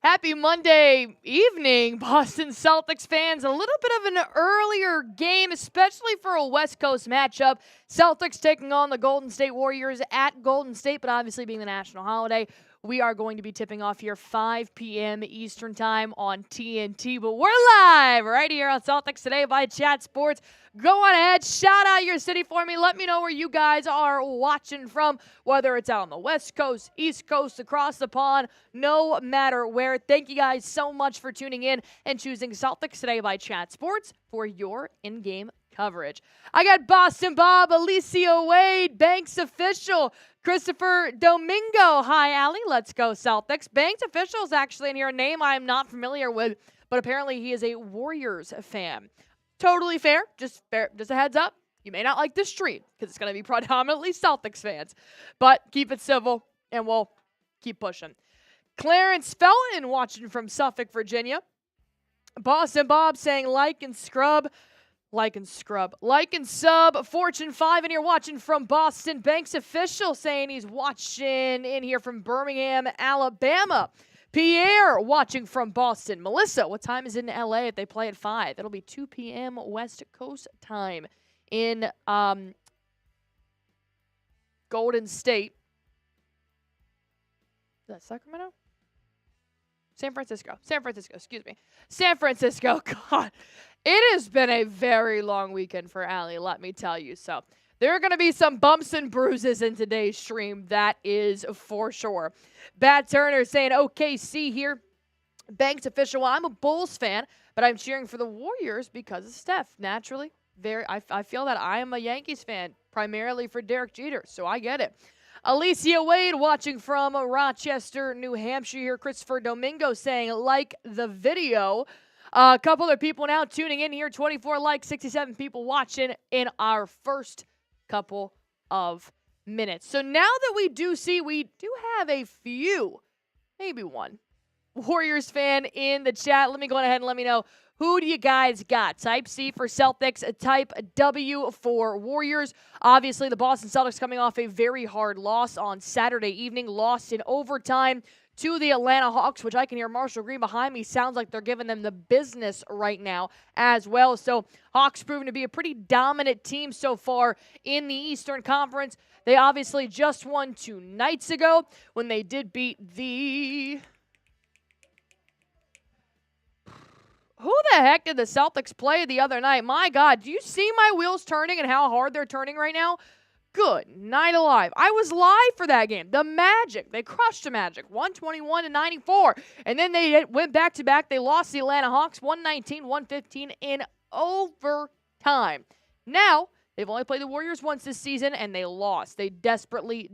Happy Monday evening, Boston Celtics fans. A little bit of an earlier game, especially for a West Coast matchup. Celtics taking on the Golden State Warriors at Golden State, but obviously being the national holiday, we are going to be tipping off here 5 p.m. Eastern Time on TNT. But we're live right here on Celtics Today by Chat Sports. Go on ahead, shout out your city for me. Let me know where you guys are watching from, whether it's out on the West Coast, East Coast, across the pond, no matter where. Thank you guys so much for tuning in and choosing Celtics Today by Chat Sports for your in-game coverage. I got Boston Bob, Alicia Wade, Banks Official, Christopher Domingo. Hi, Allie. Let's go, Celtics. Banks Official is actually in here, a name I am not familiar with, but apparently he is a Warriors fan. Totally fair. Just a heads up. You may not like this stream because it's going to be predominantly Celtics fans, but keep it civil and we'll keep pushing. Clarence Felton watching from Suffolk, Virginia. Boston Bob saying like and scrub. Like and scrub. Like and sub. Fortune 5 in here watching from Boston. Banks Official saying he's watching in here from Birmingham, Alabama. Pierre watching from Boston. Melissa, what time is it in LA if they play at 5? It'll be 2 p.m. West Coast time in Golden State. Is that Sacramento? San Francisco, excuse me. San Francisco, God. It has been a very long weekend for Allie, let me tell you. So there are going to be some bumps and bruises in today's stream, that is for sure. Bat Turner saying OKC here. Banks Official, well, I'm a Bulls fan, but I'm cheering for the Warriors because of Steph. Naturally, I feel that I am a Yankees fan, primarily for Derrick Jeter, so I get it. Alicia Wade watching from Rochester, New Hampshire here. Christopher Domingo saying like the video. A couple other people now tuning in here. 24 likes, 67 people watching in our first couple of minutes. So now that we do have a few, maybe one, Warriors fan in the chat. Let me go ahead and let me know, who do you guys got? Type C for Celtics, type W for Warriors. Obviously, the Boston Celtics coming off a very hard loss on Saturday evening, lost in overtime to the Atlanta Hawks, which I can hear Marshall Green behind me. Sounds like they're giving them the business right now as well. So Hawks proven to be a pretty dominant team so far in the Eastern Conference. They obviously just won 2 nights ago when they did beat the... Who the heck did the Celtics play the other night? My God, do you see my wheels turning and how hard they're turning right now? Good night alive. I was live for that game. The Magic, they crushed the Magic, 121-94. And then they went back-to-back. They lost the Atlanta Hawks, 119-115 in overtime. Now, they've only played the Warriors once this season, and they lost. They desperately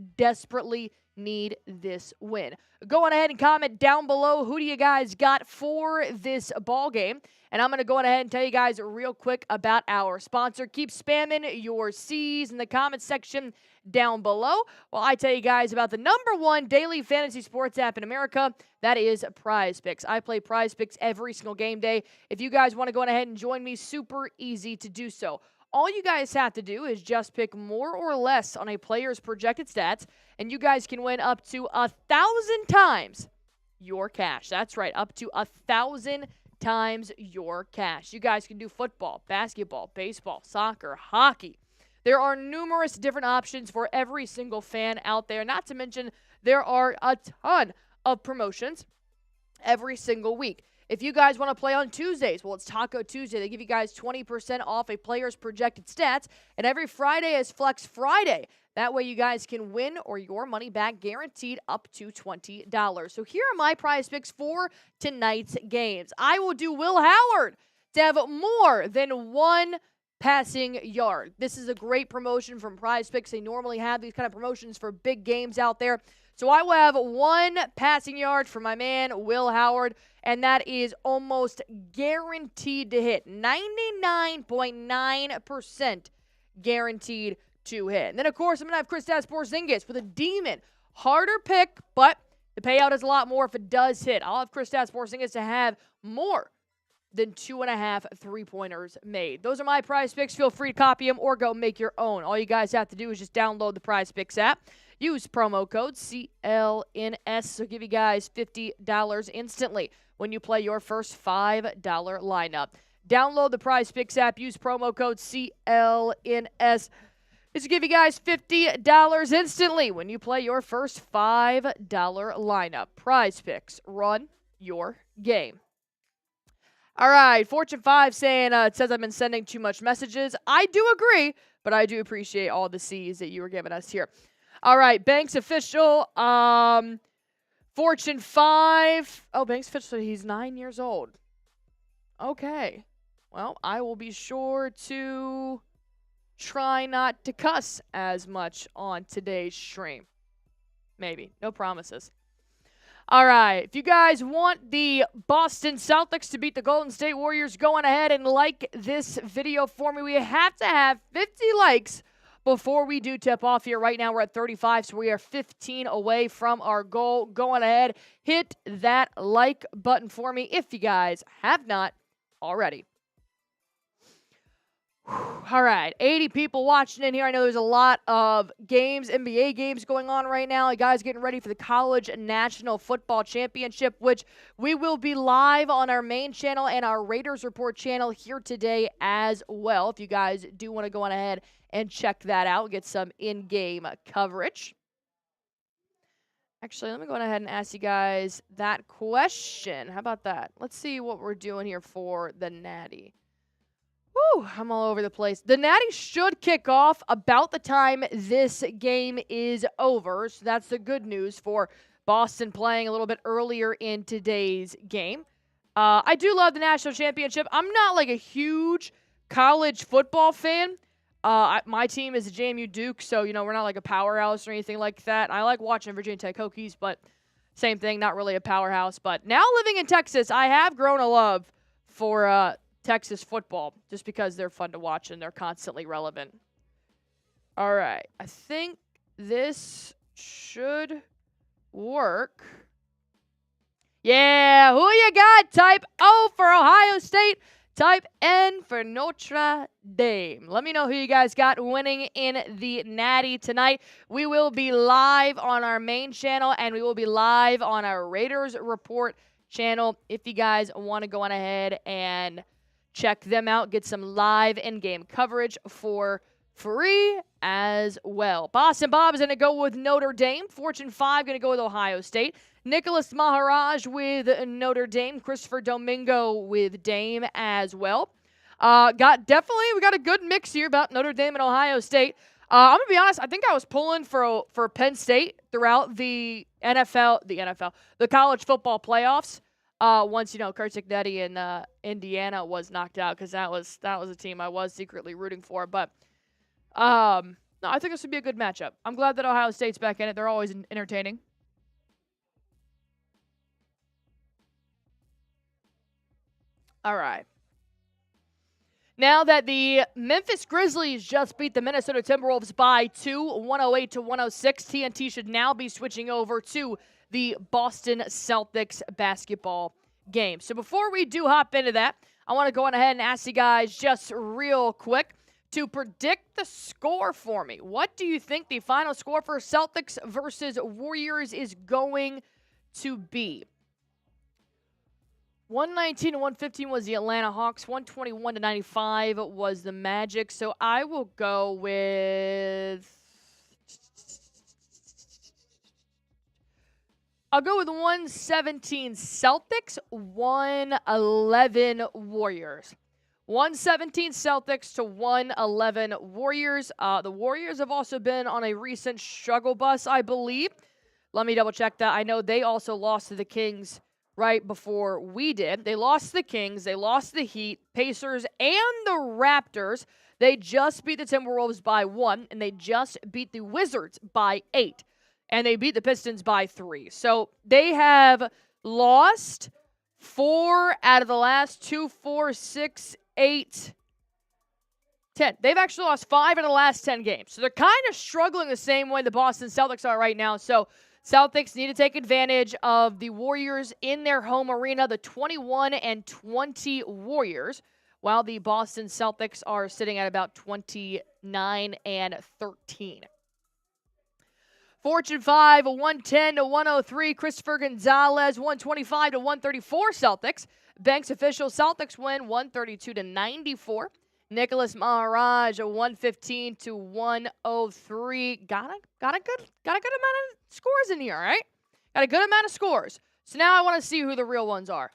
need this win. Go on ahead and comment down below, who do you guys got for this ball game? And I'm going to go on ahead and tell you guys real quick about our sponsor. Keep spamming your C's in the comment section down below while I tell you guys about the #1 daily fantasy sports app in America. That is Prize Picks. I play Prize Picks every single game day. If you guys want to go on ahead and join me, super easy to do so. All you guys have to do is just pick more or less on a player's projected stats, and you guys can win up to 1,000 times your cash. That's right, up to 1,000 times your cash. You guys can do football, basketball, baseball, soccer, hockey. There are numerous different options for every single fan out there. Not to mention, there are a ton of promotions every single week. If you guys want to play on Tuesdays, well, it's Taco Tuesday. They give you guys 20% off a player's projected stats. And every Friday is Flex Friday. That way you guys can win or your money back guaranteed up to $20. So here are my prize picks for tonight's games. I will do Will Howard to have more than 1 passing yard. This is a great promotion from Prize Picks. They normally have these kind of promotions for big games out there. So I will have 1 passing yard for my man, Will Howard, and that is almost guaranteed to hit. 99.9% guaranteed to hit. And then, of course, I'm going to have Kristaps Porzingis with a demon. Harder pick, but the payout is a lot more if it does hit. I'll have Kristaps Porzingis to have more than 2.5 3-pointers made. Those are my Prize Picks. Feel free to copy them or go make your own. All you guys have to do is just download the Prize Picks app. Use promo code CLNS. So give you guys $50 instantly when you play your first $5 lineup. Download the Prize Picks app. Use promo code CLNS. This will give you guys $50 instantly when you play your first $5 lineup. Prize Picks. Run your game. All right, Fortune 5 saying, it says I've been sending too much messages. I do agree, but I do appreciate all the C's that you were giving us here. All right, Banks Official, Fortune 5. Oh, Banks Official, he's 9 years old. Okay. Well, I will be sure to try not to cuss as much on today's stream. Maybe. No promises. All right, if you guys want the Boston Celtics to beat the Golden State Warriors, go on ahead and like this video for me. We have to have 50 likes before we do tip off here. Right now we're at 35, so we are 15 away from our goal. Go on ahead, hit that like button for me if you guys have not already. All right, 80 people watching in here. I know there's a lot of games, NBA games going on right now. You guys getting ready for the College National Football Championship, which we will be live on our main channel and our Raiders Report channel here today as well. If you guys do want to go on ahead and check that out, get some in-game coverage. Actually, let me go on ahead and ask you guys that question. How about that? Let's see what we're doing here for the Natty. Woo, I'm all over the place. The Natty should kick off about the time this game is over. So that's the good news for Boston playing a little bit earlier in today's game. I do love the national championship. I'm not like a huge college football fan. My team is the JMU Duke, so, you know, we're not like a powerhouse or anything like that. I like watching Virginia Tech Hokies, but same thing, not really a powerhouse. But now living in Texas, I have grown a love for Texas football, just because they're fun to watch and they're constantly relevant. All right, I think this should work. Yeah, who you got? Type O for Ohio State. Type N for Notre Dame. Let me know who you guys got winning in the Natty tonight. We will be live on our main channel, and we will be live on our Raiders Report channel if you guys want to go on ahead and check them out, get some live in-game coverage for free as well. Boston Bob is going to go with Notre Dame. Fortune 5 going to go with Ohio State. Nicholas Maharaj with Notre Dame. Christopher Domingo with Dame as well. We got a good mix here about Notre Dame and Ohio State. I'm going to be honest, I think I was pulling for Penn State throughout the college football playoffs. Once, you know, Kurtzignetti and Indiana was knocked out, because that was a team I was secretly rooting for. But no, I think this would be a good matchup. I'm glad that Ohio State's back in it. They're always entertaining. All right. Now that the Memphis Grizzlies just beat the Minnesota Timberwolves by 2, 108-106, TNT should now be switching over to the Boston Celtics basketball game. So before we do hop into that, I want to go on ahead and ask you guys just real quick to predict the score for me. What do you think the final score for Celtics versus Warriors is going to be? 119-115 was the Atlanta Hawks. 121-95 was the Magic. So I will go with... I'll go with 117 Celtics, 111 Warriors. 117 Celtics to 111 Warriors. The Warriors have also been on a recent struggle bus, I believe. Let me double check that. I know they also lost to the Kings right before we did. They lost to the Kings. They lost to the Heat, Pacers, and the Raptors. They just beat the Timberwolves by 1, and they just beat the Wizards by 8. And they beat the Pistons by 3. So they have lost 4 out of the last 2, 4, 6, 8, 10. They've actually lost 5 out of the last 10 games. So they're kind of struggling the same way the Boston Celtics are right now. So Celtics need to take advantage of the Warriors in their home arena, the 21-20 Warriors, while the Boston Celtics are sitting at about 29-13. Fortune 5, 110-103. Christopher Gonzalez, 125-134 Celtics. Banks official Celtics win 132-94. Nicholas Maharaj, 115-103. Got a good amount of scores in here, all right? Got a good amount of scores. So now I want to see who the real ones are.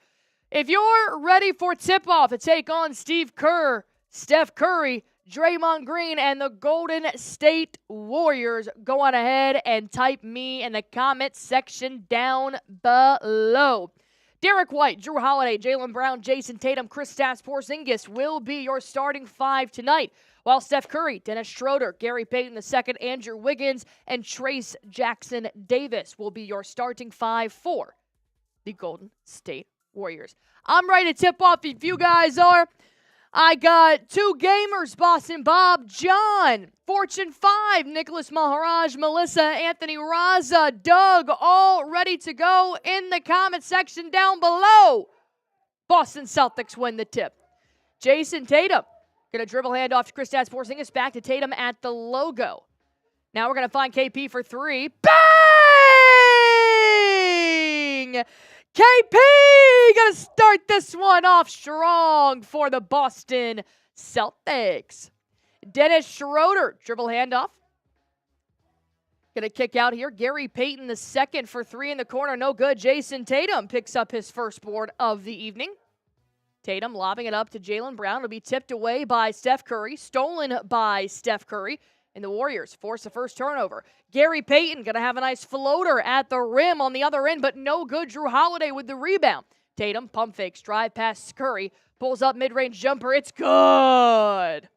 If you're ready for tip-off to take on Steve Kerr, Steph Curry, Draymond Green, and the Golden State Warriors, go on ahead and type me in the comment section down below. Derrick White, Jrue Holiday, Jaylen Brown, Jayson Tatum, Kristaps Porzingis will be your starting five tonight, while Steph Curry, Dennis Schroeder, Gary Payton II, Andrew Wiggins, and Trace Jackson Davis will be your starting five for the Golden State Warriors. I'm ready to tip off if you guys are. I got two gamers, Boston Bob, John, Fortune 5, Nicholas Maharaj, Melissa, Anthony Raza, Doug, all ready to go in the comment section down below. Boston Celtics win the tip. Jayson Tatum, going to dribble handoff to Kristaps Porzingis, back to Tatum at the logo. Now we're going to find KP for three. Bang! KP going to start this one off strong for the Boston Celtics. Dennis Schroeder, dribble handoff. Going to kick out here. Gary Payton II for three in the corner. No good. Jayson Tatum picks up his first board of the evening. Tatum lobbing it up to Jaylen Brown. It'll be tipped away by Steph Curry. Stolen by Steph Curry. And the Warriors force the first turnover. Gary Payton going to have a nice floater at the rim on the other end, but no good. Jrue Holiday with the rebound. Tatum pump fakes, drive past Curry, pulls up mid-range jumper. It's good.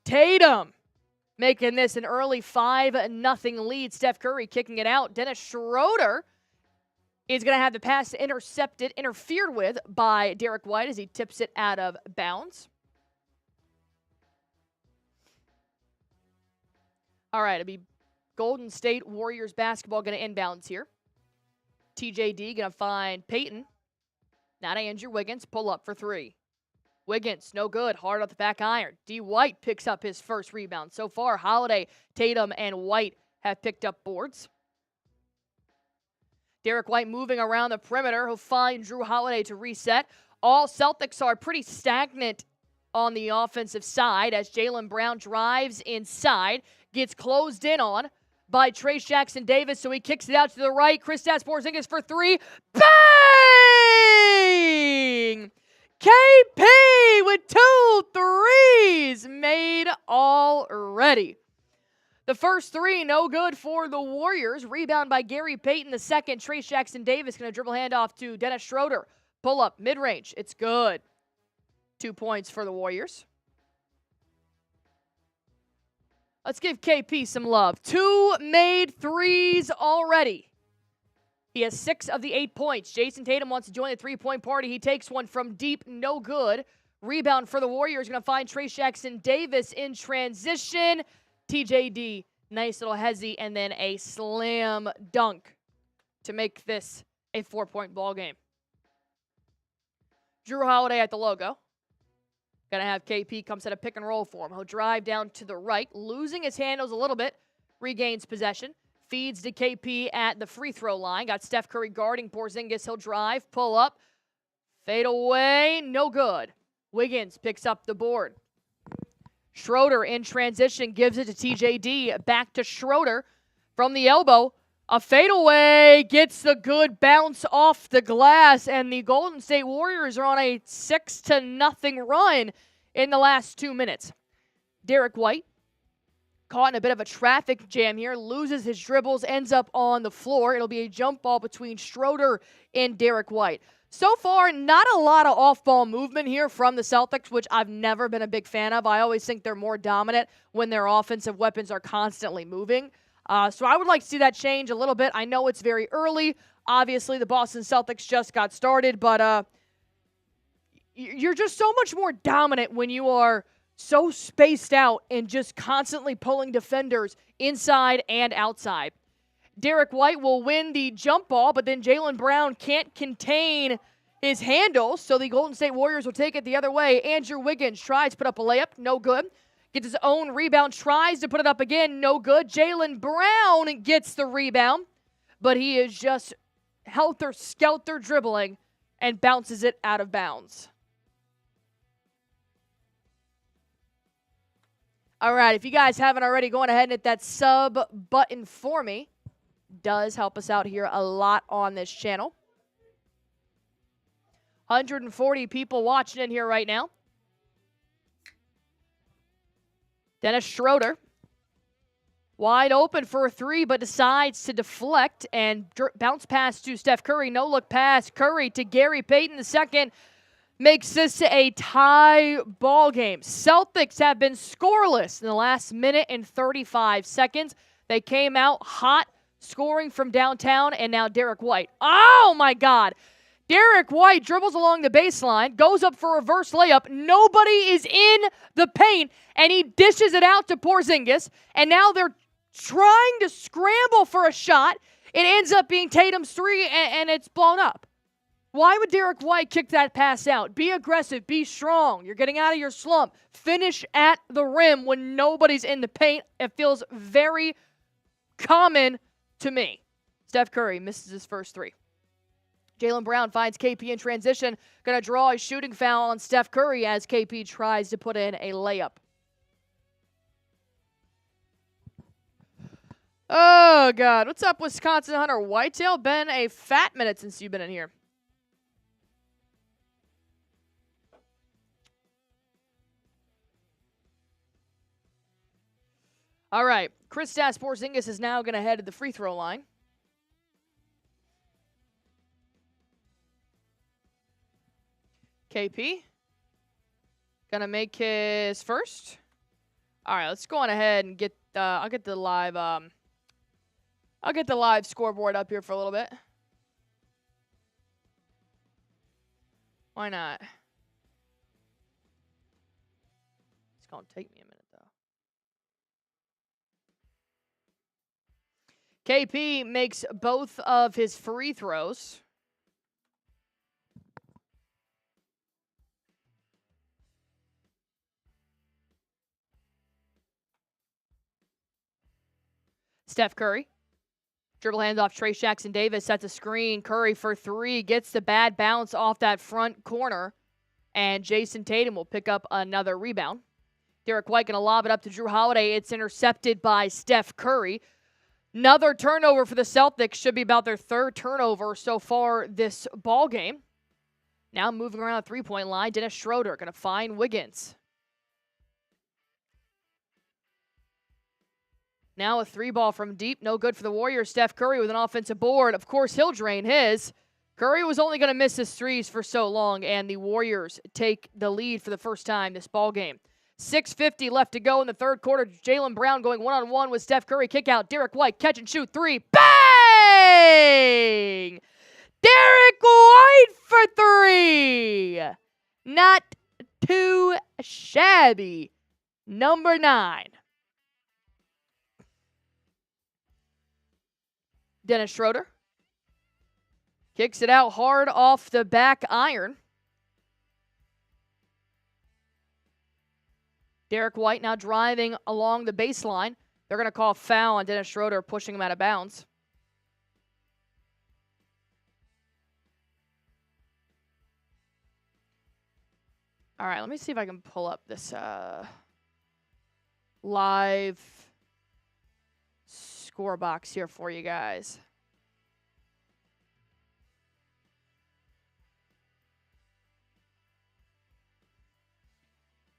Tatum making this an early 5-0 lead. Steph Curry kicking it out. Dennis Schroeder is going to have the pass interfered with by Derrick White as he tips it out of bounds. All right, it'll be Golden State Warriors basketball going to inbounds here. TJD going to find Payton. Now to Andrew Wiggins. Pull up for three. Wiggins, no good. Hard off the back iron. D. White picks up his first rebound. So far, Holiday, Tatum, and White have picked up boards. Derrick White moving around the perimeter. He'll find Jrue Holiday to reset. All Celtics are pretty stagnant on the offensive side as Jaylen Brown drives inside. Gets closed in on by Trace Jackson Davis, so he kicks it out to the right. Kristaps Porzingis for three. Bang! KP with 2 threes made already. The first three, no good for the Warriors. Rebound by Gary Payton II. Trace Jackson Davis going to dribble handoff to Dennis Schroeder. Pull up, mid-range. It's good. 2 points for the Warriors. Let's give KP some love. 2 made threes already. He has 6 of the 8 points. Jayson Tatum wants to join the three-point party. He takes one from deep, no good. Rebound for the Warriors. Going to find Trace Jackson Davis in transition. TJD, nice little hezzy, and then a slam dunk to make this a 4-point ball game. Jrue Holiday at the logo. Going to have KP come set a pick and roll for him. He'll drive down to the right, losing his handles a little bit, regains possession, feeds to KP at the free throw line. Got Steph Curry guarding Porzingis. He'll drive, pull up, fade away, no good. Wiggins picks up the board. Schroeder in transition gives it to TJD. Back to Schroeder from the elbow. A fadeaway gets the good bounce off the glass, and the Golden State Warriors are on a 6-0 run in the last 2 minutes. Derrick White, caught in a bit of a traffic jam here, loses his dribbles, ends up on the floor. It'll be a jump ball between Schroeder and Derrick White. So far, not a lot of off-ball movement here from the Celtics, which I've never been a big fan of. I always think they're more dominant when their offensive weapons are constantly moving. So I would like to see that change a little bit. I know it's very early. Obviously, the Boston Celtics just got started, but you're just so much more dominant when you are so spaced out and just constantly pulling defenders inside and outside. Derrick White will win the jump ball, but then Jaylen Brown can't contain his handle, so the Golden State Warriors will take it the other way. Andrew Wiggins tries to put up a layup, no good. Gets his own rebound, tries to put it up again, no good. Jaylen Brown gets the rebound, but he is just helter-skelter dribbling and bounces it out of bounds. All right, if you guys haven't already, go on ahead and hit that sub button for me. Does help us out here a lot on this channel. 140 people watching in here right now. Dennis Schroeder, wide open for a three, but decides to deflect and bounce pass to Steph Curry. No look pass. Curry to Gary Payton II. Makes this a tie ball game. Celtics have been scoreless in the last minute and 35 seconds. They came out hot, scoring from downtown, and now Derrick White. Oh, my God. Derrick White dribbles along the baseline, goes up for a reverse layup. Nobody is in the paint, and he dishes it out to Porzingis, and now they're trying to scramble for a shot. It ends up being Tatum's three, and it's blown up. Why would Derrick White kick that pass out? Be aggressive. Be strong. You're getting out of your slump. Finish at the rim when nobody's in the paint. It feels very common to me. Steph Curry misses his first three. Jaylen Brown finds KP in transition. Going to draw a shooting foul on Steph Curry as KP tries to put in a layup. Oh, God. What's up, Wisconsin Hunter Whitetail? Been a fat minute since you've been in here. All right, Kristaps Porzingis is now going to head to the free throw line. KP going to make his first. All right, let's go on ahead and get. I'll get the live. I'll get the live scoreboard up here for a little bit. Why not? It's going to take me a minute. KP makes both of his free throws. Steph Curry. Dribble hands off Trey Jackson-Davis, sets a screen. Curry for three, gets the bad bounce off that front corner. And Jayson Tatum will pick up another rebound. Derrick White going to lob it up to Jrue Holiday. It's intercepted by Steph Curry. Another turnover for the Celtics. Should be about their third turnover so far this ball game. Now moving around the three-point line, Dennis Schroeder going to find Wiggins. Now a three ball from deep. No good for the Warriors. Steph Curry with an offensive board. Of course, he'll drain his. Curry was only going to miss his threes for so long, and the Warriors take the lead for the first time this ball game. 6:50 left to go in the third quarter. Jaylen Brown going one-on-one with Steph Curry. Kick out. Derrick White, catch and shoot. Three. Bang! Derrick White for three. Not too shabby. Number 9. Dennis Schroeder. Kicks it out hard off the back iron. Derrick White now driving along the baseline. They're going to call a foul on Dennis Schroeder, pushing him out of bounds. All right, let me see if I can pull up this live score box here for you guys.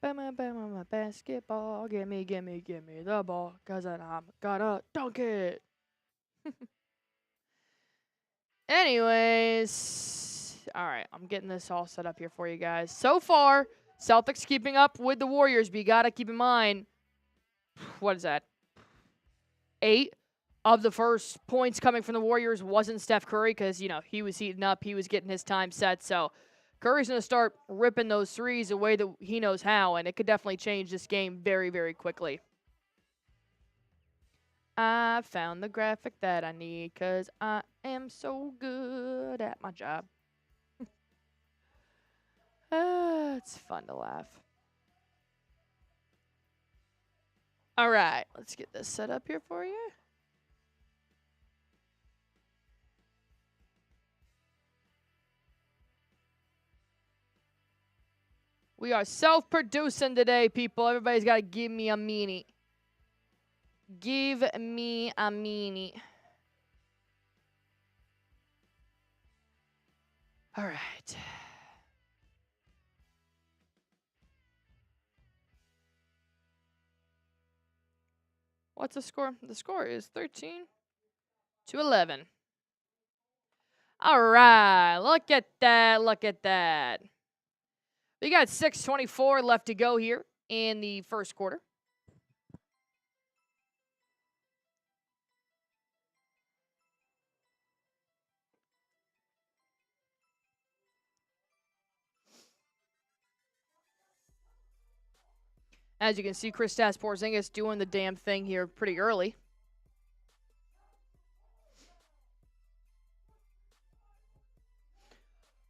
Bama, basketball, gimme the ball, 'cause I'm gonna dunk it. Anyways, all right, I'm getting this all set up here for you guys. So far, Celtics keeping up with the Warriors, but you got to keep in mind, what is that? 8 of the first points coming from the Warriors wasn't Steph Curry because, you know, he was heating up, he was getting his time set, so Curry's going to start ripping those threes the way that he knows how, and it could definitely change this game very, very quickly. I found the graphic that I need because I am so good at my job. It's fun to laugh. All right, let's get this set up here for you. We are self-producing today, people. Everybody's got to give me a meanie. Give me a meanie. All right. What's the score? The score is 13-11. All right. Look at that. Look at that. We got 6:24 left to go here in the first quarter. As you can see, Kristaps Porzingis doing the damn thing here pretty early.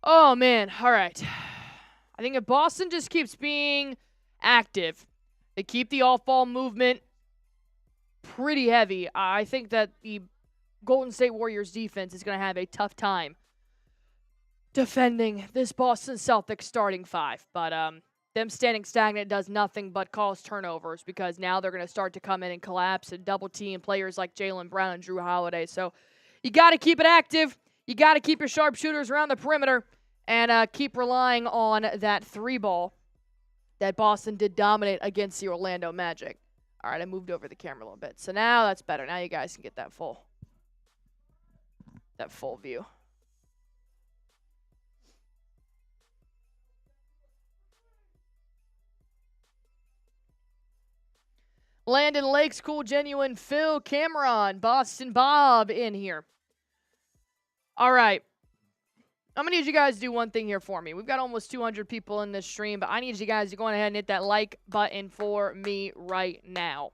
Oh, man. All right. I think if Boston just keeps being active, they keep the off-ball movement pretty heavy, I think that the Golden State Warriors defense is going to have a tough time defending this Boston Celtics starting five. But them standing stagnant does nothing but cause turnovers because now they're going to start to come in and collapse and double team players like Jaylen Brown and Jrue Holiday. So you got to keep it active. You got to keep your sharpshooters around the perimeter and keep relying on that three ball that Boston did dominate against the Orlando Magic. All right, I moved over the camera a little bit. So now that's better. Now you guys can get that full view. Landon Lakes, Cool Genuine, Phil, Cameron, Boston Bob in here. All right. I'm going to need you guys to do one thing here for me. We've got almost 200 people in this stream, but I need you guys to go ahead and hit that like button for me right now.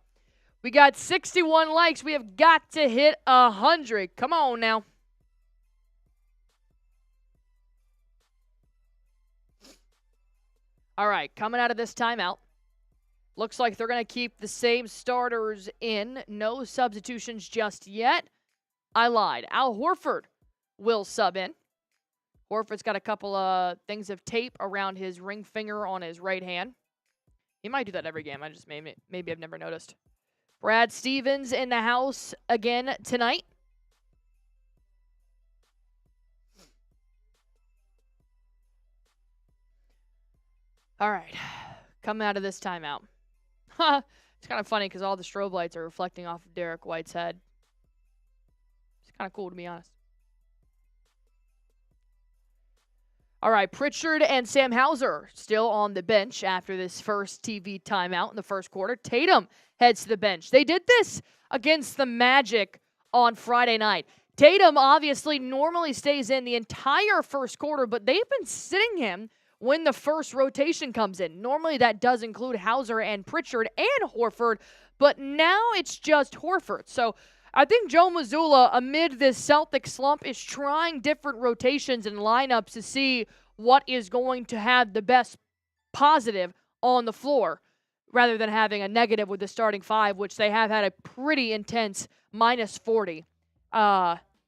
We got 61 likes. We have got to hit 100. Come on now. All right, coming out of this timeout. Looks like they're going to keep the same starters in. No substitutions just yet. I lied. Al Horford will sub in. Horford's got a couple of things of tape around his ring finger on his right hand. He might do that every game. I just maybe I've never noticed. Brad Stevens in the house again tonight. All right. Coming out of this timeout. It's kind of funny because all the strobe lights are reflecting off of Derrick White's head. It's kind of cool, to be honest. All right, Pritchard and Sam Hauser still on the bench after this first TV timeout in the first quarter. Tatum heads to the bench. They did this against the Magic on Friday night. Tatum obviously normally stays in the entire first quarter, but they've been sitting him when the first rotation comes in. Normally that does include Hauser and Pritchard and Horford, but now it's just Horford. So I think Joe Mazzulla, amid this Celtic slump, is trying different rotations and lineups to see what is going to have the best positive on the floor rather than having a negative with the starting five, which they have had a pretty intense minus 40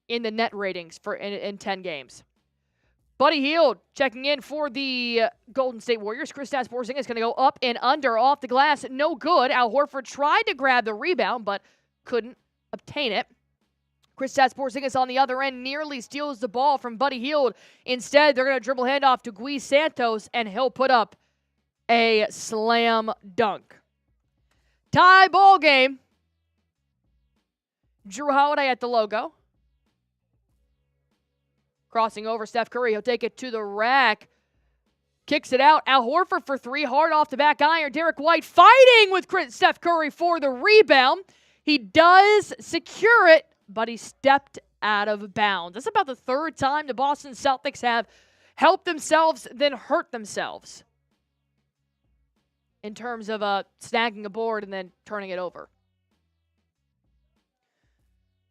in the net ratings in 10 games. Buddy Hield checking in for the Golden State Warriors. Kristaps Porzingis is going to go up and under off the glass. No good. Al Horford tried to grab the rebound, but couldn't obtain it. Kristaps Porzingis on the other end nearly steals the ball from Buddy Hield. Instead, they're going to dribble handoff to Gui Santos, and he'll put up a slam dunk. Tie ball game. Jrue Holiday at the logo. Crossing over Steph Curry. He'll take it to the rack. Kicks it out. Al Horford for three. Hard off the back iron. Derrick White fighting with Steph Curry for the rebound. He does secure it, but he stepped out of bounds. That's about the third time the Boston Celtics have helped themselves, then hurt themselves in terms of snagging a board and then turning it over.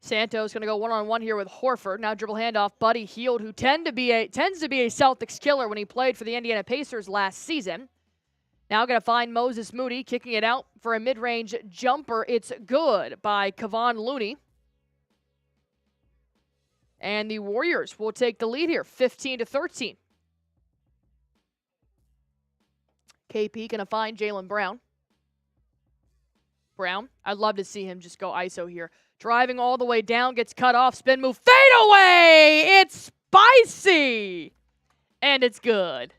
Santos going to go one-on-one here with Horford. Now dribble handoff, Buddy Hield, who tends to be a Celtics killer when he played for the Indiana Pacers last season. Now going to find Moses Moody, kicking it out for a mid-range jumper. It's good by Kevon Looney. And the Warriors will take the lead here, 15-13. KP going to find Jaylen Brown. Brown, I'd love to see him just go ISO here. Driving all the way down, gets cut off, spin move, fade away! It's spicy! And it's good.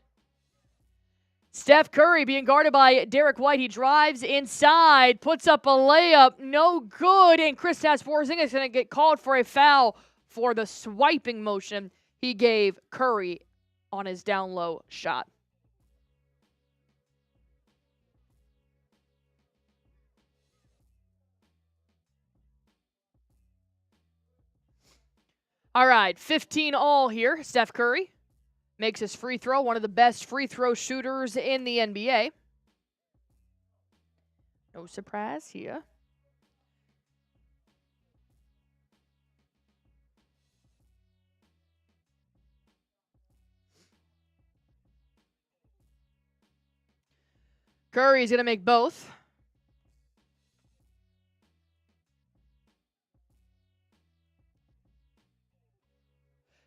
Steph Curry being guarded by Derrick White. He drives inside, puts up a layup, no good, and Kristaps Porzingis is going to get called for a foul for the swiping motion he gave Curry on his down low shot. All right, 15 all here. Steph Curry makes his free throw, one of the best free throw shooters in the NBA. No surprise here. Curry's going to make both.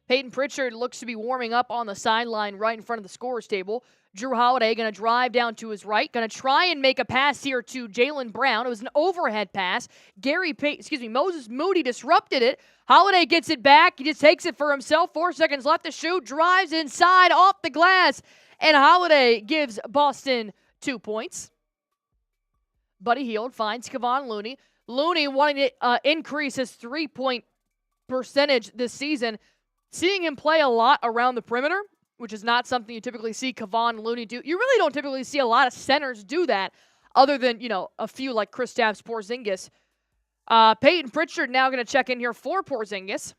Peyton Pritchard looks to be warming up on the sideline right in front of the scorer's table. Jrue Holiday going to drive down to his right. Going to try and make a pass here to Jaylen Brown. It was an overhead pass. Moses Moody disrupted it. Holiday gets it back. He just takes it for himself. 4 seconds left to shoot. Drives inside off the glass. And Holiday gives Boston 2 points. Buddy Hield finds Kevon Looney. Looney wanting to increase his three-point percentage this season. Seeing him play a lot around the perimeter, which is not something you typically see Kevon Looney do. You really don't typically see a lot of centers do that, other than, a few like Kristaps Porzingis. Peyton Pritchard now going to check in here for Porzingis,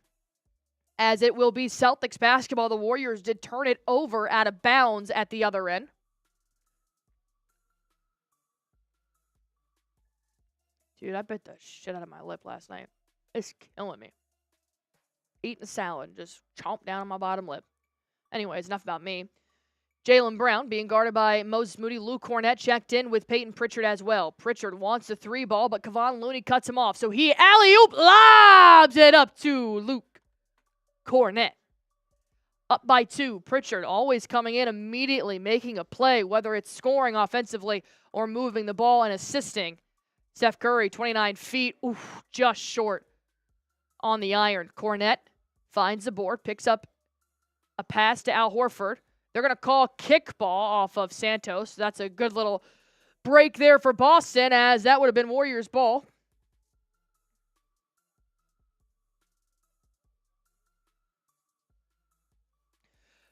as it will be Celtics basketball. The Warriors did turn it over out of bounds at the other end. Dude, I bit the shit out of my lip last night. It's killing me. Eating a salad, just chomp down on my bottom lip. Anyways, enough about me. Jaylen Brown being guarded by Moses Moody. Luke Cornett checked in with Peyton Pritchard as well. Pritchard wants the 3 ball, but Kevon Looney cuts him off. So he alley-oop lobs it up to Luke Cornett. Up by 2. Pritchard always coming in immediately, making a play, whether it's scoring offensively or moving the ball and assisting. Steph Curry, 29 feet, just short on the iron. Cornett finds the board, picks up a pass to Al Horford. They're going to call kickball off of Santos. That's a good little break there for Boston, as that would have been Warriors ball.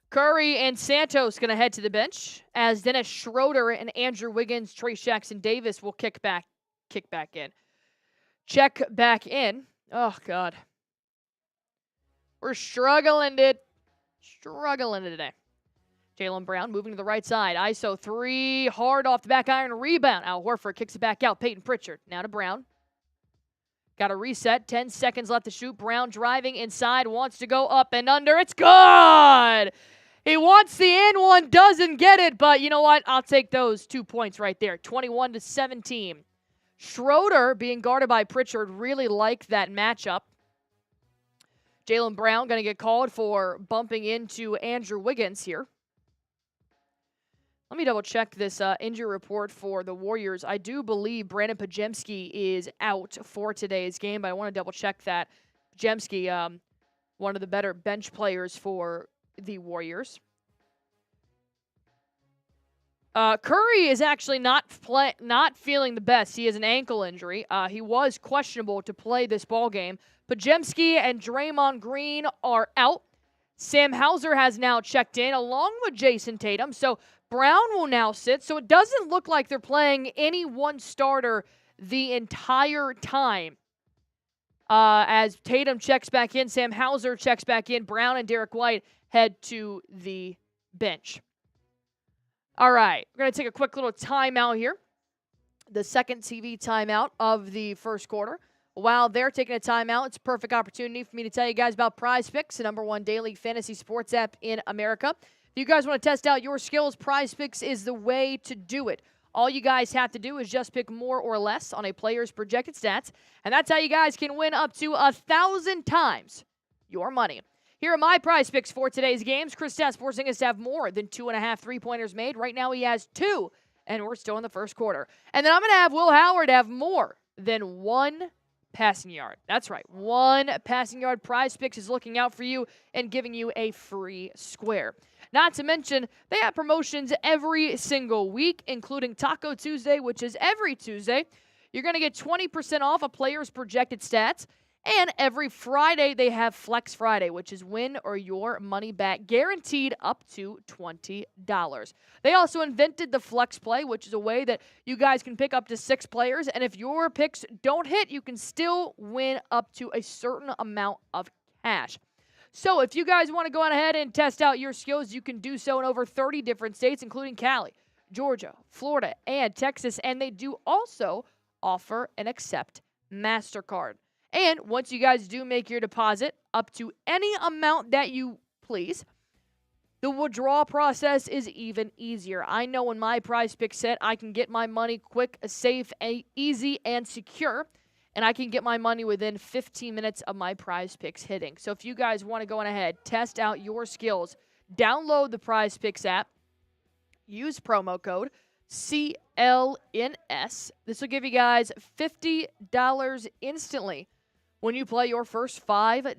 Curry and Santos going to head to the bench, as Dennis Schroeder and Andrew Wiggins, Trayce Jackson-Davis will kick back in. Check back in. Oh, God. We're struggling today. Jaylen Brown moving to the right side. ISO 3, hard off the back iron, rebound. Al Horford kicks it back out. Peyton Pritchard now to Brown. Got a reset. 10 seconds left to shoot. Brown driving inside. Wants to go up and under. It's good! He wants the in one, doesn't get it, but you know what? I'll take those 2 points right there. 21-17. Schroeder being guarded by Pritchard. Really like that matchup. Jaylen Brown going to get called for bumping into Andrew Wiggins here. Let me double-check this injury report for the Warriors. I do believe Brandon Podziemski is out for today's game, but I want to double-check that. Podziemski, one of the better bench players for the Warriors. Curry is actually not feeling the best. He has an ankle injury. He was questionable to play this ball game. Podziemski and Draymond Green are out. Sam Hauser has now checked in along with Jayson Tatum. So Brown will now sit. So it doesn't look like they're playing any one starter the entire time. As Tatum checks back in, Sam Hauser checks back in, Brown and Derrick White head to the bench. All right, we're going to take a quick little timeout here. The second TV timeout of the first quarter. while they're taking a timeout, it's a perfect opportunity for me to tell you guys about Prize Picks, the #1 daily fantasy sports app in America. If you guys want to test out your skills, Prize Picks is the way to do it. All you guys have to do is just pick more or less on a player's projected stats, and that's how you guys can win up to 1,000 times your money. Here are my Prize Picks for today's games. Kristaps Porzingis to have more than 2.5 3-pointers made. Right now he has 2, and we're still in the first quarter. And then I'm going to have Will Howard have more than 1 passing yard. That's right, 1 passing yard. Prize Picks is looking out for you and giving you a free square. Not to mention, they have promotions every single week, including Taco Tuesday, which is every Tuesday. You're going to get 20% off a player's projected stats. And every Friday, they have Flex Friday, which is win or your money back, guaranteed up to $20. They also invented the Flex Play, which is a way that you guys can pick up to 6 players. And if your picks don't hit, you can still win up to a certain amount of cash. So if you guys want to go on ahead and test out your skills, you can do so in over 30 different states, including Cali, Georgia, Florida, and Texas. And they do also offer and accept MasterCard. And once you guys do make your deposit up to any amount that you please, the withdrawal process is even easier. I know when my Prize Pick set, I can get my money quick, safe, easy, and secure. And I can get my money within 15 minutes of my Prize Picks hitting. So if you guys want to go on ahead, test out your skills, download the Prize Picks app, use promo code CLNS. This will give you guys $50 instantly when you play your first $5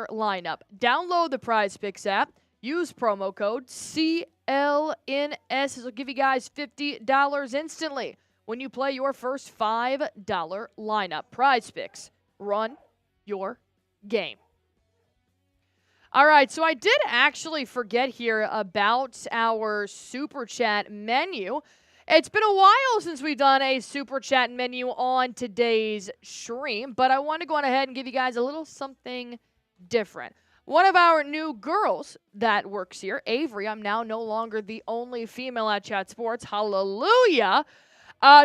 lineup. Download the Prize Picks app, use promo code CLNS. This will give you guys $50 instantly when you play your first $5 lineup. Prize Picks, run your game. All right, so I did actually forget here about our Super Chat menu. It's been a while since we've done a Super Chat menu on today's stream, but I want to go on ahead and give you guys a little something different. One of our new girls that works here, Avery, I'm now no longer the only female at Chat Sports, hallelujah.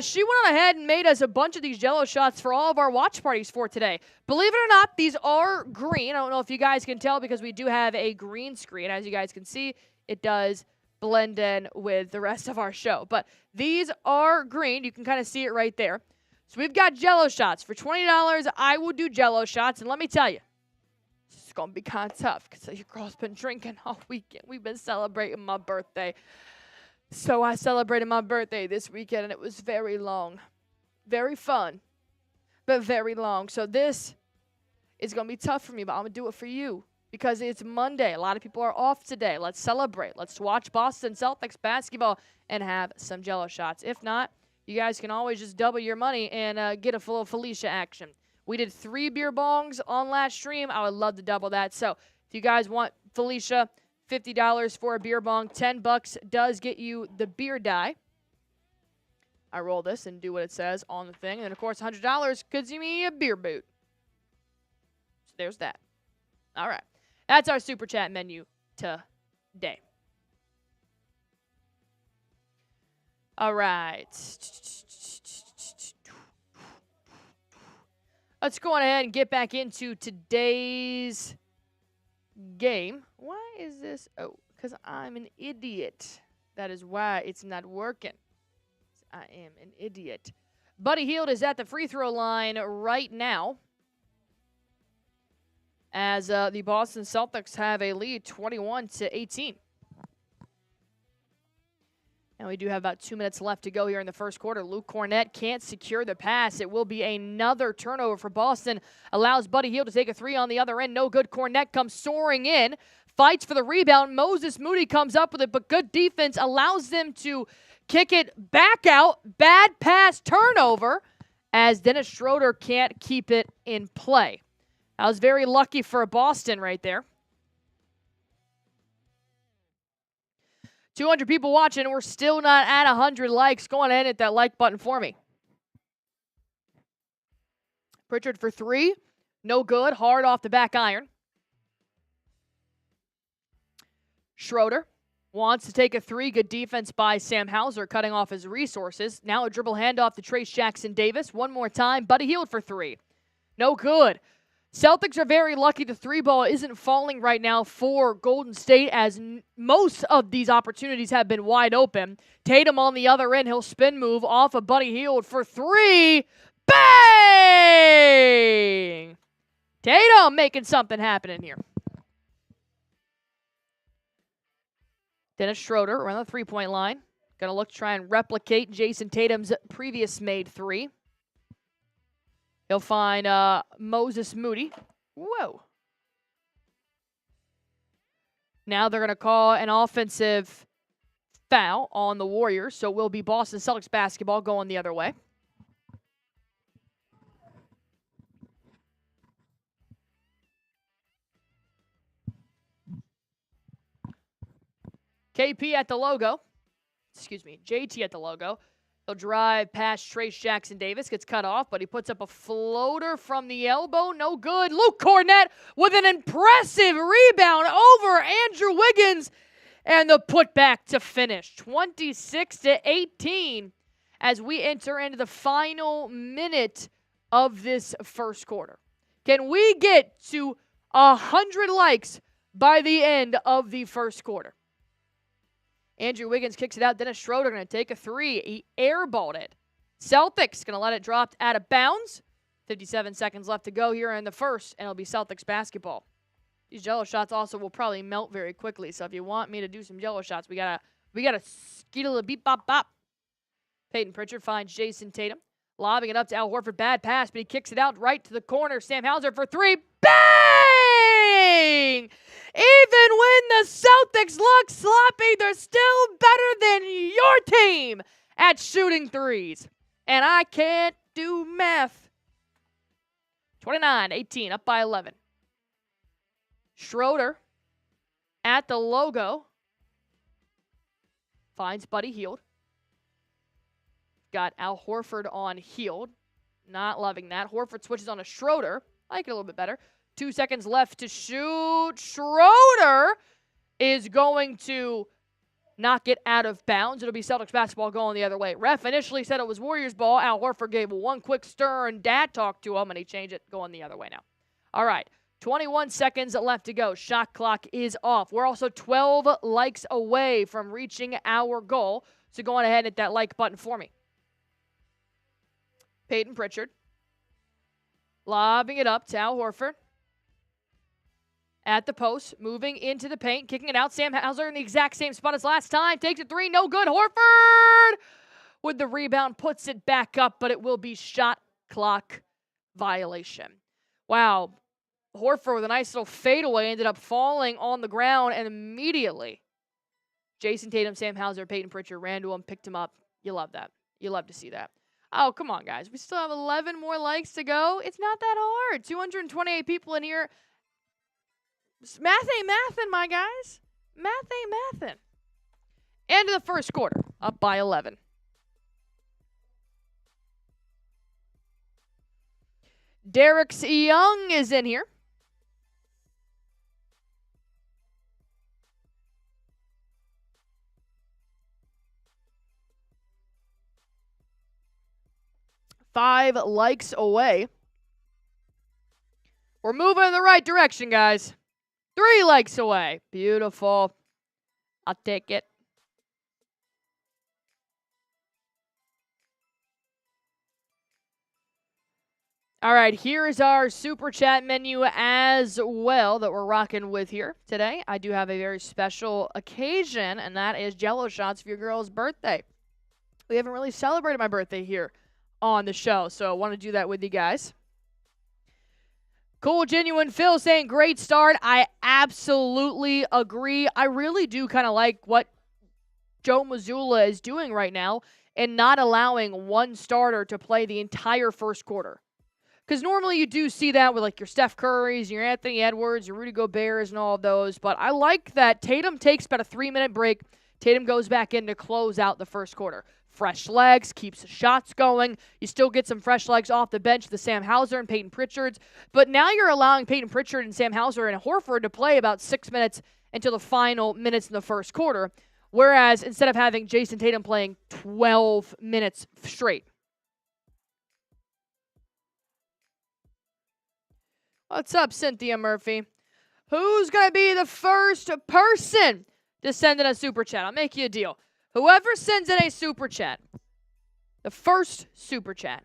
She went on ahead and made us a bunch of these Jell-O shots for all of our watch parties for today. Believe it or not, these are green. I don't know if you guys can tell because we do have a green screen. As you guys can see, it does blend in with the rest of our show. But these are green. You can kind of see it right there. So we've got Jell-O shots. For $20, I will do Jell-O shots. And let me tell you, it's going to be kind of tough because your girl's been drinking all weekend. We've been celebrating my birthday. So I celebrated my birthday this weekend, and it was very long. Very fun, but very long. So this is going to be tough for me, but I'm going to do it for you because it's Monday. A lot of people are off today. Let's celebrate. Let's watch Boston Celtics basketball and have some Jell-O shots. If not, you guys can always just double your money and get a full Felicia action. We did 3 beer bongs on last stream. I would love to double that. So if you guys want Felicia, $50 for a beer bong. $10 does get you the beer die. I roll this and do what it says on the thing. And then, of course, $100 gives me a beer boot. So there's that. All right. That's our Super Chat menu today. All right. Let's go on ahead and get back into today's game. Why is this? Oh, because I'm an idiot. That is why it's not working. I am an idiot. Buddy Hield is at the free throw line right now as the Boston Celtics have a lead 21-18. And we do have about 2 minutes left to go here in the first quarter. Luke Cornett can't secure the pass. It will be another turnover for Boston. Allows Buddy Hield to take a 3 on the other end. No good. Cornett comes soaring in. Fights for the rebound. Moses Moody comes up with it, but good defense allows them to kick it back out. Bad pass turnover as Dennis Schroeder can't keep it in play. That was very lucky for Boston right there. 200 people watching. We're still not at 100 likes. Go on ahead and hit that like button for me. Pritchard for 3. No good. Hard off the back iron. Schroeder wants to take a 3. Good defense by Sam Hauser, cutting off his resources. Now a dribble handoff to Trace Jackson Davis. One more time. Buddy Hield for 3. No good. Celtics are very lucky the three ball isn't falling right now for Golden State, as most of these opportunities have been wide open. Tatum on the other end, he'll spin move off of Buddy Hield for three. Bang! Tatum making something happen in here. Dennis Schroeder around the three-point line. Going to look to try and replicate Jayson Tatum's previous made three. He'll find Moses Moody. Whoa. Now they're going to call an offensive foul on the Warriors, so it will be Boston Celtics basketball going the other way. KP at the logo. Excuse me, JT at the logo. He'll drive past Trace Jackson-Davis, gets cut off, but he puts up a floater from the elbow. No good. Luke Cornett with an impressive rebound over Andrew Wiggins. And the putback to finish. 26-18 as we enter into the final minute of this first quarter. Can we get to 100 likes by the end of the first quarter? Andrew Wiggins kicks it out. Dennis Schroeder going to take a three. He airballed it. Celtics going to let it drop out of bounds. 57 seconds left to go here in the first, and it'll be Celtics basketball. These jello shots also will probably melt very quickly, so if you want me to do some jello shots, we gotta skeetle a beep bop bop. Peyton Pritchard finds Jayson Tatum, lobbing it up to Al Horford. Bad pass, but he kicks it out right to the corner. Sam Hauser for three. Bang! Even when the Celtics look sloppy, they're still better than your team at shooting threes. And I can't do math. 29-18, up by 11. Schroeder at the logo finds Buddy Hield. Got Al Horford on Hield. Not loving that. Horford switches on to Schroeder. I like it a little bit better. 2 seconds left to shoot. Schroeder is going to knock it out of bounds. It'll be Celtics basketball going the other way. Ref initially said it was Warriors ball. Al Horford gave one quick stern dad talk to him, and he changed it going the other way now. All right, 21 seconds left to go. Shot clock is off. We're also 12 likes away from reaching our goal, so go on ahead and hit that like button for me. Peyton Pritchard lobbing it up to Al Horford. At the post, moving into the paint, kicking it out. Sam Hauser in the exact same spot as last time. Takes a three, no good. Horford with the rebound, puts it back up, but it will be shot clock violation. Wow. Horford with a nice little fadeaway ended up falling on the ground, and immediately Jayson Tatum, Sam Hauser, Peyton Pritchard ran to him, picked him up. You love that. You love to see that. Oh, come on, guys. We still have 11 more likes to go. It's not that hard. 228 people in here. Math ain't mathin', my guys. Math ain't mathin'. End of the first quarter, up by 11. Derrick Young is in here. Five likes away. We're moving in the right direction, guys. 3 likes away. Beautiful. I'll take it. All right, here is our Super Chat menu as well that we're rocking with here today. I do have a very special occasion, and that is Jello shots for your girl's birthday. We haven't really celebrated my birthday here on the show, so I want to do that with you guys. Cool, Genuine Phil saying, great start. I absolutely agree. I really do kind of like what Joe Mazzulla is doing right now and not allowing one starter to play the entire first quarter. Because normally you do see that with like your Steph Currys, your Anthony Edwards, your Rudy Goberts, and all of those. But I like that Tatum takes about a 3-minute break. Tatum goes back in to close out the first quarter. Fresh legs, keeps shots going. You still get some fresh legs off the bench, the Sam Hauser and Peyton Pritchards. But now you're allowing Peyton Pritchard and Sam Hauser and Horford to play about 6 minutes until the final minutes in the first quarter. Whereas instead of having Jayson Tatum playing 12 minutes straight. What's up, Cynthia Murphy? Who's going to be the first person to send in a super chat? I'll make you a deal. Whoever sends in a super chat, the first super chat,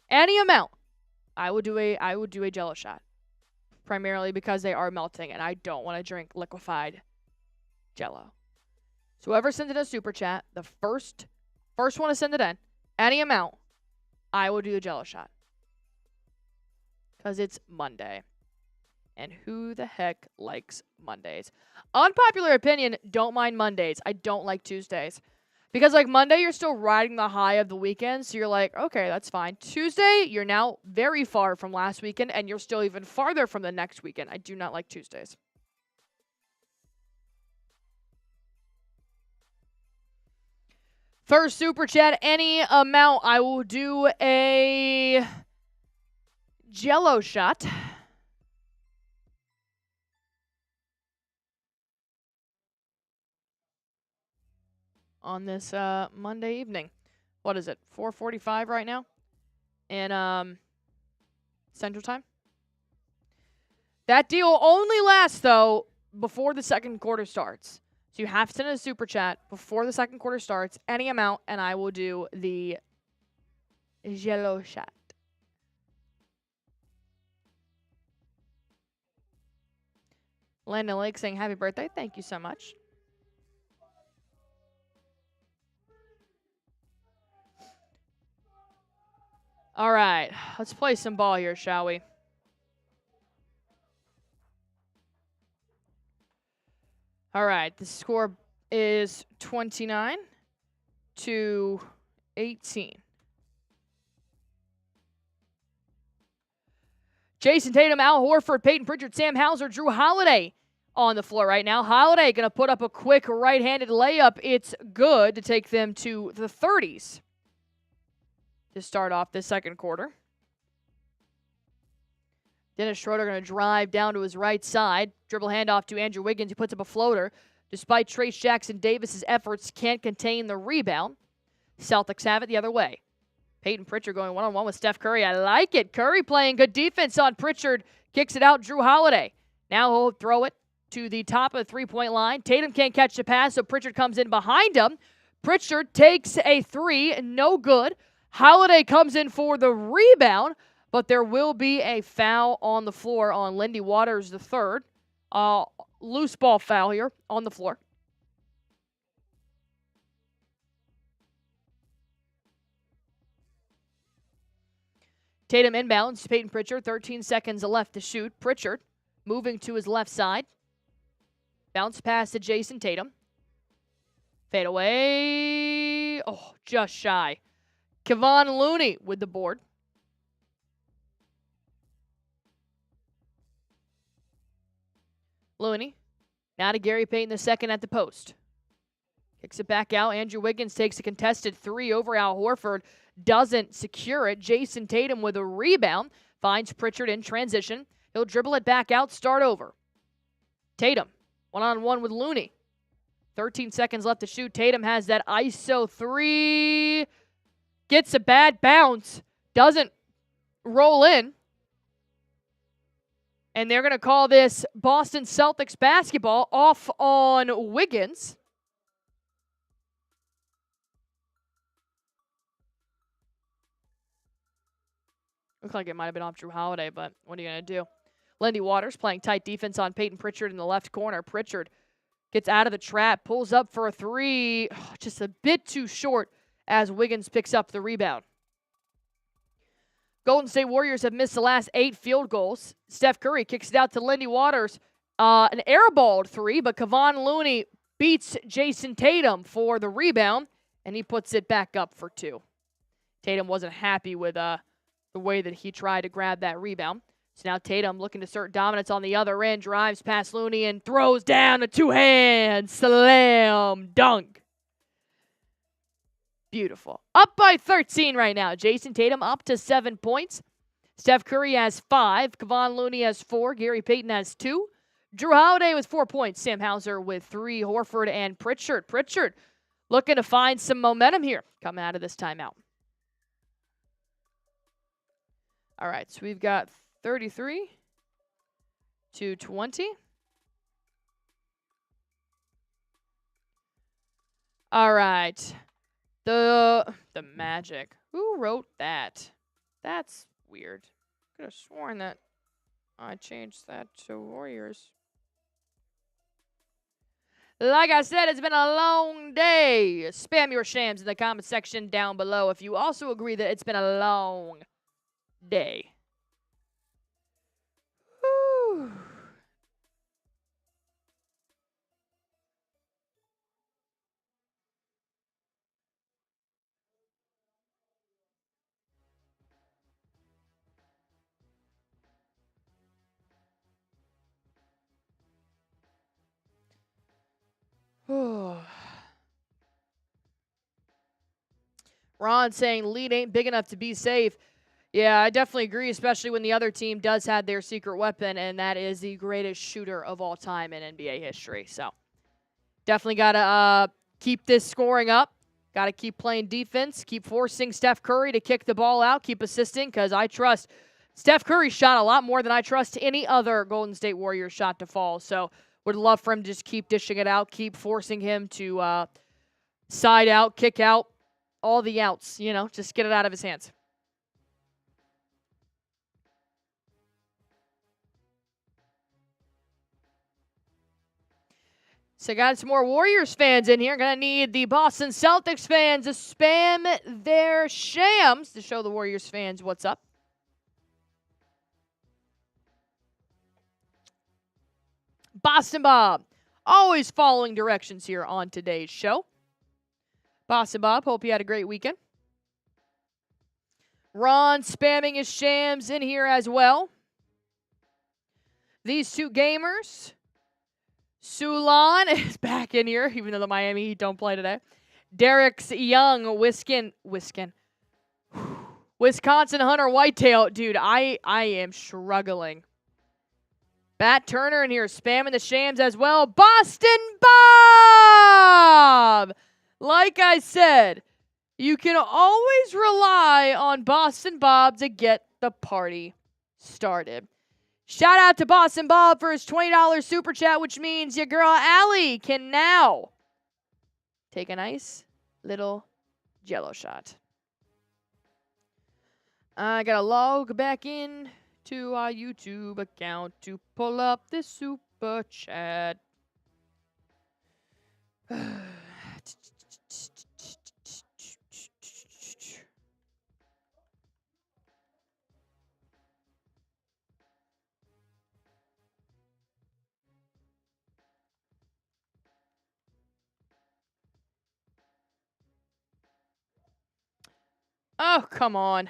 any amount, I would do a Jello shot. Primarily because they are melting and I don't want to drink liquefied Jello. So whoever sends in a super chat, the first one to send it in, any amount, I will do the Jello shot. Because it's Monday. And who the heck likes Mondays? Unpopular opinion, don't mind Mondays. I don't like Tuesdays. Because like Monday, you're still riding the high of the weekend. So you're like, okay, that's fine. Tuesday, you're now very far from last weekend. And you're still even farther from the next weekend. I do not like Tuesdays. First super chat, any amount. I will do a Jello shot. On this Monday evening. What is it? 4:45 right now? In Central Time? That deal only lasts, though, before the second quarter starts. So you have to send a super chat before the second quarter starts, any amount, and I will do the Jello shot. Landon Lake saying happy birthday. Thank you so much. All right, let's play some ball here, shall we? All right, the score is 29-18. Jayson Tatum, Al Horford, Peyton Pritchard, Sam Hauser, Jrue Holiday on the floor right now. Holiday going to put up a quick right-handed layup. It's good to take them to the 30s to start off this second quarter. Dennis Schroeder going to drive down to his right side. Dribble handoff to Andrew Wiggins, who puts up a floater. Despite Trace Jackson Davis's efforts, can't contain the rebound. Celtics have it the other way. Peyton Pritchard going one-on-one with Steph Curry. I like it. Curry playing good defense on Pritchard. Kicks it out, Jrue Holiday. Now he'll throw it to the top of the three-point line. Tatum can't catch the pass, so Pritchard comes in behind him. Pritchard takes a three, no good. Holiday comes in for the rebound, but there will be a foul on the floor on Lindy Waters III. Loose ball foul here on the floor. Tatum inbounds. Peyton Pritchard, 13 seconds left to shoot. Pritchard moving to his left side. Bounce pass to Jayson Tatum. Fade away. Oh, just shy. Kevon Looney with the board. Looney. Now to Gary Payton II at the post. Kicks it back out. Andrew Wiggins takes a contested three over Al Horford. Doesn't secure it. Jayson Tatum with a rebound. Finds Pritchard in transition. He'll dribble it back out. Start over. Tatum. One-on-one with Looney. 13 seconds left to shoot. Tatum has that ISO three. Gets a bad bounce. Doesn't roll in. And they're going to call this Boston Celtics basketball off on Wiggins. Looks like it might have been off Jrue Holiday, but what are you going to do? Lindy Waters playing tight defense on Peyton Pritchard in the left corner. Pritchard gets out of the trap, pulls up for a three. Just a bit too short as Wiggins picks up the rebound. Golden State Warriors have missed the last 8 field goals. Steph Curry kicks it out to Lindy Waters. An airballed three, but Kevon Looney beats Jayson Tatum for the rebound, and he puts it back up for 2. Tatum wasn't happy with the way that he tried to grab that rebound. So now Tatum looking to assert dominance on the other end, drives past Looney and throws down a two-hand slam dunk. Beautiful. Up by 13 right now. Jayson Tatum up to 7 points. Steph Curry has 5. Kevon Looney has 4. Gary Payton has 2. Jrue Holiday with 4 points. Sam Hauser with 3. Horford and Pritchard. Pritchard looking to find some momentum here coming out of this timeout. All right, so we've got 33 220. All right. The Magic. Who wrote that? That's weird. Could have sworn that I changed that to Warriors. Like I said, it's been a long day. Spam your shams in the comment section down below if you also agree that it's been a long day. Whew. Ron saying lead ain't big enough to be safe. Yeah, I definitely agree, especially when the other team does have their secret weapon, and that is the greatest shooter of all time in NBA history. So definitely got to keep this scoring up. Got to keep playing defense, keep forcing Steph Curry to kick the ball out, keep assisting, because I trust Steph Curry shot a lot more than I trust any other Golden State Warriors shot to fall. So would love for him to just keep dishing it out, keep forcing him to side out, kick out, all the outs, just get it out of his hands. So got some more Warriors fans in here. Gonna need the Boston Celtics fans to spam their shams to show the Warriors fans what's up. Boston Bob, always following directions here on today's show. Boston Bob, hope you had a great weekend. Ron spamming his shams in here as well. These two gamers. Sulan is back in here, even though the Miami Heat don't play today. Derrick's young Wisconsin Hunter Whitetail. Dude, I am struggling. Bat Turner in here spamming the shams as well. Boston Bob! Like I said, you can always rely on Boston Bob to get the party started. Shout out to Boston Bob for his $20 super chat, which means your girl Allie can now take a nice little jello shot. I gotta log back in to our YouTube account to pull up this super chat. Oh, come on.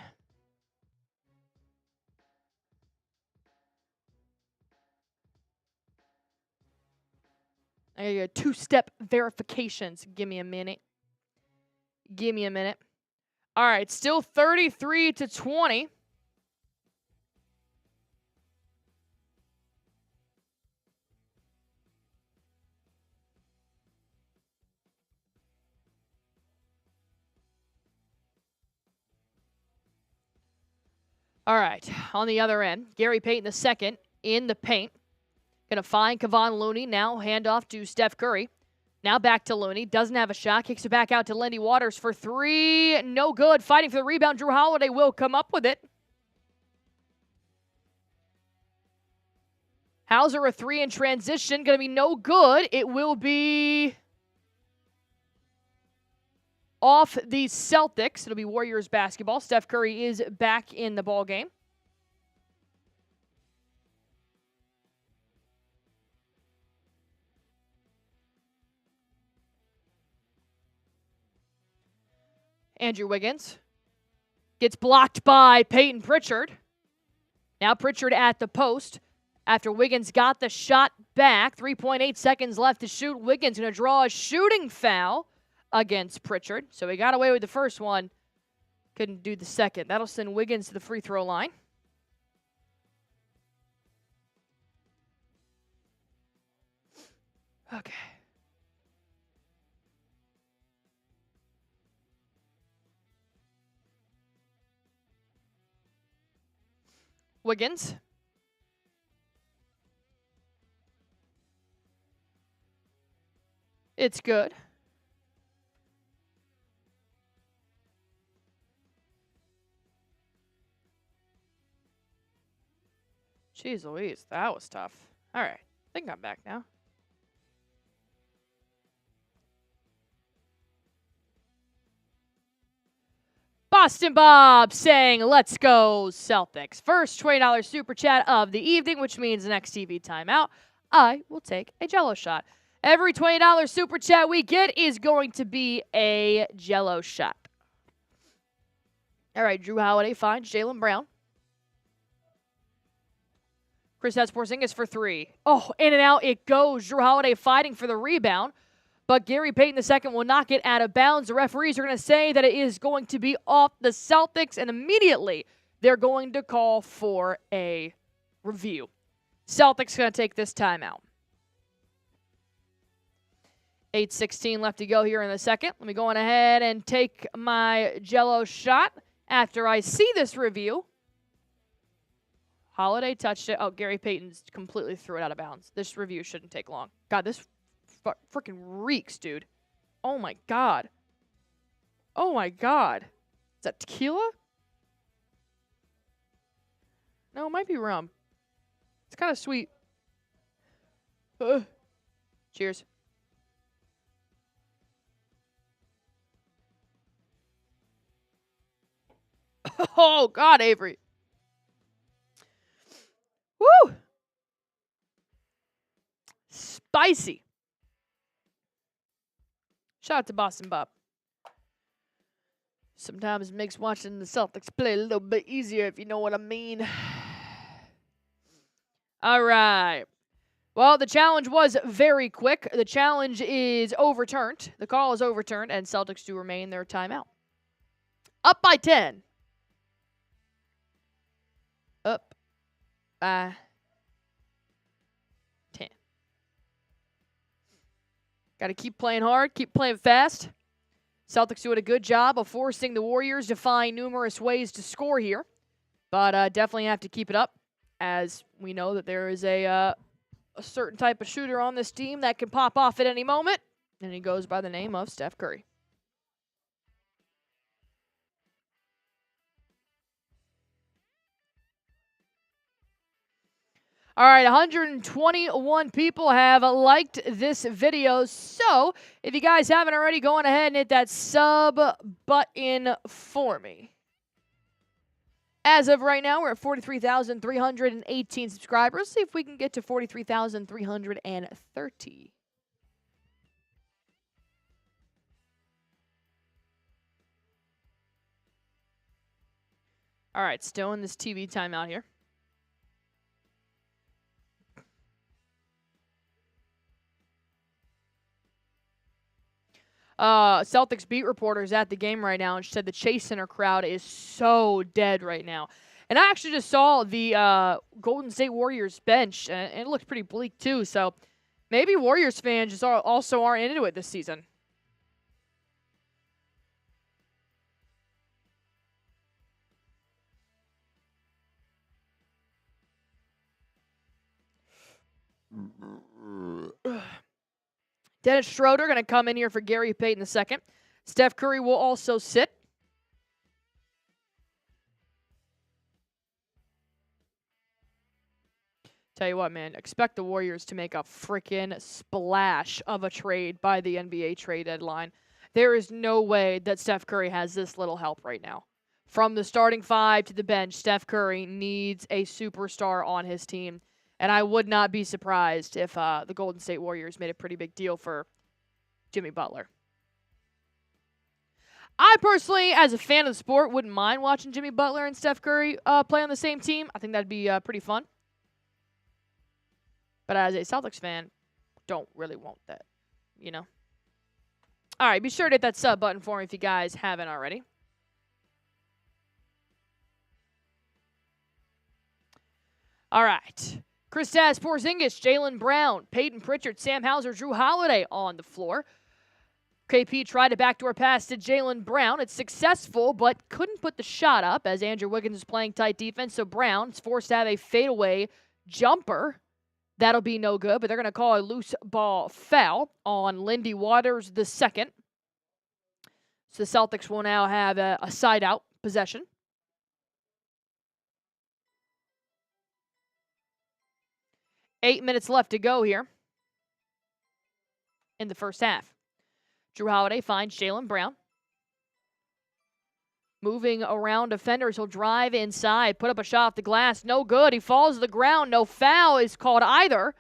I gotta get two-step verifications. Give me a minute. All right, still 33-20. All right, on the other end, Gary Payton II in the paint. Going to find Kevon Looney. Now handoff to Steph Curry. Now back to Looney. Doesn't have a shot. Kicks it back out to Lindy Waters for three. No good. Fighting for the rebound. Jrue Holiday will come up with it. Hauser a three in transition. Going to be no good. It will be off the Celtics. It'll be Warriors basketball. Steph Curry is back in the ball game. Andrew Wiggins gets blocked by Peyton Pritchard. Now Pritchard at the post after Wiggins got the shot back. 3.8 seconds left to shoot. Wiggins going to draw a shooting foul against Pritchard. So he got away with the first one. Couldn't do the second. That'll send Wiggins to the free throw line. Okay. Wiggins. It's good. Jeez Louise, that was tough. All right, I think I'm back now. Boston Bob saying, let's go Celtics. First $20 super chat of the evening, which means next TV timeout, I will take a Jell-O shot. Every $20 super chat we get is going to be a Jell-O shot. All right, Jrue Holiday finds Jaylen Brown. Kristaps Porzingis for three. Oh, in and out it goes. Jrue Holiday fighting for the rebound. But Gary Payton II will knock it out of bounds. The referees are going to say that it is going to be off the Celtics, and immediately they're going to call for a review. Celtics going to take this timeout. 8:16 left to go here in the second. Let me go on ahead and take my Jell-O shot after I see this review. Holiday touched it. Oh, Gary Payton's completely threw it out of bounds. This review shouldn't take long. God, this freaking reeks, dude. Oh, my God. Oh, my God. Is that tequila? No, it might be rum. It's kind of sweet. Cheers. Oh, God, Avery. Woo! Spicy. Shout out to Boston Bob. Sometimes it makes watching the Celtics play a little bit easier, if you know what I mean. All right. Well, the challenge was very quick. The challenge is overturned. The call is overturned, and Celtics do remain their timeout. Up by 10. Up by 10. Got to keep playing hard, keep playing fast. Celtics doing a good job of forcing the Warriors to find numerous ways to score here. But definitely have to keep it up, as we know that there is a certain type of shooter on this team that can pop off at any moment. And he goes by the name of Steph Curry. All right, 121 people have liked this video. So, if you guys haven't already, go on ahead and hit that sub button for me. As of right now, we're at 43,318 subscribers. Let's see if we can get to 43,330. All right, still in this TV timeout here. Celtics beat reporters at the game right now and said the Chase Center crowd is so dead right now. And I actually just saw the Golden State Warriors bench, and it looks pretty bleak too. So maybe Warriors fans just also aren't into it this season. Dennis Schroeder going to come in here for Gary Payton II. Steph Curry will also sit. Tell you what, man, expect the Warriors to make a freaking splash of a trade by the NBA trade deadline. There is no way that Steph Curry has this little help right now. From the starting five to the bench, Steph Curry needs a superstar on his team. And I would not be surprised if the Golden State Warriors made a pretty big deal for Jimmy Butler. I personally, as a fan of the sport, wouldn't mind watching Jimmy Butler and Steph Curry play on the same team. I think that'd be pretty fun. But as a Celtics fan, don't really want that, you know? All right, be sure to hit that sub button for me if you guys haven't already. All right. Kristaps Porzingis, Jaylen Brown, Peyton Pritchard, Sam Hauser, Jrue Holiday on the floor. KP tried a backdoor pass to Jaylen Brown. It's successful, but couldn't put the shot up as Andrew Wiggins is playing tight defense. So Brown is forced to have a fadeaway jumper. That'll be no good, but they're going to call a loose ball foul on Lindy Waters II. So the Celtics will now have a side-out possession. Eight minutes left to go here in the first half. Jrue Holiday finds Jaylen Brown. Moving around defenders, he'll drive inside, put up a shot off the glass. No good. He falls to the ground. No foul is called either.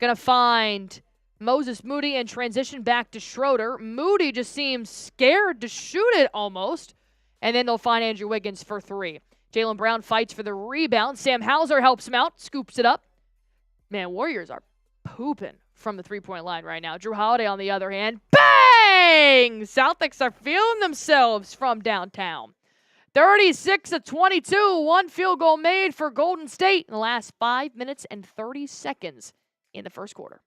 Going to find Moses Moody and transition back to Schroeder. Moody just seems scared to shoot it almost. And then they'll find Andrew Wiggins for three. Jaylen Brown fights for the rebound. Sam Hauser helps him out, scoops it up. Man, Warriors are pooping from the three-point line right now. Jrue Holiday, on the other hand, bang! Celtics are feeling themselves from downtown. 36-22, one field goal made for Golden State in the last 5 minutes and 30 seconds in the first quarter.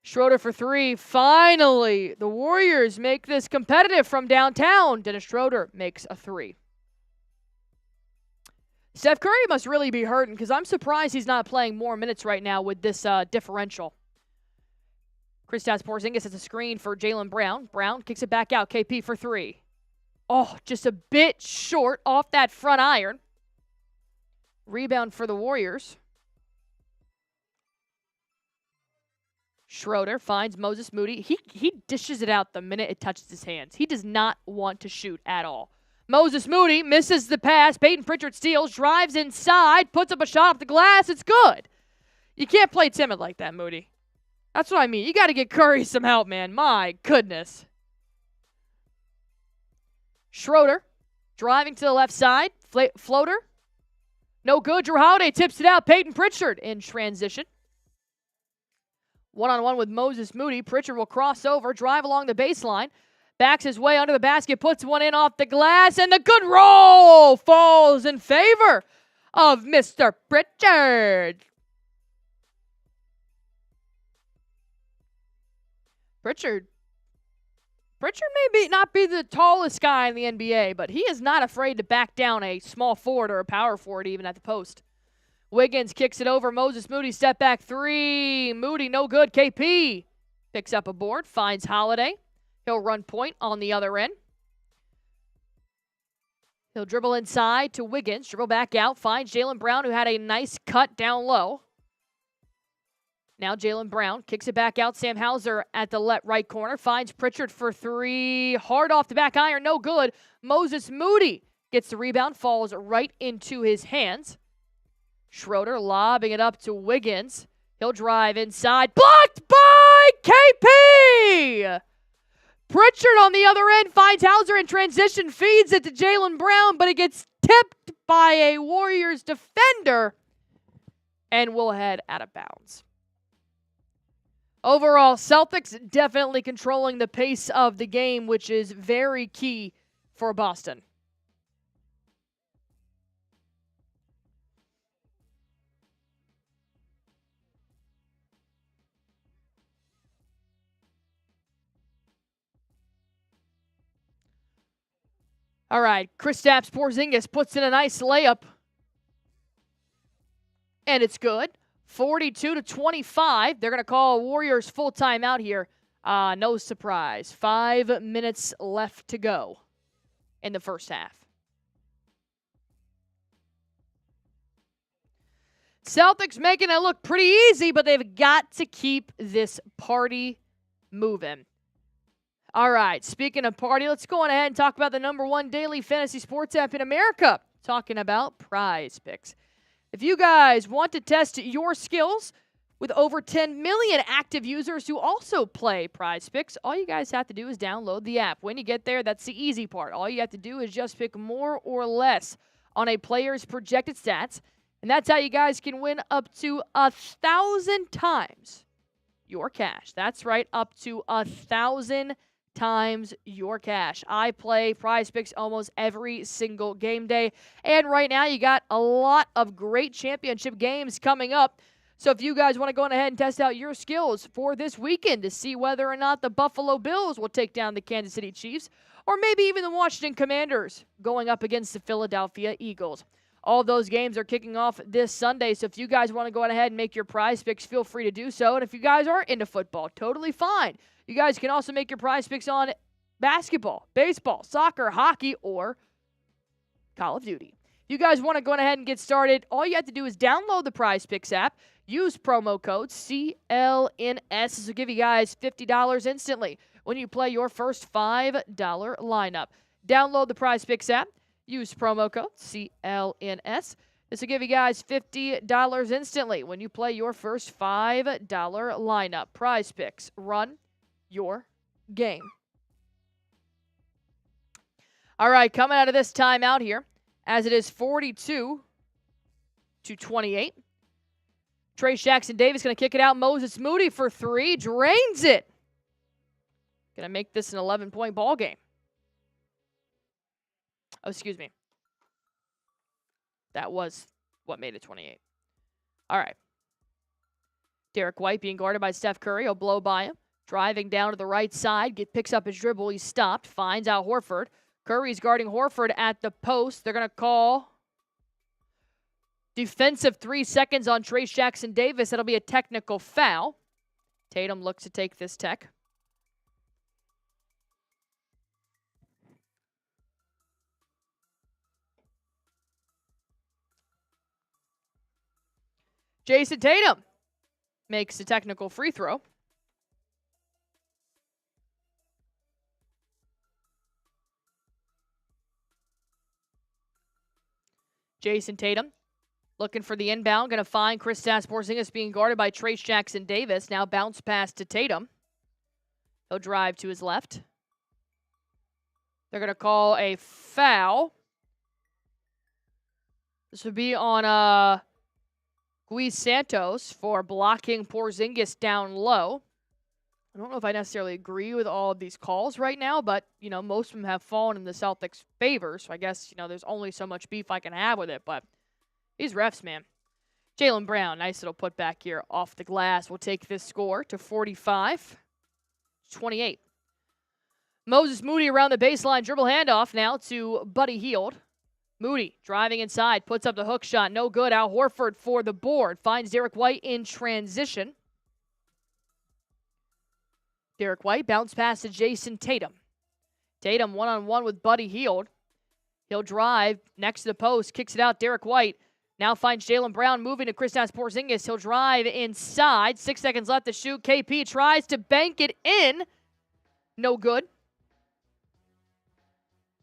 Schroeder for three. Finally, the Warriors make this competitive from downtown. Dennis Schroeder makes a three. Steph Curry must really be hurting because I'm surprised he's not playing more minutes right now with this differential. Kristaps Porzingis has a screen for Jaylen Brown. Brown kicks it back out. KP for three. Oh, just a bit short off that front iron. Rebound for the Warriors. Schroeder finds Moses Moody. He dishes it out the minute it touches his hands. He does not want to shoot at all. Moses Moody misses the pass. Peyton Pritchard steals, drives inside, puts up a shot off the glass. It's good. You can't play timid like that, Moody. That's what I mean. You got to get Curry some help, man. My goodness. Schroeder driving to the left side. Floater. No good. Jrue Holiday tips it out. Peyton Pritchard in transition. One-on-one with Moses Moody. Pritchard will cross over, drive along the baseline. Backs his way under the basket, puts one in off the glass, and the good roll falls in favor of Mr. Pritchard. Pritchard may not be the tallest guy in the NBA, but he is not afraid to back down a small forward or a power forward even at the post. Wiggins kicks it over. Moses Moody, step back three. Moody, no good. KP picks up a board, finds Holiday. He'll run point on the other end. He'll dribble inside to Wiggins, dribble back out, finds Jaylen Brown, who had a nice cut down low. Now Jaylen Brown kicks it back out. Sam Hauser at the right corner, finds Pritchard for three. Hard off the back iron, no good. Moses Moody gets the rebound, falls right into his hands. Schroeder lobbing it up to Wiggins. He'll drive inside. Blocked by KP! Pritchard on the other end finds Hauser in transition, feeds it to Jaylen Brown, but it gets tipped by a Warriors defender and will head out of bounds. Overall, Celtics definitely controlling the pace of the game, which is very key for Boston. All right, Kristaps Porzingis puts in a nice layup. And it's good. 42-25. They're going to call Warriors full timeout here. No surprise. 5 minutes left to go in the first half. Celtics making it look pretty easy, but they've got to keep this party moving. All right, speaking of party, let's go on ahead and talk about the #1 daily fantasy sports app in America. Talking about Prize Picks. If you guys want to test your skills with over 10 million active users who also play Prize Picks, all you guys have to do is download the app. When you get there, that's the easy part. All you have to do is just pick more or less on a player's projected stats, and that's how you guys can win up to 1,000 times your cash. That's right, up to 1,000 times your cash. I play Prize Picks almost every single game day, and right now you got a lot of great championship games coming up. So if you guys want to go ahead and test out your skills for this weekend to see whether or not the Buffalo Bills will take down the Kansas City Chiefs, or maybe even the Washington Commanders going up against the Philadelphia Eagles, All those games are kicking off this Sunday, so if you guys want to go ahead and make your prize picks, feel free to do so. And if you guys aren't into football, totally fine. You guys can also make your prize picks on basketball, baseball, soccer, hockey, or Call of Duty. If you guys want to go ahead and get started, all you have to do is download the Prize Picks app, use promo code CLNS. This will give you guys $50 instantly when you play your first $5 lineup. Download the Prize Picks app, use promo code CLNS. This will give you guys $50 instantly when you play your first $5 lineup. Prize Picks, run your game. All right, coming out of this timeout here, as it is 42-28. Trayce Jackson-Davis going to kick it out. Moses Moody for three. Drains it. Going to make this an 11-point ball game. Oh, excuse me. That was what made it 28. All right. Derrick White being guarded by Steph Curry. He'll blow by him. Driving down to the right side. Picks up his dribble. He's stopped. Finds out Horford. Curry's guarding Horford at the post. They're going to call defensive 3 seconds on Trayce Jackson-Davis. That'll be a technical foul. Tatum looks to take this tech. Jayson Tatum makes a technical free throw. Jayson Tatum looking for the inbound. Going to find Kristaps Porzingis being guarded by Trayce Jackson-Davis. Now bounce pass to Tatum. He'll drive to his left. They're going to call a foul. This would be on Luis Santos for blocking Porzingis down low. I don't know if I necessarily agree with all of these calls right now, but, most of them have fallen in the Celtics' favor, so I guess, there's only so much beef I can have with it, but these refs, man. Jaylen Brown, nice little putback here off the glass. We'll take this score to 45-28. Moses Moody around the baseline, dribble handoff now to Buddy Hield. Moody driving inside, puts up the hook shot, no good. Al Horford for the board, finds Derrick White in transition. Derrick White, bounce pass to Jayson Tatum. Tatum one-on-one with Buddy Hield. He'll drive next to the post, kicks it out. Derrick White now finds Jaylen Brown moving to Kristaps Porzingis. He'll drive inside. 6 seconds left to shoot. KP tries to bank it in. No good.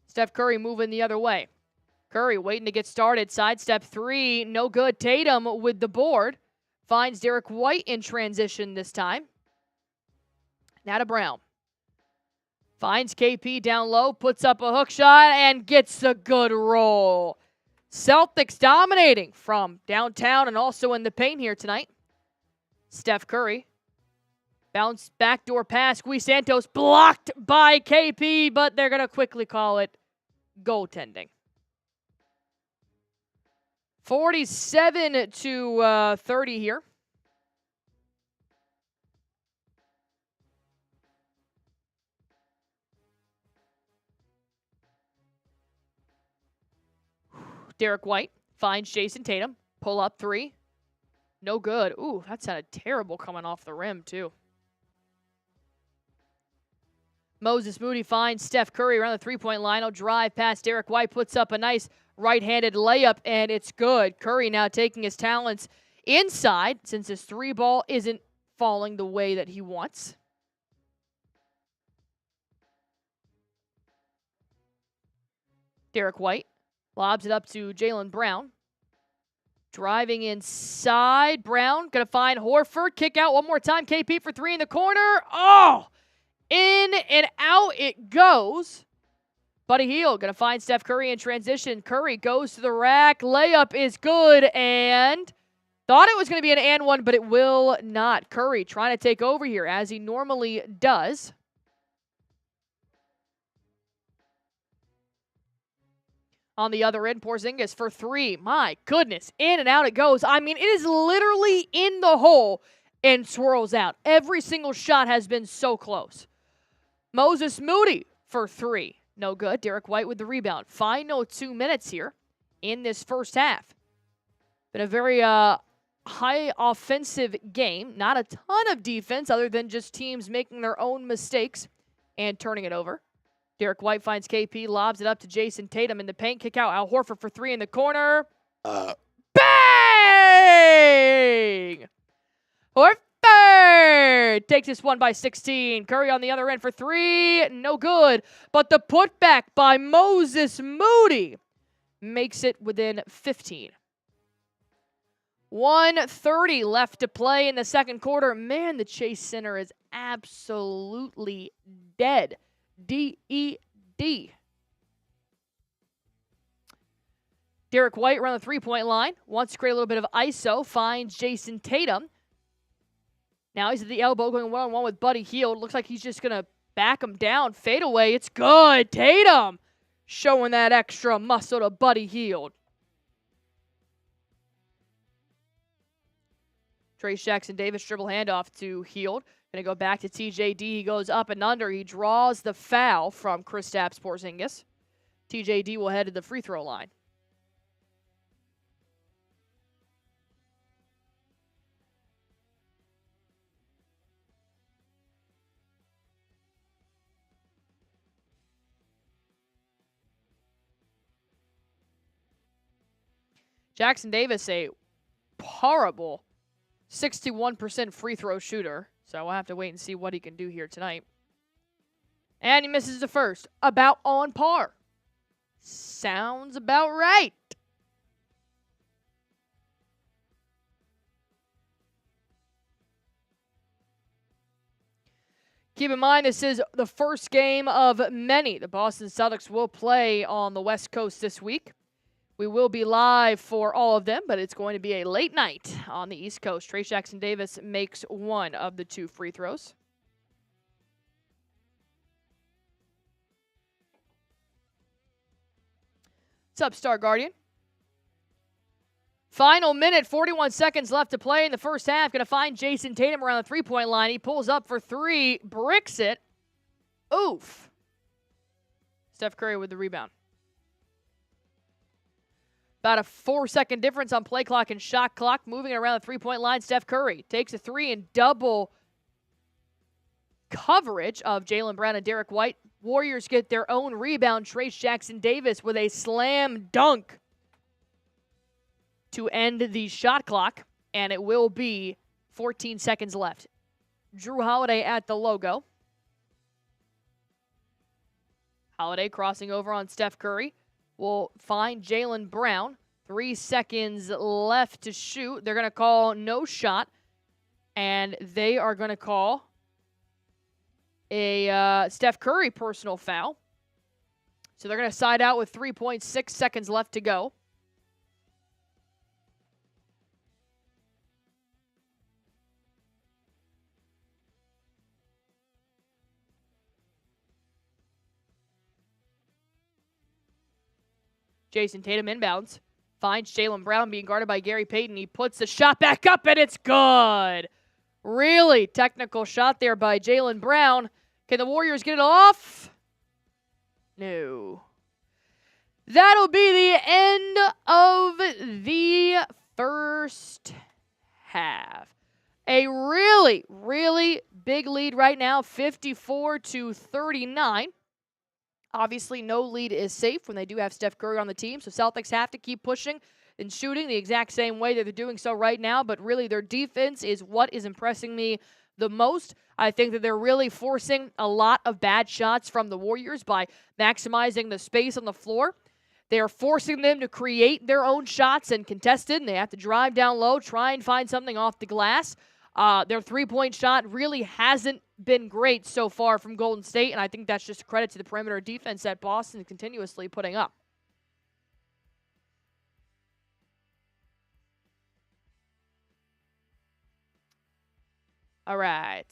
Steph Curry moving the other way. Curry waiting to get started. Sidestep three. No good. Tatum with the board. Finds Derrick White in transition this time. Now to Brown. Finds KP down low, puts up a hook shot, and gets a good roll. Celtics dominating from downtown and also in the paint here tonight. Steph Curry. Bounce backdoor pass. Luis Santos blocked by KP, but they're going to quickly call it goaltending. 47-30 here. Derrick White finds Jayson Tatum. Pull up three. No good. Ooh, that sounded terrible coming off the rim, too. Moses Moody finds Steph Curry around the three-point line. He'll drive past Derrick White, puts up a nice right-handed layup, and it's good. Curry now taking his talents inside since his three ball isn't falling the way that he wants. Derrick White lobs it up to Jaylen Brown. Driving inside. Brown going to find Horford. Kick out one more time. KP for three in the corner. Oh! In and out it goes. Buddy Hield going to find Steph Curry in transition. Curry goes to the rack. Layup is good, and thought it was going to be an and one, but it will not. Curry trying to take over here as he normally does. On the other end, Porzingis for three. My goodness, in and out it goes. I mean, it is literally in the hole and swirls out. Every single shot has been so close. Moses Moody for three. No good. Derrick White with the rebound. Final 2 minutes here in this first half. Been a very high offensive game. Not a ton of defense other than just teams making their own mistakes and turning it over. Derrick White finds KP, lobs it up to Jayson Tatum in the paint. Kick out Al Horford for three in the corner. Bang! Horford takes this one by 16. Curry on the other end for three. No good. But the putback by Moses Moody makes it within 15. 1:30 left to play in the second quarter. Man, the Chase Center is absolutely dead. D-E-D. Derrick White around the three-point line. Wants to create a little bit of ISO. Finds Jayson Tatum. Now he's at the elbow going one-on-one with Buddy Hield. Looks like he's just going to back him down. Fade away. It's good. Tatum showing that extra muscle to Buddy Hield. Jackson Davis dribble handoff to Hield. Going to go back to TJD. He goes up and under. He draws the foul from Kristaps Porzingis. TJD will head to the free throw line. Jackson Davis, a horrible 61% free throw shooter. So we'll have to wait and see what he can do here tonight. And he misses the first. About on par. Sounds about right. Keep in mind, this is the first game of many the Boston Celtics will play on the West Coast this week. We will be live for all of them, but it's going to be a late night on the East Coast. Jackson Davis makes one of the two free throws. What's up, Star Guardian? Final minute, 41 seconds left to play in the first half. Going to find Jayson Tatum around the three-point line. He pulls up for three, bricks it. Oof. Steph Curry with the rebound. About a 4-second difference on play clock and shot clock. Moving around the three-point line, Steph Curry takes a three in double coverage of Jaylen Brown and Derrick White. Warriors get their own rebound. Jackson Davis with a slam dunk to end the shot clock, and it will be 14 seconds left. Jrue Holiday at the logo. Holiday crossing over on Steph Curry. Will find Jaylen Brown. 3 seconds left to shoot. They're going to call no shot, and they are going to call a Steph Curry personal foul. So they're going to side out with 3.6 seconds left to go. Jayson Tatum inbounds. Finds Jaylen Brown being guarded by Gary Payton. He puts the shot back up, and it's good. Really technical shot there by Jaylen Brown. Can the Warriors get it off? No. That'll be the end of the first half. A really, really big lead right now, 54-39. Obviously, no lead is safe when they do have Steph Curry on the team, so Celtics have to keep pushing and shooting the exact same way that they're doing so right now, but really their defense is what is impressing me the most. I think that they're really forcing a lot of bad shots from the Warriors by maximizing the space on the floor. They are forcing them to create their own shots and contest it, and they have to drive down low, try and find something off the glass. Their three-point shot really hasn't been great so far from Golden State, and I think that's just a credit to the perimeter defense that Boston is continuously putting up. All right.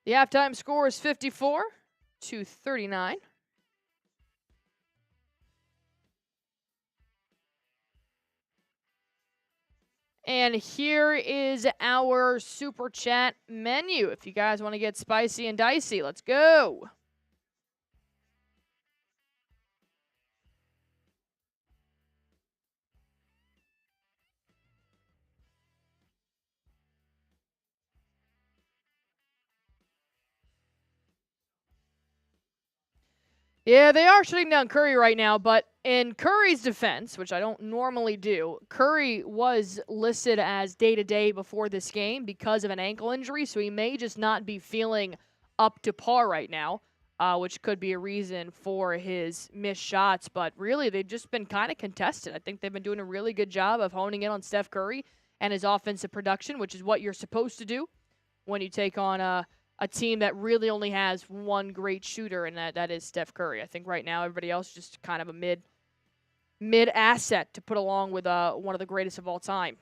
The halftime score is 54-39. And here is our Super Chat menu. If you guys want to get spicy and dicey, let's go. Yeah, they are shutting down Curry right now, but in Curry's defense, which I don't normally do, Curry was listed as day-to-day before this game because of an ankle injury, so he may just not be feeling up to par right now, which could be a reason for his missed shots. But really, they've just been kind of contested. I think they've been doing a really good job of honing in on Steph Curry and his offensive production, which is what you're supposed to do when you take on a team that really only has one great shooter, and that is Steph Curry. I think right now everybody else is just kind of a mid asset to put along with one of the greatest of all time.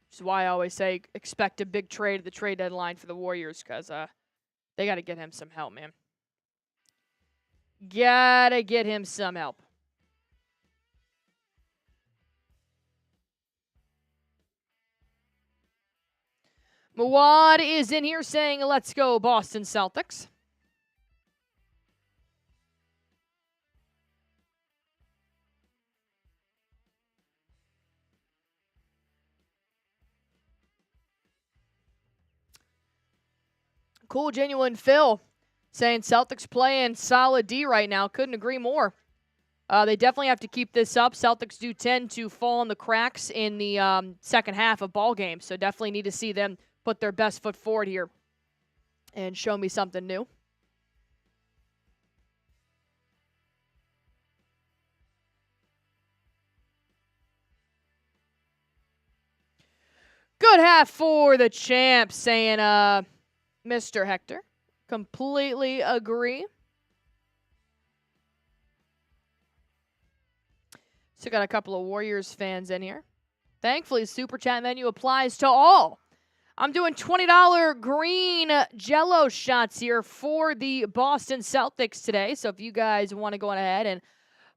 Which is why I always say expect a big trade at the trade deadline for the Warriors, because they got to get him some help, man. Gotta get him some help. Mawad is in here saying, let's go Boston Celtics. Cool, genuine Phil saying Celtics playing solid D right now. Couldn't agree more. They definitely have to keep this up. Celtics do tend to fall in the cracks in the second half of ball games, so definitely need to see them put their best foot forward here and show me something new. Good half for the champ, saying Mr. Hector. Completely agree. Still got a couple of Warriors fans in here. Thankfully, Super Chat menu applies to all. I'm doing $20 green Jello shots here for the Boston Celtics today. So if you guys want to go on ahead and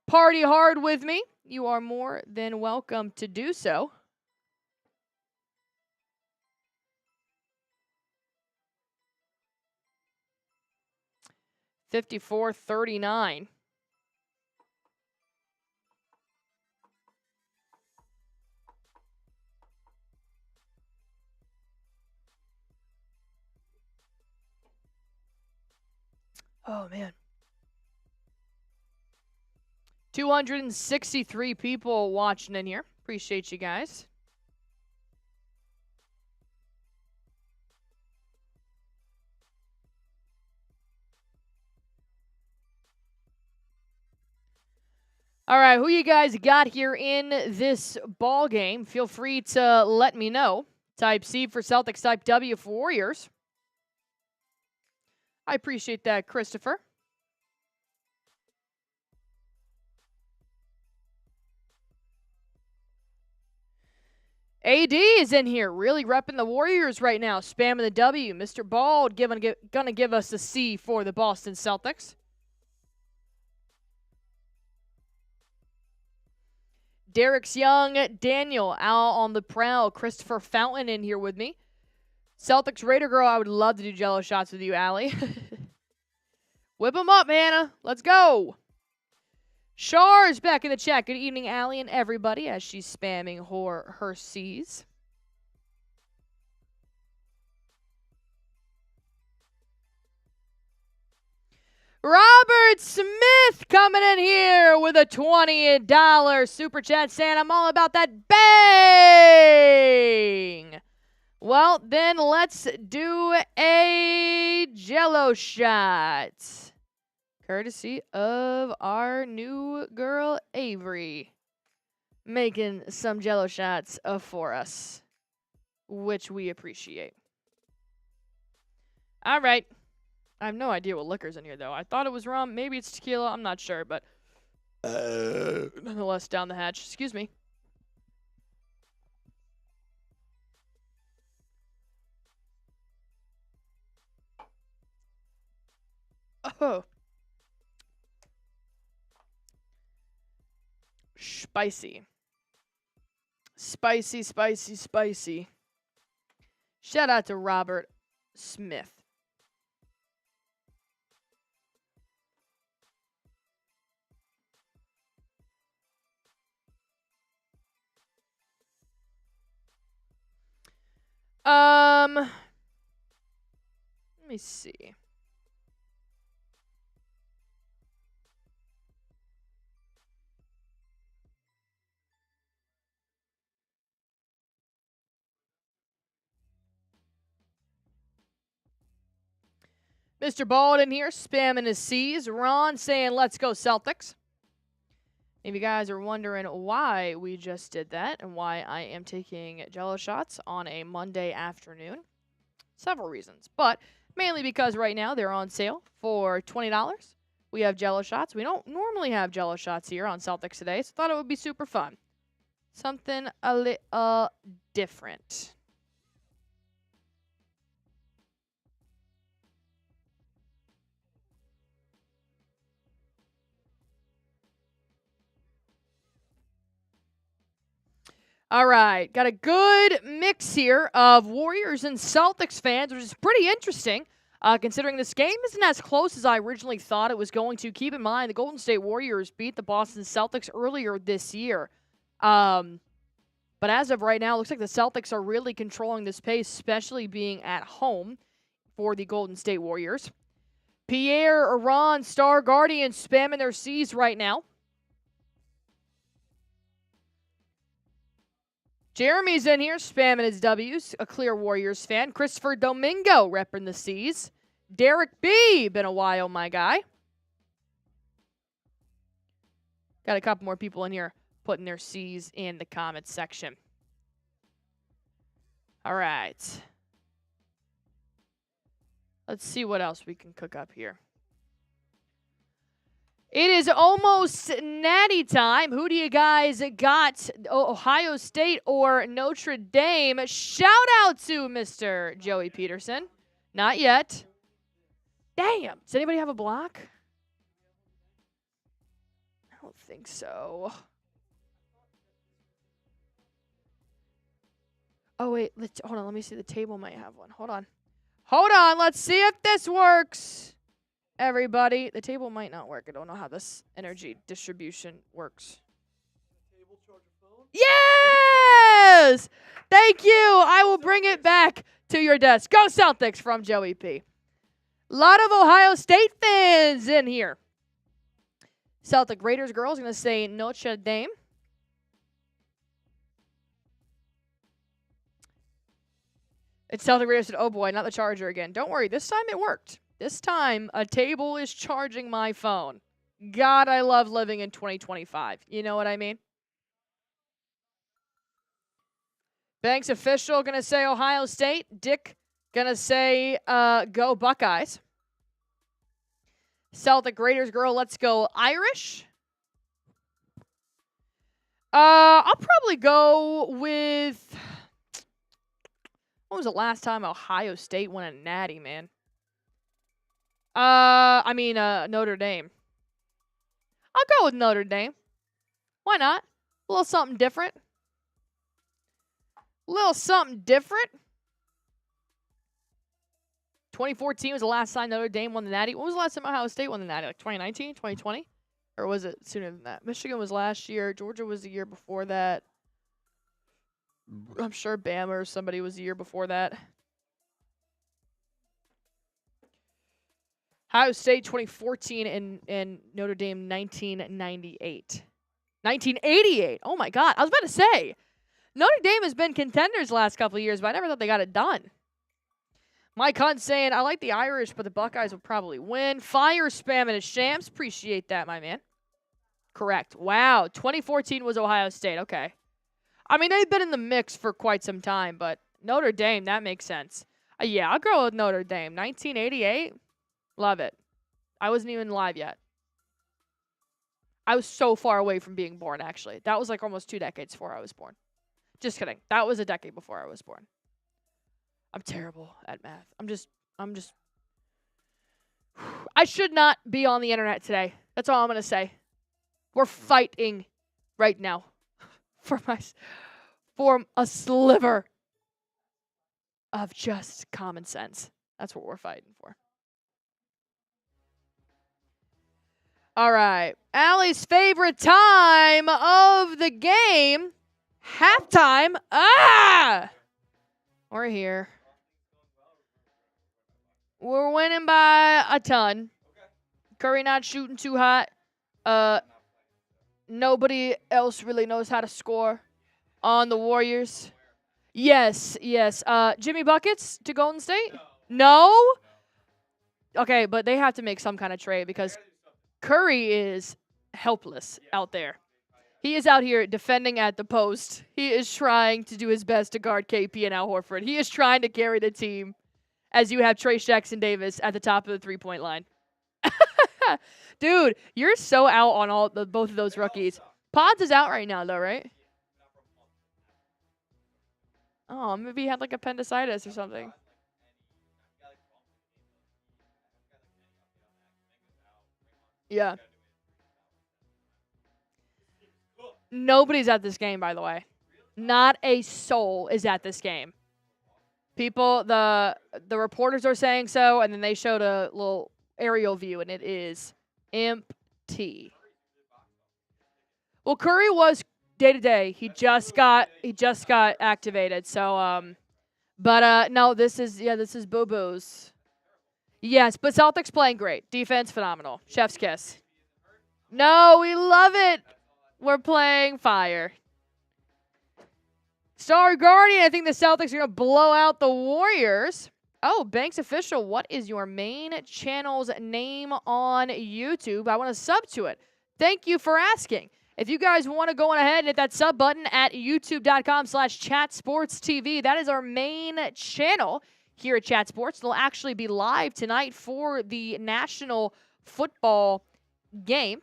party hard with me, you are more than welcome to do so. $54.39. Oh, man. 263 people watching in here. Appreciate you guys. All right, who you guys got here in this ball game? Feel free to let me know. Type C for Celtics, type W for Warriors. I appreciate that, Christopher. AD is in here, really repping the Warriors right now, spamming the W. Mr. Bald gonna give us a C for the Boston Celtics. Derrick's young, Daniel out on the prowl. Christopher Fountain in here with me. Celtics Raider Girl, I would love to do Jello shots with you, Allie. Whip them up, Hannah. Let's go. Shar is back in the chat. Good evening, Allie and everybody, as she's spamming her C's. Robert Smith coming in here with a $20 super chat saying, I'm all about that bang. Well, then let's do a Jello shot. Courtesy of our new girl, Avery, making some Jello shots for us, which we appreciate. All right. I have no idea what liquor's in here, though. I thought it was rum. Maybe it's tequila. I'm not sure, but nonetheless, down the hatch. Excuse me. Oh. Spicy. Spicy, spicy, spicy. Shout out to Robert Smith. Let me see. Mr. Baldwin here, spamming his C's. Ron saying, let's go Celtics. If you guys are wondering why we just did that and why I am taking Jello shots on a Monday afternoon, several reasons. But mainly because right now they're on sale for $20. We have Jello shots. We don't normally have Jello shots here on Celtics Today, so thought it would be super fun. Something a little different. All right, got a good mix here of Warriors and Celtics fans, which is pretty interesting, considering this game isn't as close as I originally thought it was going to. Keep in mind, the Golden State Warriors beat the Boston Celtics earlier this year. But as of right now, it looks like the Celtics are really controlling this pace, especially being at home for the Golden State Warriors. Pierre, Iran, Star Guardian spamming their C's right now. Jeremy's in here spamming his W's, a clear Warriors fan. Christopher Domingo repping the C's. Derrick B, been a while, my guy. Got a couple more people in here putting their C's in the comments section. All right. Let's see what else we can cook up here. It is almost natty time. Who do you guys got? Ohio State or Notre Dame? Shout out to Mr. Joey Peterson. Not yet. Damn. Does anybody have a block? I don't think so. Oh, wait. Hold on. Let me see. The table might have one. Hold on. Hold on. Let's see if this works. Everybody, the table might not work. I don't know how this energy distribution works. Yes! Thank you. I will bring it back to your desk. Go Celtics from Joey P. A lot of Ohio State fans in here. Celtic Raiders girls going to say Notre Dame. It's Celtic Raiders said, oh boy, not the charger again. Don't worry, this time it worked. This time, a table is charging my phone. God, I love living in 2025. You know what I mean? Banks official going to say Ohio State. Dick going to say go Buckeyes. Celtic Raiders girl, let's go Irish. I'll probably go with... When was the last time Ohio State won a natty, man? Notre Dame. I'll go with Notre Dame. Why not? A little something different. A little something different. 2014 was the last time Notre Dame won the Natty. When was the last time Ohio State won the Natty? Like 2019, 2020? Or was it sooner than that? Michigan was last year. Georgia was the year before that. I'm sure Bama or somebody was the year before that. Ohio State 2014 and Notre Dame 1998. 1988. Oh, my God. I was about to say, Notre Dame has been contenders the last couple of years, but I never thought they got it done. Mike Hunt saying, I like the Irish, but the Buckeyes will probably win. Fire spamming his shams. Appreciate that, my man. Correct. Wow. 2014 was Ohio State. Okay. I mean, they've been in the mix for quite some time, but Notre Dame, that makes sense. Yeah, I'll go with Notre Dame. 1988. Love it. I wasn't even live yet. I was so far away from being born, actually. That was like almost 2 decades before I was born. Just kidding. That was a decade before I was born. I'm terrible at math. I should not be on the internet today. That's all I'm going to say. We're fighting right now for a sliver of just common sense. That's what we're fighting for. All right. Allie's favorite time of the game. Halftime. We're here. We're winning by a ton. Curry not shooting too hot. Nobody else really knows how to score on the Warriors. Yes. Jimmy Buckets to Golden State? No? Okay, but they have to make some kind of trade because Curry is helpless out there. He is out here defending at the post. He is trying to do his best to guard KP and Al Horford. He is trying to carry the team as you have Trace Jackson Davis at the top of the three-point line. Dude, you're so out on both of those rookies. Pods is out right now, though, right? Oh, maybe he had like appendicitis or something. Yeah. Nobody's at this game, by the way. Not a soul is at this game. People, the reporters are saying so, and then they showed a little aerial view, and it is empty. Well, Curry was day to day. He just got activated. So no, this is Boo Boo's. Yes, but Celtics playing great. Defense phenomenal. Chef's kiss. No, we love it. We're playing fire. Star Guardian, I think the Celtics are going to blow out the Warriors. Oh, Banks Official, what is your main channel's name on YouTube? I want to sub to it. Thank you for asking. If you guys want to go on ahead and hit that sub button at youtube.com/chatsportstv, that is our main channel here at Chat Sports. It'll actually be live tonight for the National Football game.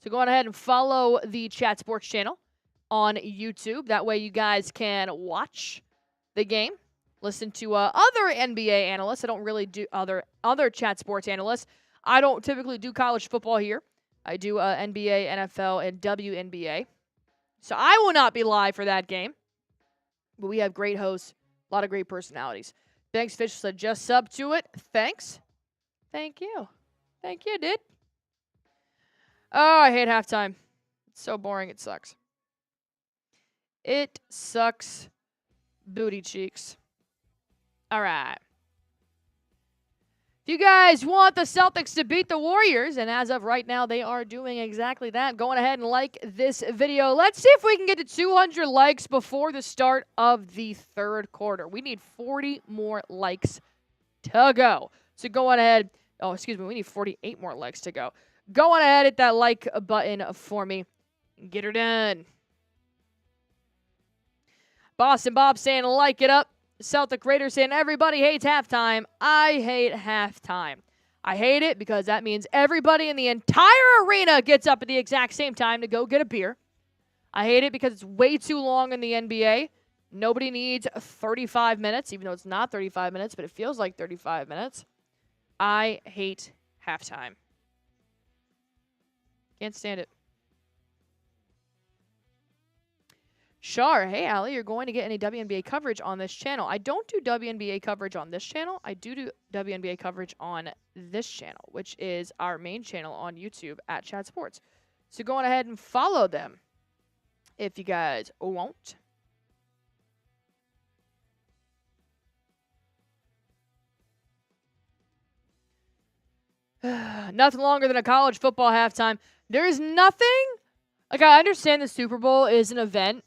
So go on ahead and follow the Chat Sports channel on YouTube. That way you guys can watch the game, listen to other NBA analysts. I don't really do other Chat Sports analysts. I don't typically do college football here. I do NBA, NFL, and WNBA. So I will not be live for that game. But we have great hosts, a lot of great personalities. Thanks, Fish said just sub to it. Thanks. Thank you. Thank you, dude. Oh, I hate halftime. It's so boring. It sucks. It sucks booty cheeks. All right. If you guys want the Celtics to beat the Warriors, and as of right now, they are doing exactly that, go on ahead and like this video. Let's see if we can get to 200 likes before the start of the third quarter. We need 40 more likes to go. So go on ahead. Oh, excuse me. We need 48 more likes to go. Go on ahead, hit that like button for me. Get her done. Boston Bob saying like it up. Celtic Raiders saying everybody hates halftime. I hate halftime. I hate it because that means everybody in the entire arena gets up at the exact same time to go get a beer. I hate it because it's way too long in the NBA. Nobody needs 35 minutes, even though it's not 35 minutes, but it feels like 35 minutes. I hate halftime. Can't stand it. Sure. Hey, Allie, you're going to get any WNBA coverage on this channel. I don't do WNBA coverage on this channel. I do WNBA coverage on this channel, which is our main channel on YouTube at Chat Sports. So go on ahead and follow them if you guys want. Nothing longer than a college football halftime. There is nothing, like I understand the Super Bowl is an event,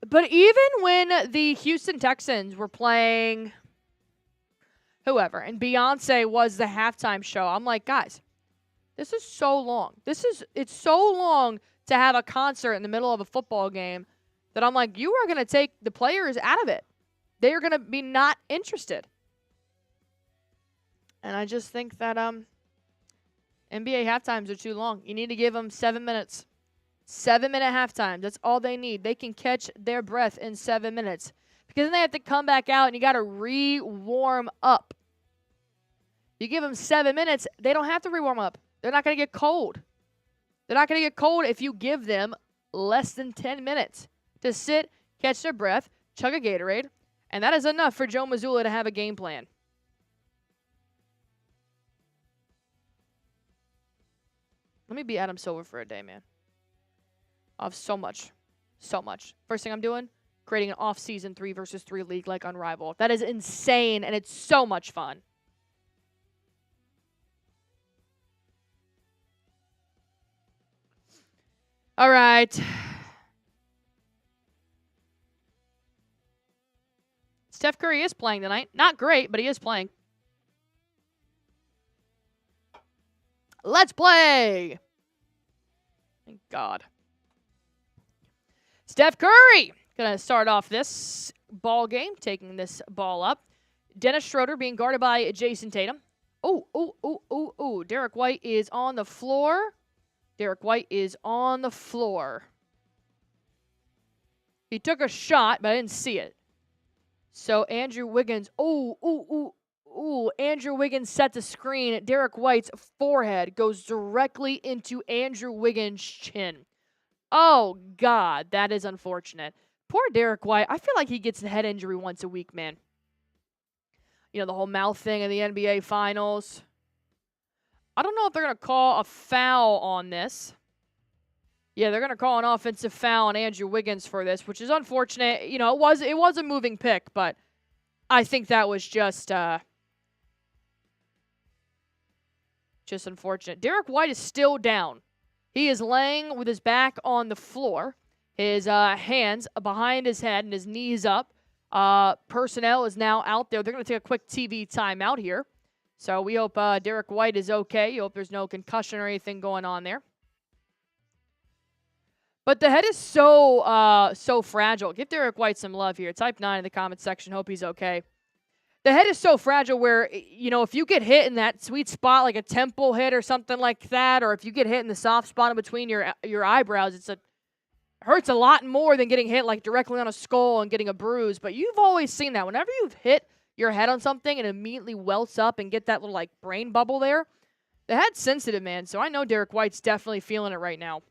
but even when the Houston Texans were playing whoever, and Beyonce was the halftime show, I'm like, guys, this is so long. It's so long to have a concert in the middle of a football game that I'm like, you are going to take the players out of it. They are going to be not interested. And I just think that NBA halftimes are too long. You need to give them 7 minutes. 7-minute halftime. That's all they need. They can catch their breath in 7 minutes. Because then they have to come back out and you got to re-warm up. You give them 7 minutes, they don't have to re-warm up. They're not going to get cold. They're not going to get cold if you give them less than 10 minutes to sit, catch their breath, chug a Gatorade, and that is enough for Joe Mazzulla to have a game plan. Let me be Adam Silver for a day, man. I have so much. First thing I'm doing, creating an off-season 3 versus 3 league like Unrivaled. That is insane, and it's so much fun. All right. Steph Curry is playing tonight. Not great, but he is playing. Let's play. Thank God. Steph Curry going to start off this ball game, taking this ball up. Dennis Schroeder being guarded by Jayson Tatum. Oh. Derrick White is on the floor. Derrick White is on the floor. He took a shot, but I didn't see it. So Andrew Wiggins. Andrew Wiggins sets a screen. Derrick White's forehead goes directly into Andrew Wiggins' chin. Oh, God, that is unfortunate. Poor Derrick White. I feel like he gets a head injury once a week, man. You know, the whole mouth thing in the NBA Finals. I don't know if they're going to call a foul on this. Yeah, they're going to call an offensive foul on Andrew Wiggins for this, which is unfortunate. You know, it was a moving pick, but I think that was just unfortunate. Derrick White is still down. He is laying with his back on the floor, his hands behind his head and his knees up. Personnel is now out there. They're going to take a quick TV timeout here. So we hope Derrick White is okay. You hope there's no concussion or anything going on there. But the head is so fragile. Give Derrick White some love here. Type 9 in the comment section. Hope he's okay. The head is so fragile where, you know, if you get hit in that sweet spot, like a temple hit or something like that, or if you get hit in the soft spot in between your eyebrows, it hurts a lot more than getting hit like directly on a skull and getting a bruise. But you've always seen that. Whenever you've hit your head on something and immediately welts up and get that little like brain bubble there, the head's sensitive, man. So I know Derrick White's definitely feeling it right now.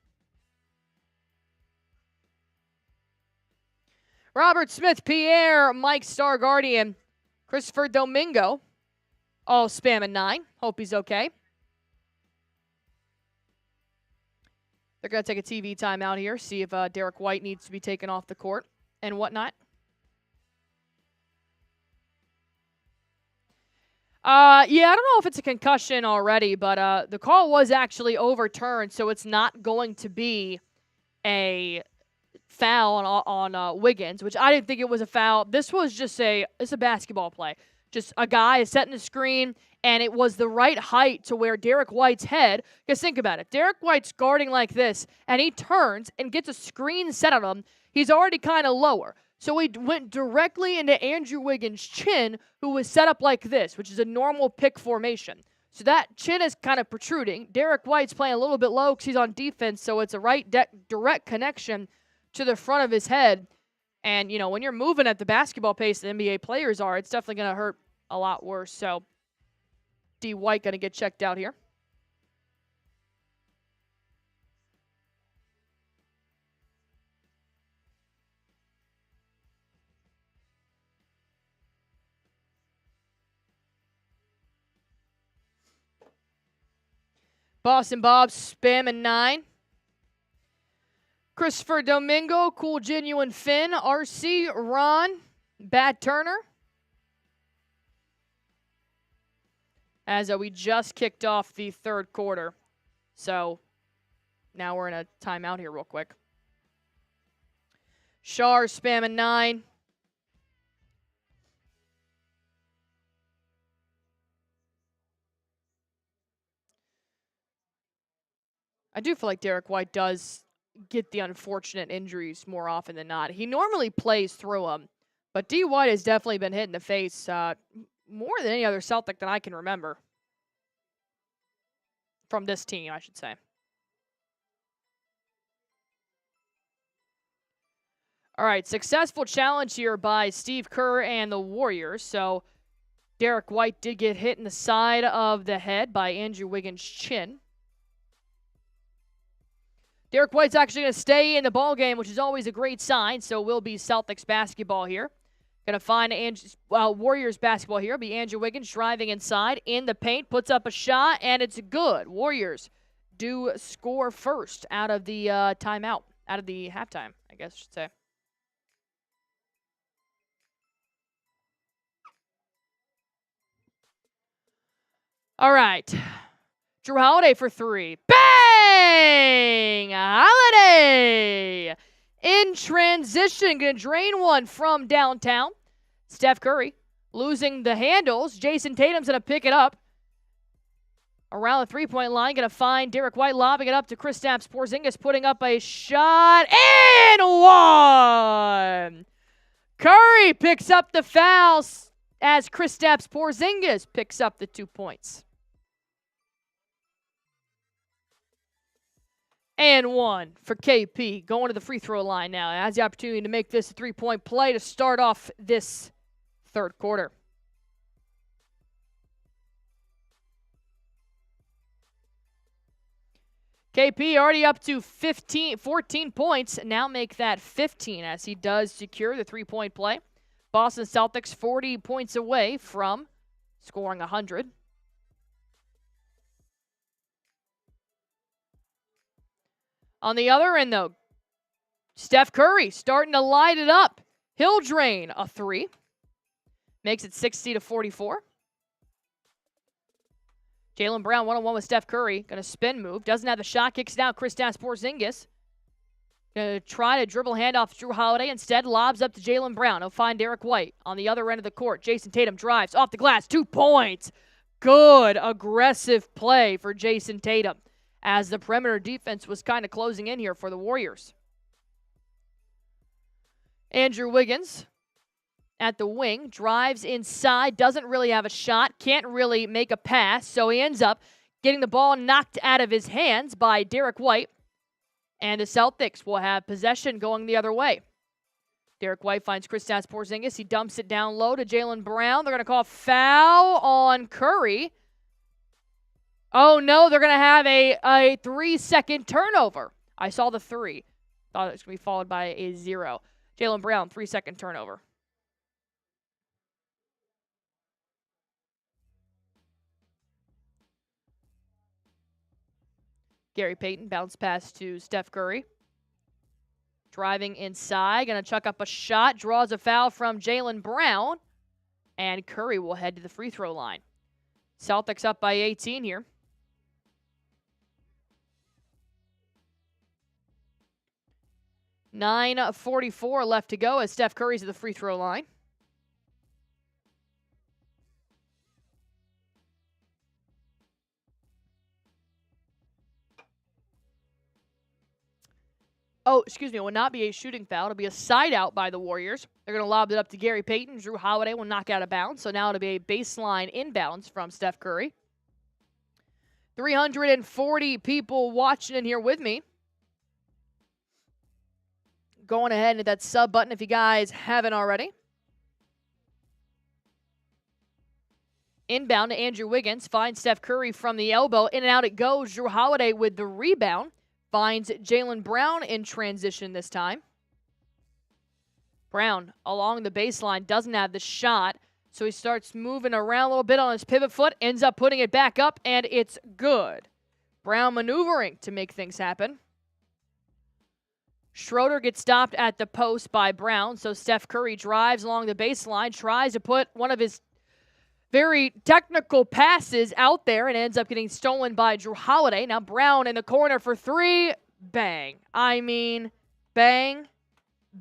Robert Smith, Pierre, Mike Starguardian, Christopher Domingo, all spamming 9. Hope he's okay. They're going to take a TV timeout here, see if Derrick White needs to be taken off the court and whatnot. Yeah, I don't know if it's a concussion already, but the call was actually overturned, so it's not going to be a foul on Wiggins, which I didn't think it was a foul. This was just it's a basketball play. Just a guy is setting a screen, and it was the right height to where Derrick White's head, because think about it, Derrick White's guarding like this, and he turns and gets a screen set on him. He's already kind of lower. So he went directly into Andrew Wiggins' chin, who was set up like this, which is a normal pick formation. So that chin is kind of protruding. Derrick White's playing a little bit low because he's on defense, so it's a right direct connection to the front of his head. And, you know, when you're moving at the basketball pace the NBA players are, it's definitely going to hurt a lot worse. So D. White going to get checked out here. Boston Bob spamming 9. Christopher Domingo, Cool Genuine Finn, RC, Ron, Bad Turner. As we just kicked off the third quarter. So now we're in a timeout here real quick. Shar spamming 9. I do feel like Derrick White does get the unfortunate injuries more often than not. He normally plays through them, but D. White has definitely been hit in the face more than any other Celtic that I can remember. From this team, I should say. All right, successful challenge here by Steve Kerr and the Warriors. So Derrick White did get hit in the side of the head by Andrew Wiggins' chin. Derrick White's actually going to stay in the ball game, which is always a great sign. So it will be Celtics basketball here. Going to find Warriors basketball here. It'll be Andrew Wiggins driving inside in the paint, puts up a shot, and it's good. Warriors do score first out of the timeout, out of the halftime, I guess I should say. All right. Jrue Holiday for 3. Bang! Holiday! In transition, going to drain one from downtown. Steph Curry losing the handles. Jayson Tatum's going to pick it up around the three-point line. Going to find Derrick White lobbing it up to Kristaps Porzingis, putting up a shot and one. Curry picks up the fouls as Kristaps Porzingis picks up the 2 points. And one for KP, going to the free throw line now. Has the opportunity to make this a three-point play to start off this third quarter. KP already up to 14 points. Now make that 15 as he does secure the three-point play. Boston Celtics 40 points away from scoring 100. On the other end, though, Steph Curry starting to light it up. He'll drain a three. Makes it 60-44. Jaylen Brown one-on-one with Steph Curry. Going to spin move. Doesn't have the shot. Kicks it out. Kristaps Porzingis. Going to try to dribble handoff to Jrue Holiday. Instead, lobs up to Jaylen Brown. He'll find Derrick White on the other end of the court. Jayson Tatum drives off the glass. 2 points. Good aggressive play for Jayson Tatum, as the perimeter defense was kind of closing in here for the Warriors. Andrew Wiggins at the wing, drives inside, doesn't really have a shot, can't really make a pass, so he ends up getting the ball knocked out of his hands by Derrick White, and the Celtics will have possession going the other way. Derrick White finds Kristaps Porzingis. He dumps it down low to Jaylen Brown. They're going to call foul on Curry. Oh, no, they're going to have a 3-second turnover. I saw the 3. Thought it was going to be followed by a 0. Jaylen Brown, 3-second turnover. Gary Payton bounce pass to Steph Curry. Driving inside, going to chuck up a shot, draws a foul from Jaylen Brown, and Curry will head to the free throw line. Celtics up by 18 here. .44 left to go as Steph Curry's at the free throw line. Oh, excuse me, it will not be a shooting foul. It'll be a side out by the Warriors. They're going to lob it up to Gary Payton. Jrue Holiday will knock out of bounds. So now it'll be a baseline inbounds from Steph Curry. 340 people watching in here with me. Going ahead and hit that sub button if you guys haven't already. Inbound to Andrew Wiggins. Finds Steph Curry from the elbow. In and out it goes. Jrue Holiday with the rebound. Finds Jaylen Brown in transition this time. Brown along the baseline doesn't have the shot, so he starts moving around a little bit on his pivot foot, ends up putting it back up, and it's good. Brown maneuvering to make things happen. Schroeder gets stopped at the post by Brown, so Steph Curry drives along the baseline, tries to put one of his very technical passes out there and ends up getting stolen by Jrue Holiday. Now Brown in the corner for 3. Bang. I mean, bang,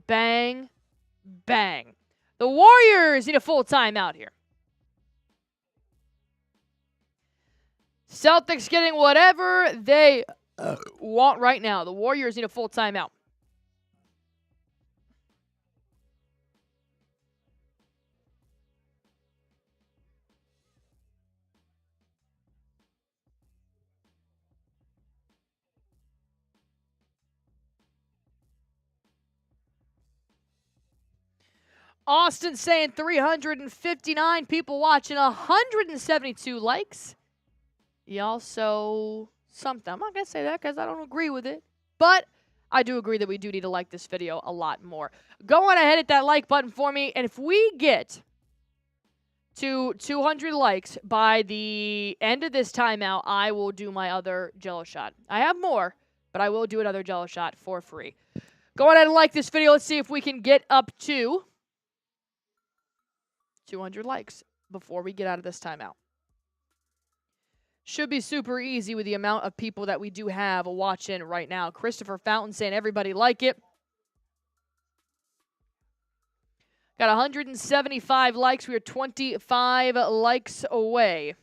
bang, bang. The Warriors need a full timeout here. Celtics getting whatever they want right now. The Warriors need a full timeout. Austin saying 359 people watching, 172 likes. You also something. I'm not going to say that because I don't agree with it. But I do agree that we do need to like this video a lot more. Go on ahead, hit that like button for me. And if we get to 200 likes by the end of this timeout, I will do my other Jello shot. I have more, but I will do another Jello shot for free. Go ahead and like this video. Let's see if we can get up to 200 likes before we get out of this timeout. Should be super easy with the amount of people that we do have watching right now. Christopher Fountain saying everybody like it. Got 175 likes. We are 25 likes away.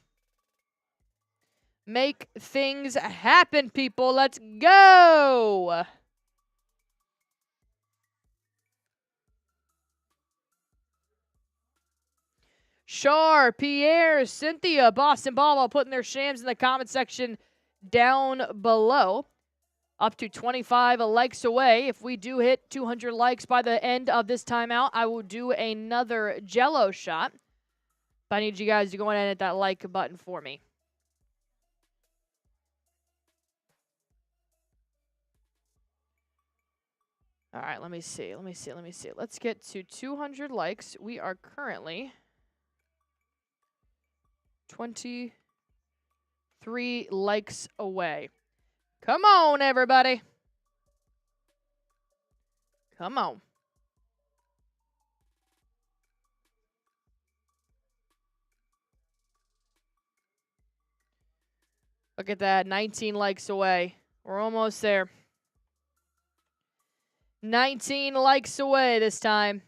Make things happen, people. Let's go. Shar, Pierre, Cynthia, Boston Ball putting their shams in the comment section down below. Up to 25 likes away. If we do hit 200 likes by the end of this timeout, I will do another Jello shot. But I need you guys to go ahead and hit that like button for me. All right, let me see. Let's get to 200 likes. We are currently 23 likes away. Come on, everybody. Come on. Look at that, 19 likes away. We're almost there. 19 likes away this time.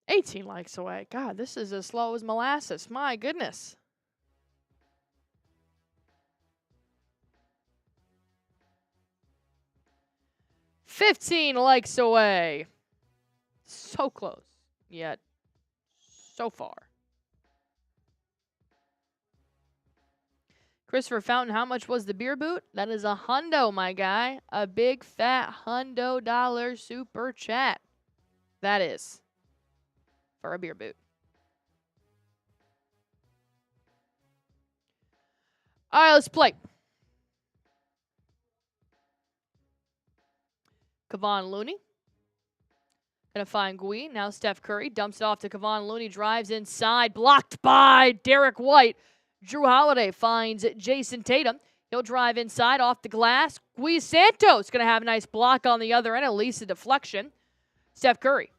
$18 likes away. God, this is as slow as molasses. My goodness. $15 likes away. So close, yet so far. Christopher Fountain, how much was the beer boot? That is $100, my guy. A big fat $100 super chat. That is for a beer boot. All right, let's play. Kevon Looney. Gonna find Gui. Now Steph Curry dumps it off to Kevon Looney. Drives inside. Blocked by Derrick White. Jrue Holiday finds Jayson Tatum. He'll drive inside off the glass. Gui Santos gonna have a nice block on the other end. At least a deflection. Steph Curry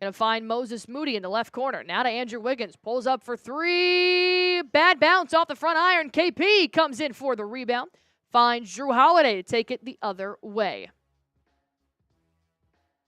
gonna find Moses Moody in the left corner. Now to Andrew Wiggins. Pulls up for three. Bad bounce off the front iron. KP comes in for the rebound. Finds Jrue Holiday to take it the other way.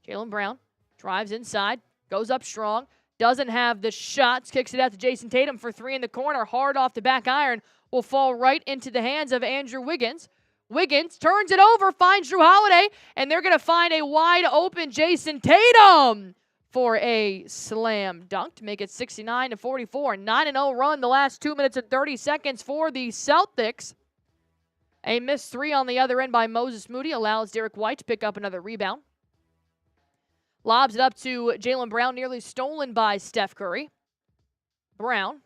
Jaylen Brown drives inside, goes up strong, doesn't have the shots, kicks it out to Jayson Tatum for three in the corner, hard off the back iron, will fall right into the hands of Andrew Wiggins. Wiggins turns it over, finds Jrue Holiday, and they're going to find a wide open Jayson Tatum for a slam dunk to make it 69-44. 9-0 run the last 2 minutes and 30 seconds for the Celtics. A missed three on the other end by Moses Moody allows Derrick White to pick up another rebound. Lobs it up to Jaylen Brown, nearly stolen by Steph Curry. Brown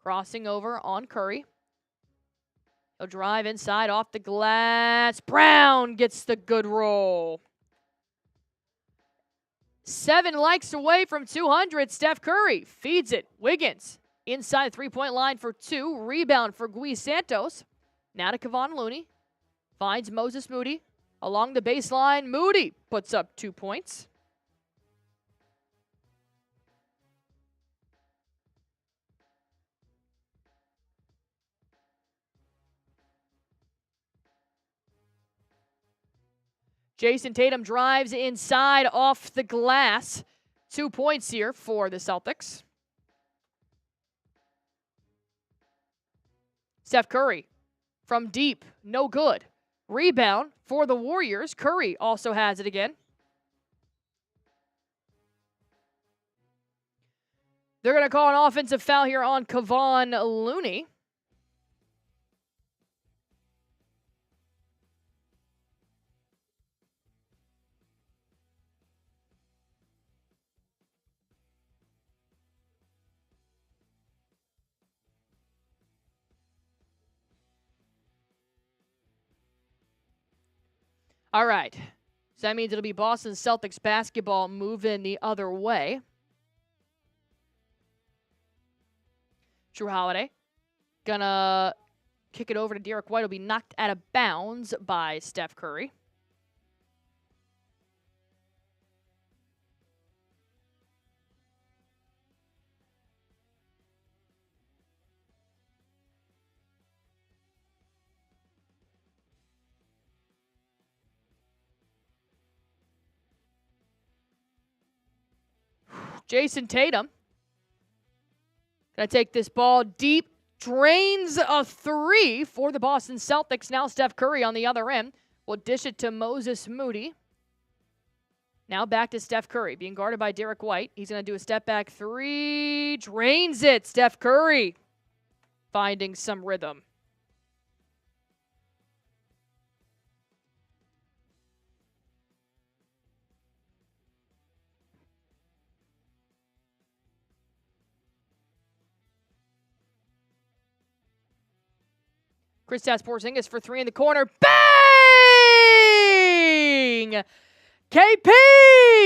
crossing over on Curry. He'll drive inside off the glass. Brown gets the good roll. 7 likes away from 200. Steph Curry feeds it. Wiggins inside the three-point line for 2. Rebound for Gui Santos. Now to Kevon Looney. Finds Moses Moody along the baseline. Moody puts up 2 points. Jayson Tatum drives inside off the glass. 2 points here for the Celtics. Steph Curry from deep, no good. Rebound for the Warriors. Curry also has it again. They're going to call an offensive foul here on Kevon Looney. All right. So that means it'll be Boston Celtics basketball moving the other way. Jrue Holiday gonna kick it over to Derrick White. Will be knocked out of bounds by Steph Curry. Jayson Tatum. Gonna take this ball deep. Drains a three for the Boston Celtics. Now Steph Curry on the other end will dish it to Moses Moody. Now back to Steph Curry, being guarded by Derrick White. He's going to do a step-back three. Drains it. Steph Curry finding some rhythm. Kristaps Porzingis for three in the corner. Bang! KP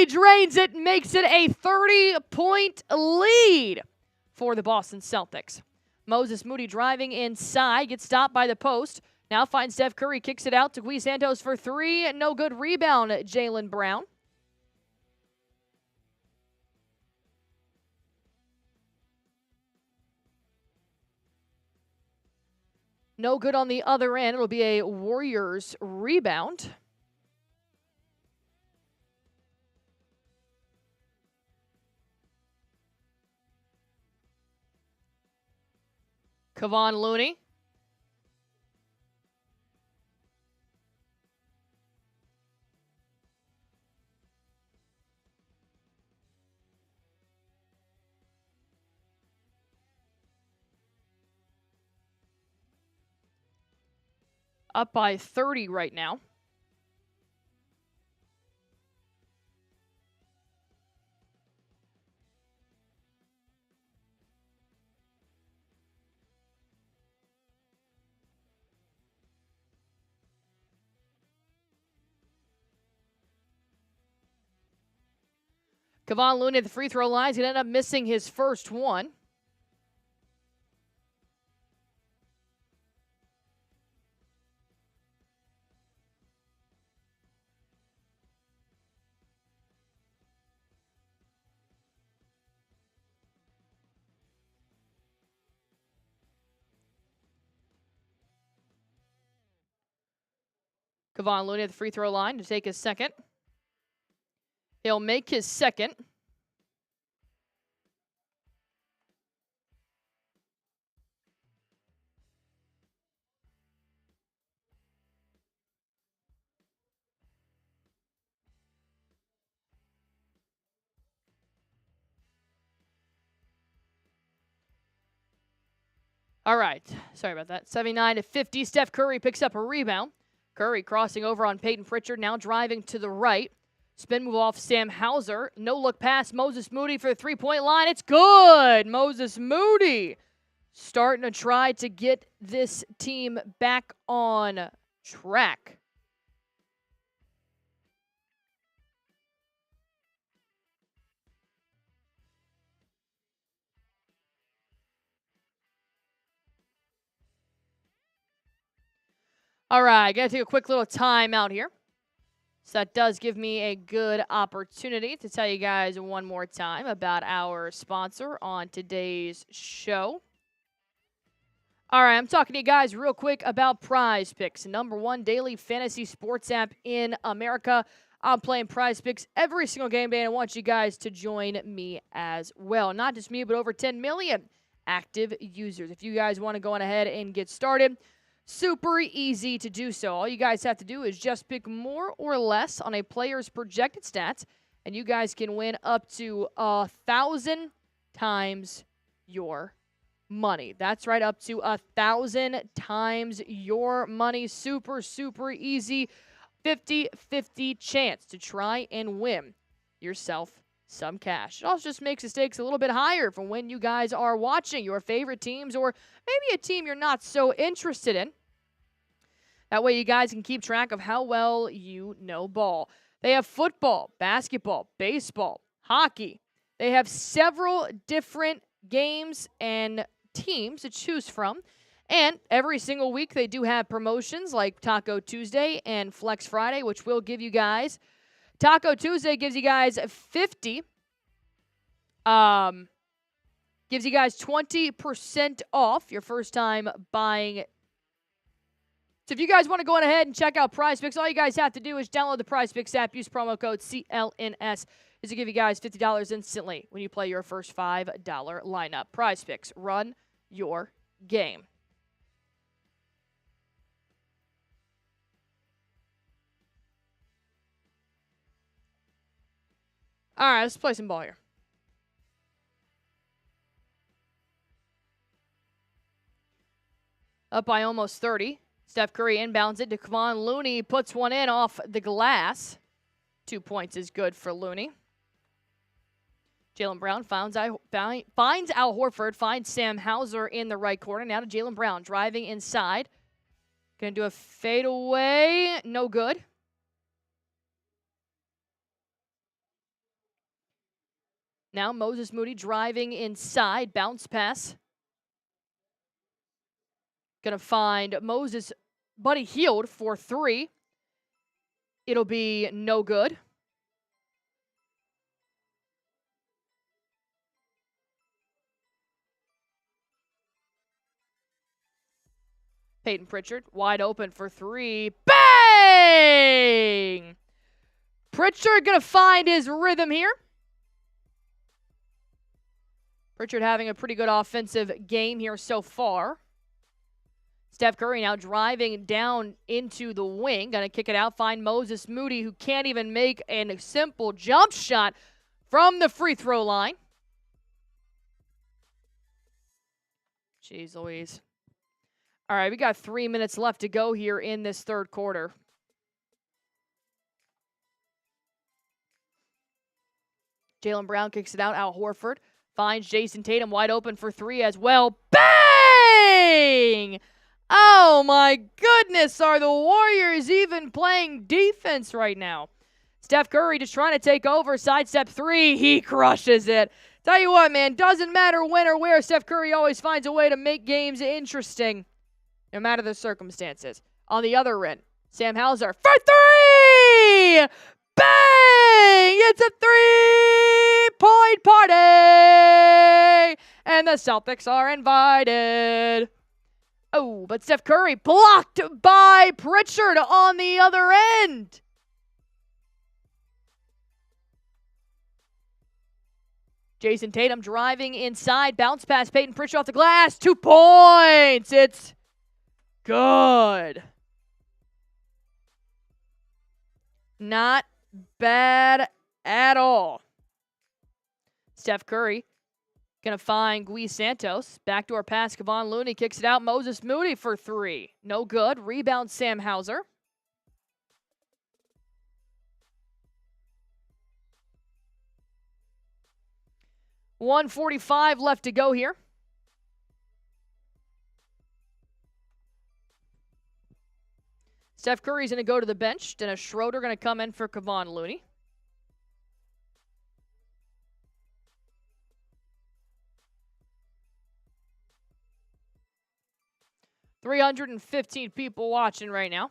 drains it, makes it a 30-point lead for the Boston Celtics. Moses Moody driving inside, gets stopped by the post. Now finds Steph Curry, kicks it out to Gui Santos for three. No good rebound, Jaylen Brown. No good on the other end. It'll be a Warriors rebound. Kevon Looney. Up by 30 right now. Kevon Looney at the free throw line is going to end up missing his first one. Kevon Looney at the free throw line to take his second. He'll make his second. All right. Sorry about that. 79-50. Steph Curry picks up a rebound. Curry crossing over on Peyton Pritchard, now driving to the right. Spin move off Sam Hauser. No look pass. Moses Moody for the three-point line. It's good. Moses Moody starting to try to get this team back on track. All right, got to take a quick little time out here. So that does give me a good opportunity to tell you guys one more time about our sponsor on today's show. All right, I'm talking to you guys real quick about Prize Picks, #1 daily fantasy sports app in America. I'm playing Prize Picks every single game day, and I want you guys to join me as well. Not just me, but over 10 million active users. If you guys want to go on ahead and get started, super easy to do so. All you guys have to do is just pick more or less on a player's projected stats, and you guys can win up to 1,000 times your money. That's right, up to 1,000 times your money. Super, super easy. 50-50 chance to try and win yourself some cash. It also just makes the stakes a little bit higher from when you guys are watching your favorite teams or maybe a team you're not so interested in. That way you guys can keep track of how well you know ball. They have football, basketball, baseball, hockey. They have several different games and teams to choose from. And every single week they do have promotions like Taco Tuesday and Flex Friday, which will give you guys. Taco Tuesday gives you guys 50. Gives you guys 20% off your first time buying. So if you guys want to go on ahead and check out Prize Picks, all you guys have to do is download the Prize Picks app, use promo code CLNS. is to give you guys $50 instantly when you play your first $5 lineup. Prize Picks. Run your game. All right, let's play some ball here. Up by almost 30. Steph Curry inbounds it to Kevon Looney. Puts one in off the glass. 2 points is good for Looney. Jaylen Brown finds Al Horford. Finds Sam Hauser in the right corner. Now to Jaylen Brown. Driving inside. Going to do a fadeaway. No good. Now Moses Moody driving inside. Bounce pass. Going to find Moses Buddy Hield for 3. It'll be no good. Peyton Pritchard wide open for 3. Bang! Pritchard going to find his rhythm here. Pritchard having a pretty good offensive game here so far. Steph Curry now driving down into the wing. Going to kick it out. Find Moses Moody, who can't even make a simple jump shot from the free throw line. Jeez Louise. All right, we got 3 minutes left to go here in this third quarter. Jaylen Brown kicks it out. Al Horford finds Jayson Tatum wide open for 3 as well. Bang! Oh my goodness, are the Warriors even playing defense right now? Steph Curry just trying to take over. Sidestep 3, he crushes it. Tell you what, man, doesn't matter when or where, Steph Curry always finds a way to make games interesting, no matter the circumstances. On the other end, Sam Hauser for 3! Bang! It's a 3-point party! And the Celtics are invited. Oh, but Steph Curry blocked by Pritchard on the other end. Jayson Tatum driving inside. Bounce pass. Peyton Pritchard off the glass. 2 points. It's good. Not bad at all. Steph Curry going to find Gui Santos. Backdoor pass. Kevon Looney kicks it out. Moses Moody for 3. No good. Rebound Sam Hauser. $1:45 left to go here. Steph Curry's going to go to the bench. Dennis Schroeder going to come in for Kevon Looney. $315 people watching right now.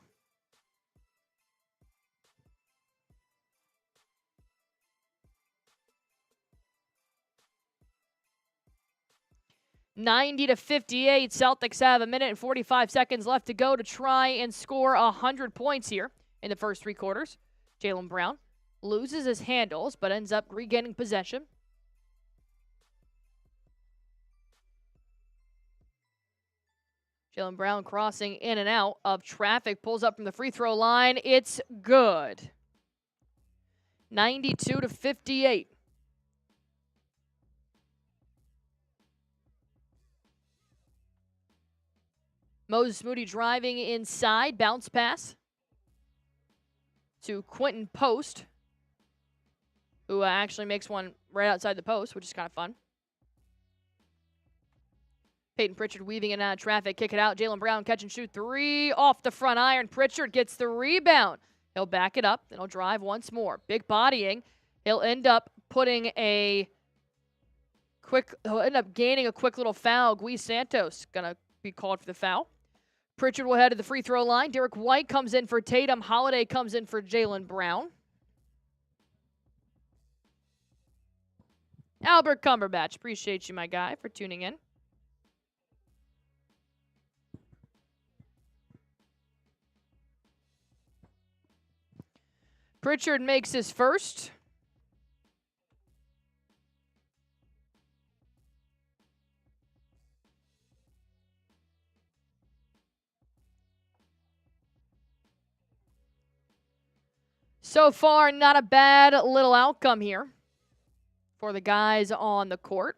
$90-58. Celtics have a minute and 45 seconds left to go to try and score 100 points here in the first 3 quarters. Jaylen Brown loses his handles but ends up regaining possession. Jaylen Brown crossing in and out of traffic. Pulls up from the free throw line. It's good. 92-58. Moses Moody driving inside. Bounce pass to Quentin Post, who actually makes one right outside the post, which is kind of fun. Peyton Pritchard weaving in and out of traffic. Kick it out. Jaylen Brown catch and shoot 3 off the front iron. Pritchard gets the rebound. He'll back it up. Then he'll drive once more. Big bodying. He'll end up gaining a quick little foul. Gui Santos going to be called for the foul. Pritchard will head to the free throw line. Derrick White comes in for Tatum. Holiday comes in for Jaylen Brown. Albert Cumberbatch, appreciate you, my guy, for tuning in. Pritchard makes his first. So far, not a bad little outcome here for the guys on the court.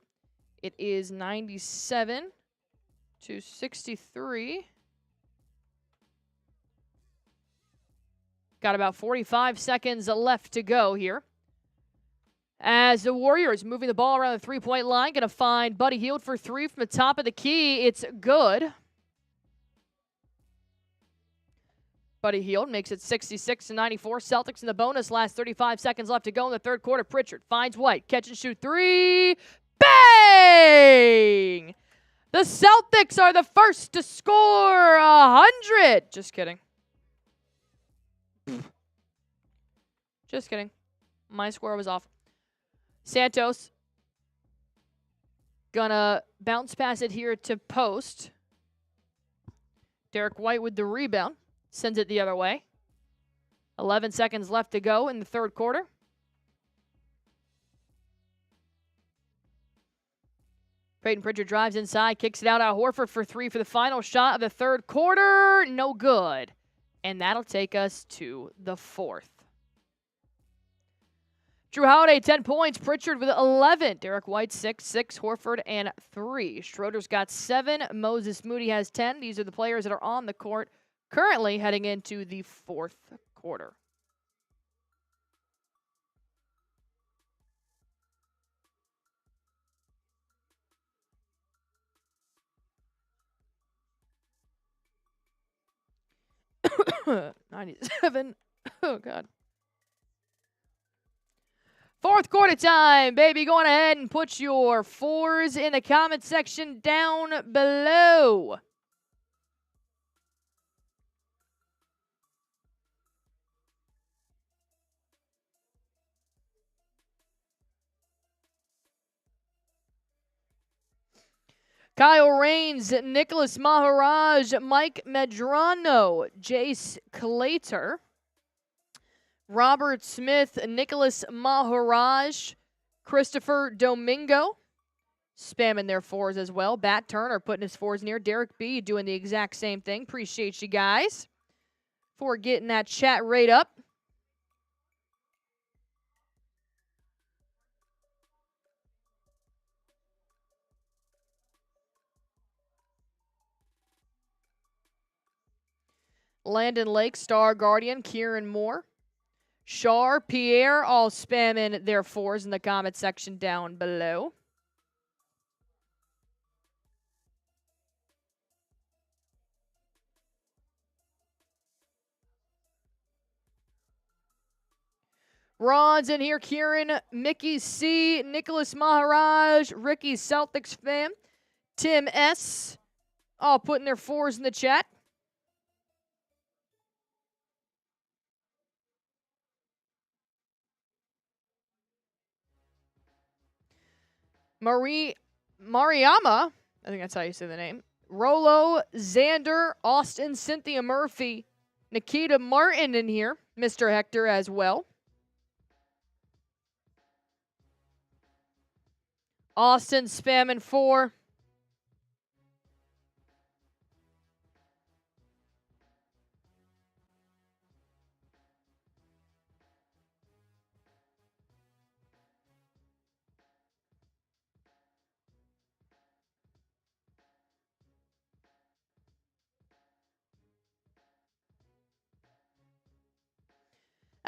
It is 97 to 63. Got about 45 seconds left to go here. As the Warriors moving the ball around the three-point line, going to find Buddy Hield for three from the top of the key. It's good. Buddy Hield makes it 66 to 94. Celtics in the bonus. Last 35 seconds left to go in the third quarter. Pritchard finds White. Catch and shoot three. Bang! The Celtics are the first to score 100. Just kidding. Just kidding. My score was off. Santos gonna bounce pass it here to post. Derrick White with the rebound. Sends it the other way. 11 seconds left to go in the third quarter. Peyton Pritchard drives inside, kicks it out Horford for three for the final shot of the third quarter. No good. And that'll take us to the fourth. Jrue Holiday, 10 points. Pritchard with 11. Derrick White, 6. Horford, and 3. Schroeder's got 7. Moses Moody has 10. These are the players that are on the court currently heading into the fourth quarter. $97. Oh, God. Fourth quarter time, baby. Go on ahead and put your fours in the comment section down below. Kyle Raines, Nicholas Maharaj, Mike Medrano, Jace Clater, Robert Smith, Nicholas Maharaj, Christopher Domingo, spamming their fours as well. Bat Turner putting his fours near. Derek B doing the exact same thing. Appreciate you guys for getting that chat rate up. Landon Lake, Star Guardian, Kieran Moore, Shar, Pierre, all spamming their fours in the comment section down below. Ron's in here, Kieran, Mickey C, Nicholas Maharaj, Ricky Celtics fan, Tim S, all putting their fours in the chat. Mariama, I think that's how you say the name. Rolo, Xander, Austin, Cynthia Murphy, Nikita Martin in here. Mr. Hector as well. Austin spamming 4.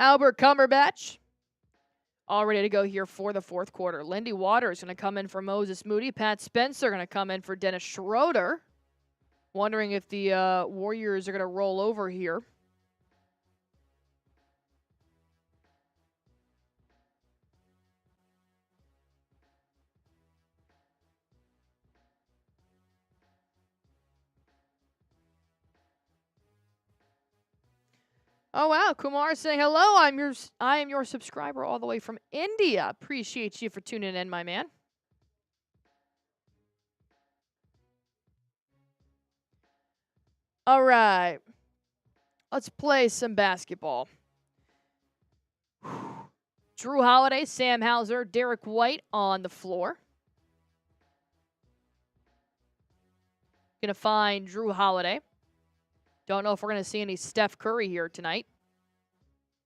Albert Cumberbatch, all ready to go here for the fourth quarter. Lindy Waters going to come in for Moses Moody. Pat Spencer going to come in for Dennis Schroeder. Wondering if the Warriors are going to roll over here. Oh, wow. Kumar saying, hello, I am your subscriber all the way from India. Appreciate you for tuning in, my man. All right. Let's play some basketball. Jrue Holiday, Sam Hauser, Derrick White on the floor. Going to find Jrue Holiday. Don't know if we're going to see any Steph Curry here tonight.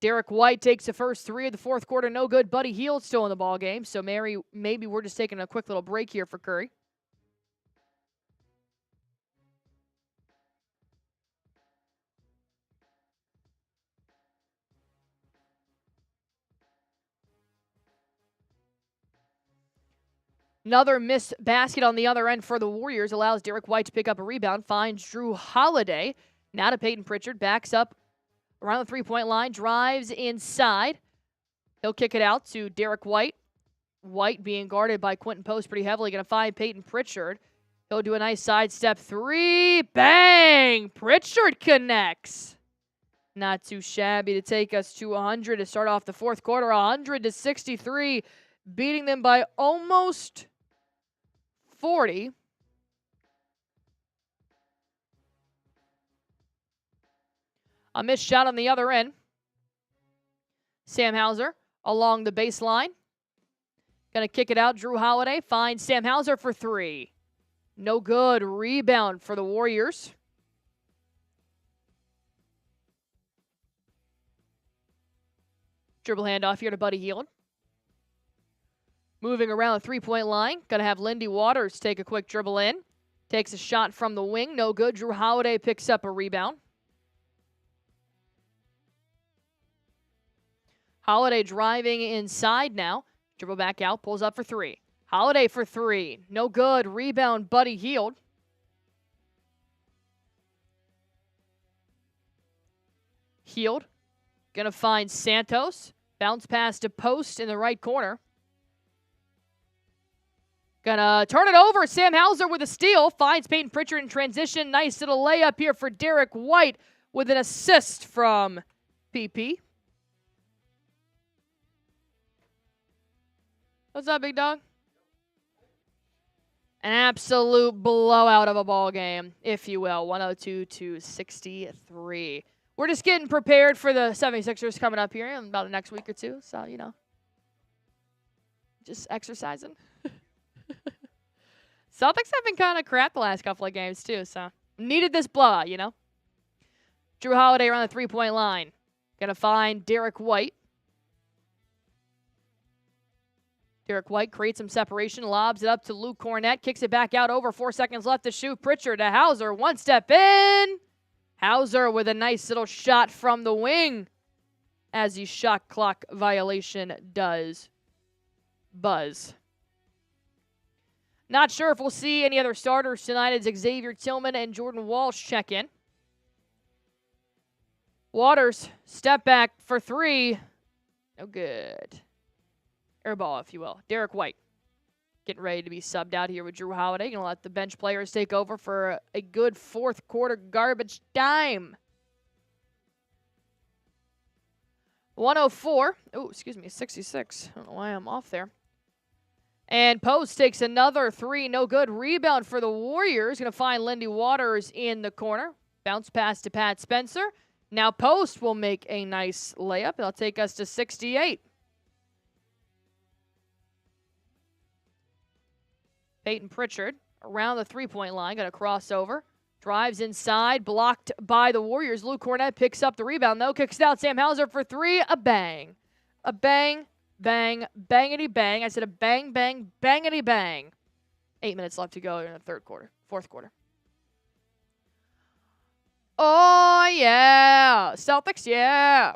Derrick White takes the first three of the fourth quarter. No good. Buddy Hield still in the ball game. So maybe we're just taking a quick little break here for Curry. Another missed basket on the other end for the Warriors allows Derrick White to pick up a rebound, finds Jrue Holiday. Now to Peyton Pritchard, backs up around the three-point line, drives inside. He'll kick it out to Derrick White. White being guarded by Quentin Post pretty heavily. Going to find Peyton Pritchard. He'll do a nice sidestep three. Bang! Pritchard connects. Not too shabby to take us to 100 to start off the fourth quarter. 100-63, beating them by almost 40. A missed shot on the other end. Sam Hauser along the baseline. Going to kick it out. Jrue Holiday finds Sam Hauser for three. No good. Rebound for the Warriors. Dribble handoff here to Buddy Hield. Moving around the three-point line. Going to have Lindy Waters take a quick dribble in. Takes a shot from the wing. No good. Jrue Holiday picks up a rebound. Holiday driving inside now. Dribble back out. Pulls up for three. Holiday for three. No good. Rebound, Buddy Hield. Hield. Going to find Santos. Bounce pass to Post in the right corner. Gonna turn it over. Sam Hauser with a steal. Finds Peyton Pritchard in transition. Nice little layup here for Derrick White with an assist from PP. What's up, big dog? An absolute blowout of a ball game, if you will. 102-63. We're just getting prepared for the 76ers coming up here in about the next week or two. So, you know, just exercising. Celtics have been kind of crap the last couple of games, too. So, needed this blowout, you know. Jrue Holiday around the three-point line. Going to find Derrick White. Derrick White creates some separation, lobs it up to Luke Cornett, kicks it back out over 4 seconds left to shoot. Pritchard to Hauser, one step in. Hauser with a nice little shot from the wing as the shot clock violation does buzz. Not sure if we'll see any other starters tonight as Xavier Tillman and Jordan Walsh check in. Waters, step back for three. No good. Air ball, if you will. Derrick White getting ready to be subbed out here with Jrue Holiday. Going to let the bench players take over for a good fourth quarter garbage time. 104. Oh, excuse me, 66. I don't know why I'm off there. And Post takes another three. No good. Rebound for the Warriors. Going to find Lindy Waters in the corner. Bounce pass to Pat Spencer. Now Post will make a nice layup. That'll take us to 68. Peyton Pritchard around the three-point line. Going to cross over. Drives inside. Blocked by the Warriors. Luke Cornett picks up the rebound, though. Kicks it out. Sam Hauser for three. A bang. A bang, bang, bangity bang. I said a bang, bang, bangity bang. 8 minutes left to go in the fourth quarter. Oh, yeah. Celtics, yeah.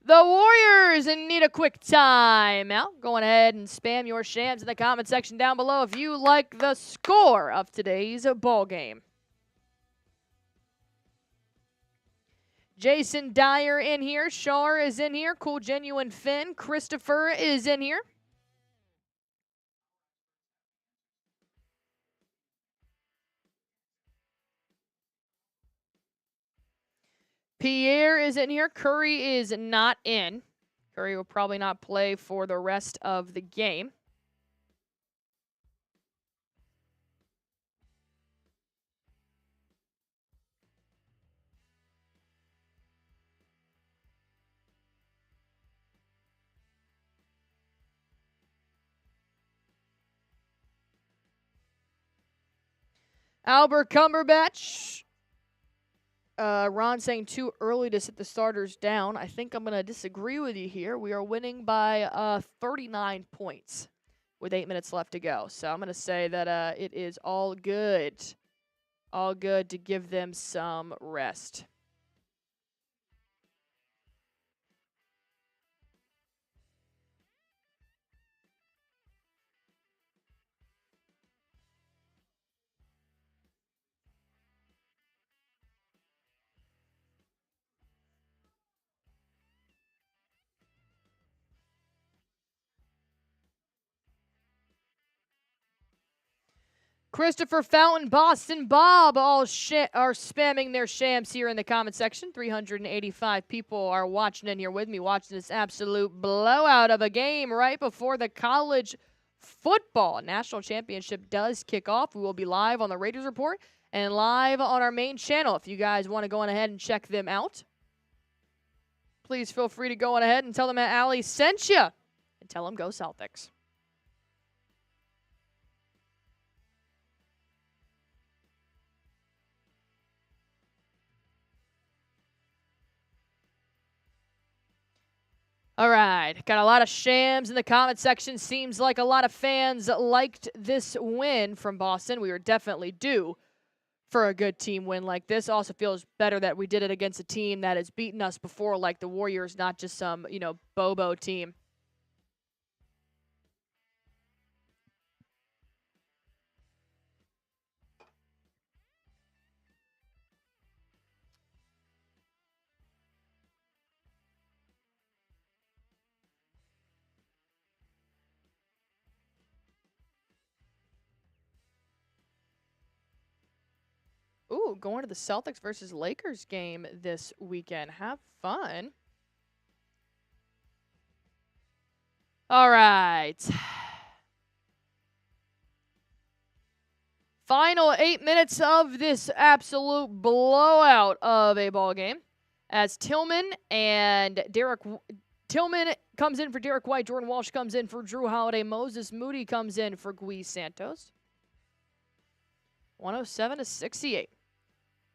The Warriors need a quick timeout. Go ahead and spam your shams in the comment section down below if you like the score of today's ball game. Jason Dyer in here. Shar is in here. Cool Genuine Finn. Christopher is in here. Pierre is in here. Curry is not in. Curry will probably not play for the rest of the game. Albert Cumberbatch Ron saying too early to sit the starters down. I think I'm going to disagree with you here. We are winning by 39 points with 8 minutes left to go. So I'm going to say that it is all good. All good to give them some rest. Christopher Fountain, Boston Bob, all are spamming their shams here in the comment section. 385 people are watching in here with me, watching this absolute blowout of a game right before the college football national championship does kick off. We will be live on the Raiders Report and live on our main channel. If you guys want to go on ahead and check them out, please feel free to go on ahead and tell them that Allie sent you and tell them go Celtics. All right, got a lot of shams in the comment section. Seems like a lot of fans liked this win from Boston. We were definitely due for a good team win like this. Also feels better that we did it against a team that has beaten us before, like the Warriors, not just some, Bobo team. Ooh, going to the Celtics versus Lakers game this weekend. Have fun. All right. Final 8 minutes of this absolute blowout of a ball game. As Tillman comes in for Derrick White, Jordan Walsh comes in for Jrue Holiday, Moses Moody comes in for Gui Santos. 107-68.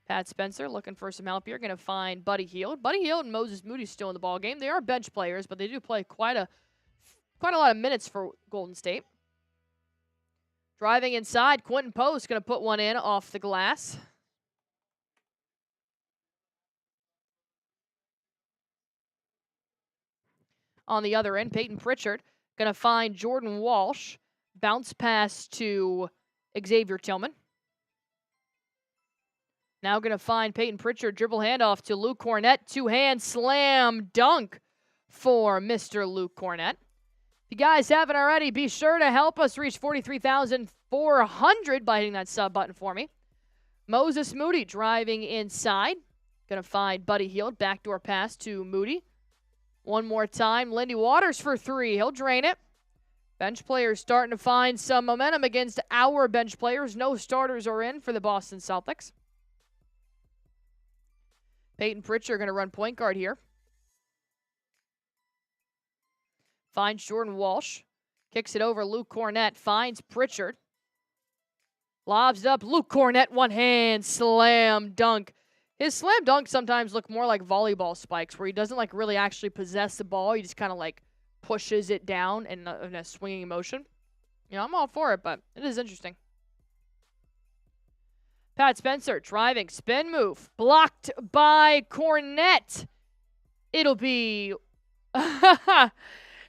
Pat Spencer looking for some help here. Going to find Buddy Hield. Buddy Hield and Moses Moody still in the ball game. They are bench players, but they do play quite a lot of minutes for Golden State. Driving inside, Quentin Post going to put one in off the glass. On the other end, Peyton Pritchard going to find Jordan Walsh. Bounce pass to Xavier Tillman. Now going to find Peyton Pritchard. Dribble handoff to Luke Cornett. Two-hand slam dunk for Mr. Luke Cornett. If you guys haven't already, be sure to help us reach 43,400 by hitting that sub button for me. Moses Moody driving inside. Going to find Buddy Hield. Backdoor pass to Moody. One more time. Lindy Waters for three. He'll drain it. Bench players starting to find some momentum against our bench players. No starters are in for the Boston Celtics. Peyton Pritchard going to run point guard here. Finds Jordan Walsh. Kicks it over Luke Cornett. Finds Pritchard. Lobs it up. Luke Cornett, one-hand slam dunk. His slam dunks sometimes look more like volleyball spikes, where he doesn't really actually possess the ball. He just kind of pushes it down in a swinging motion. I'm all for it, but it is interesting. Pat Spencer driving, spin move, blocked by Cornett. It'll be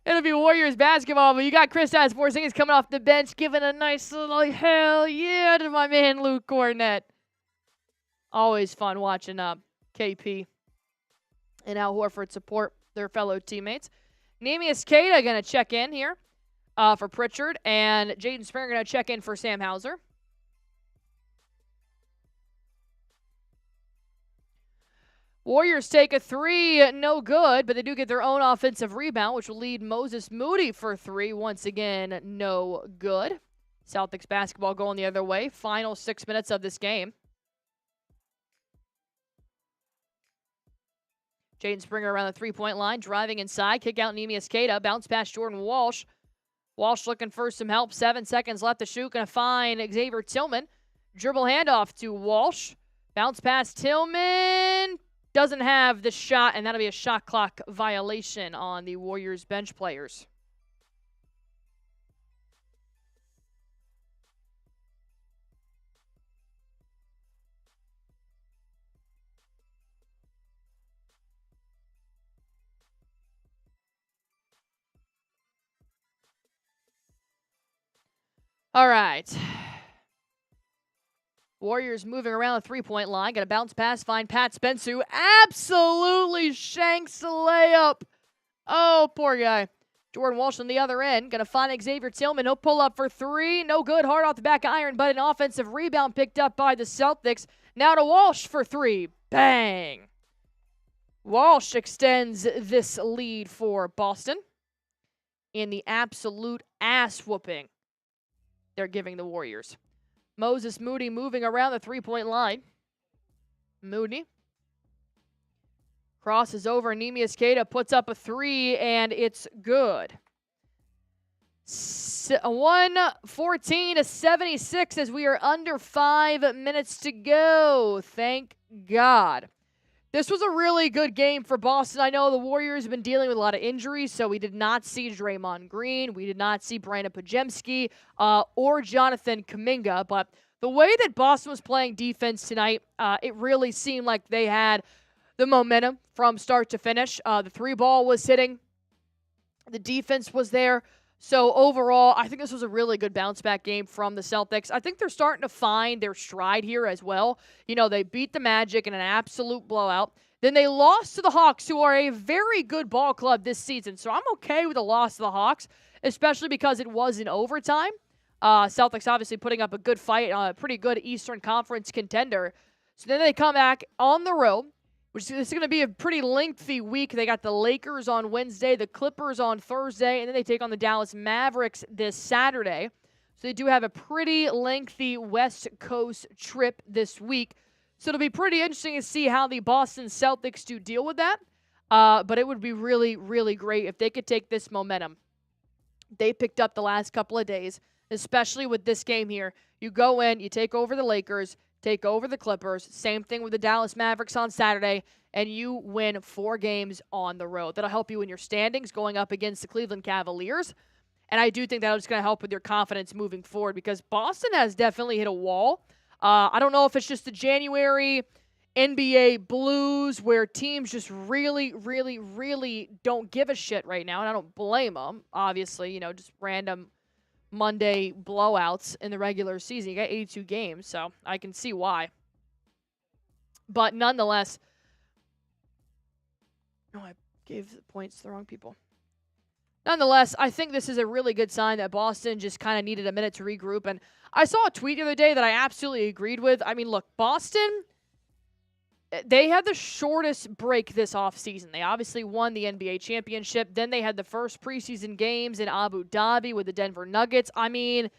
Warriors basketball, but you got Kristaps Porzingis coming off the bench, giving a nice little hell yeah to my man Luke Cornett. Always fun watching KP and Al Horford support their fellow teammates. Neemias Queta going to check in here for Pritchard, and Jaden Springer going to check in for Sam Hauser. Warriors take a three, no good, but they do get their own offensive rebound, which will lead Moses Moody for three. Once again, no good. Celtics basketball going the other way. Final 6 minutes of this game. Jaden Springer around the three-point line, driving inside, kick out Neemias Queta, bounce past Jordan Walsh. Walsh looking for some help, 7 seconds left to shoot, going to find Xavier Tillman. Dribble handoff to Walsh. Bounce pass, Tillman doesn't have the shot, and that'll be a shot clock violation on the Warriors bench players. All right. Warriors moving around the three-point line. Got a bounce pass. Find Pat Spence, who absolutely shanks the layup. Oh, poor guy. Jordan Walsh on the other end. Going to find Xavier Tillman. He'll pull up for three. No good. Hard off the back iron, but an offensive rebound picked up by the Celtics. Now to Walsh for three. Bang. Walsh extends this lead for Boston in the absolute ass whooping they're giving the Warriors. Moses Moody moving around the three-point line. Moody crosses over. Neemias Queta puts up a three, and it's good. 114-76 as we are under 5 minutes to go. Thank God. This was a really good game for Boston. I know the Warriors have been dealing with a lot of injuries, so we did not see Draymond Green. We did not see Brandon Podziemski or Jonathan Kuminga. But the way that Boston was playing defense tonight, it really seemed like they had the momentum from start to finish. The three ball was hitting. The defense was there. So overall, I think this was a really good bounce-back game from the Celtics. I think they're starting to find their stride here as well. You know, they beat the Magic in an absolute blowout. Then they lost to the Hawks, who are a very good ball club this season. So I'm okay with the loss to the Hawks, especially because it was in overtime. Celtics obviously putting up a good fight, a pretty good Eastern Conference contender. So then they come back on the road, which is going to be a pretty lengthy week. They got the Lakers on Wednesday, the Clippers on Thursday, and then they take on the Dallas Mavericks this Saturday. So they do have a pretty lengthy West Coast trip this week. So it'll be pretty interesting to see how the Boston Celtics do deal with that. But it would be really, really great if they could take this momentum they picked up the last couple of days, especially with this game here. You go in, you take over the Lakers, take over the Clippers, same thing with the Dallas Mavericks on Saturday, and you win 4 games on the road. That'll help you in your standings going up against the Cleveland Cavaliers. And I do think that's going to help with your confidence moving forward because Boston has definitely hit a wall. I don't know if it's just the January NBA blues where teams just really, really, really don't give a shit right now. And I don't blame them, obviously, just random Monday blowouts in the regular season. You got 82 games, so I can see why. But nonetheless, I gave the points to the wrong people. Nonetheless, I think this is a really good sign that Boston just kind of needed a minute to regroup. And I saw a tweet the other day that I absolutely agreed with. I mean, look, Boston, they had the shortest break this offseason. They obviously won the NBA championship. Then they had the first preseason games in Abu Dhabi with the Denver Nuggets. I mean,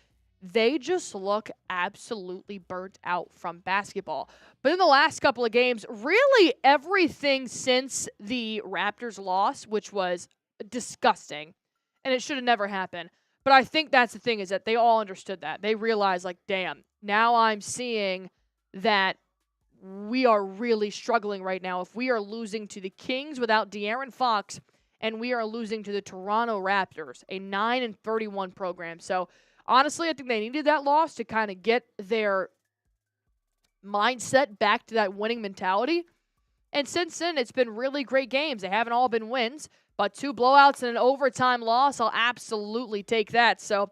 they just look absolutely burnt out from basketball. But in the last couple of games, really everything since the Raptors loss, which was disgusting, and it should have never happened. But I think that's the thing, is that they all understood that. They realized, like, damn, now I'm seeing that we are really struggling right now. If we are losing to the Kings without De'Aaron Fox, and we are losing to the Toronto Raptors, a 9-31 program. So, honestly, I think they needed that loss to kind of get their mindset back to that winning mentality. And since then, it's been really great games. They haven't all been wins, but 2 blowouts and an overtime loss, I'll absolutely take that. So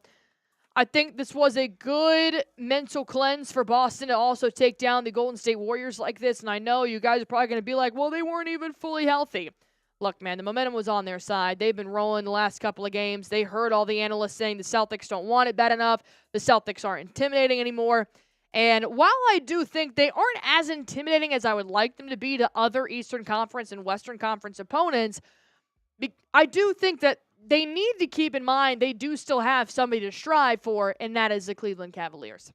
I think this was a good mental cleanse for Boston to also take down the Golden State Warriors like this. And I know you guys are probably going to be like, well, they weren't even fully healthy. Look, man, the momentum was on their side. They've been rolling the last couple of games. They heard all the analysts saying the Celtics don't want it bad enough. The Celtics aren't intimidating anymore. And while I do think they aren't as intimidating as I would like them to be to other Eastern Conference and Western Conference opponents, I do think that they need to keep in mind they do still have somebody to strive for, and that is the Cleveland Cavaliers.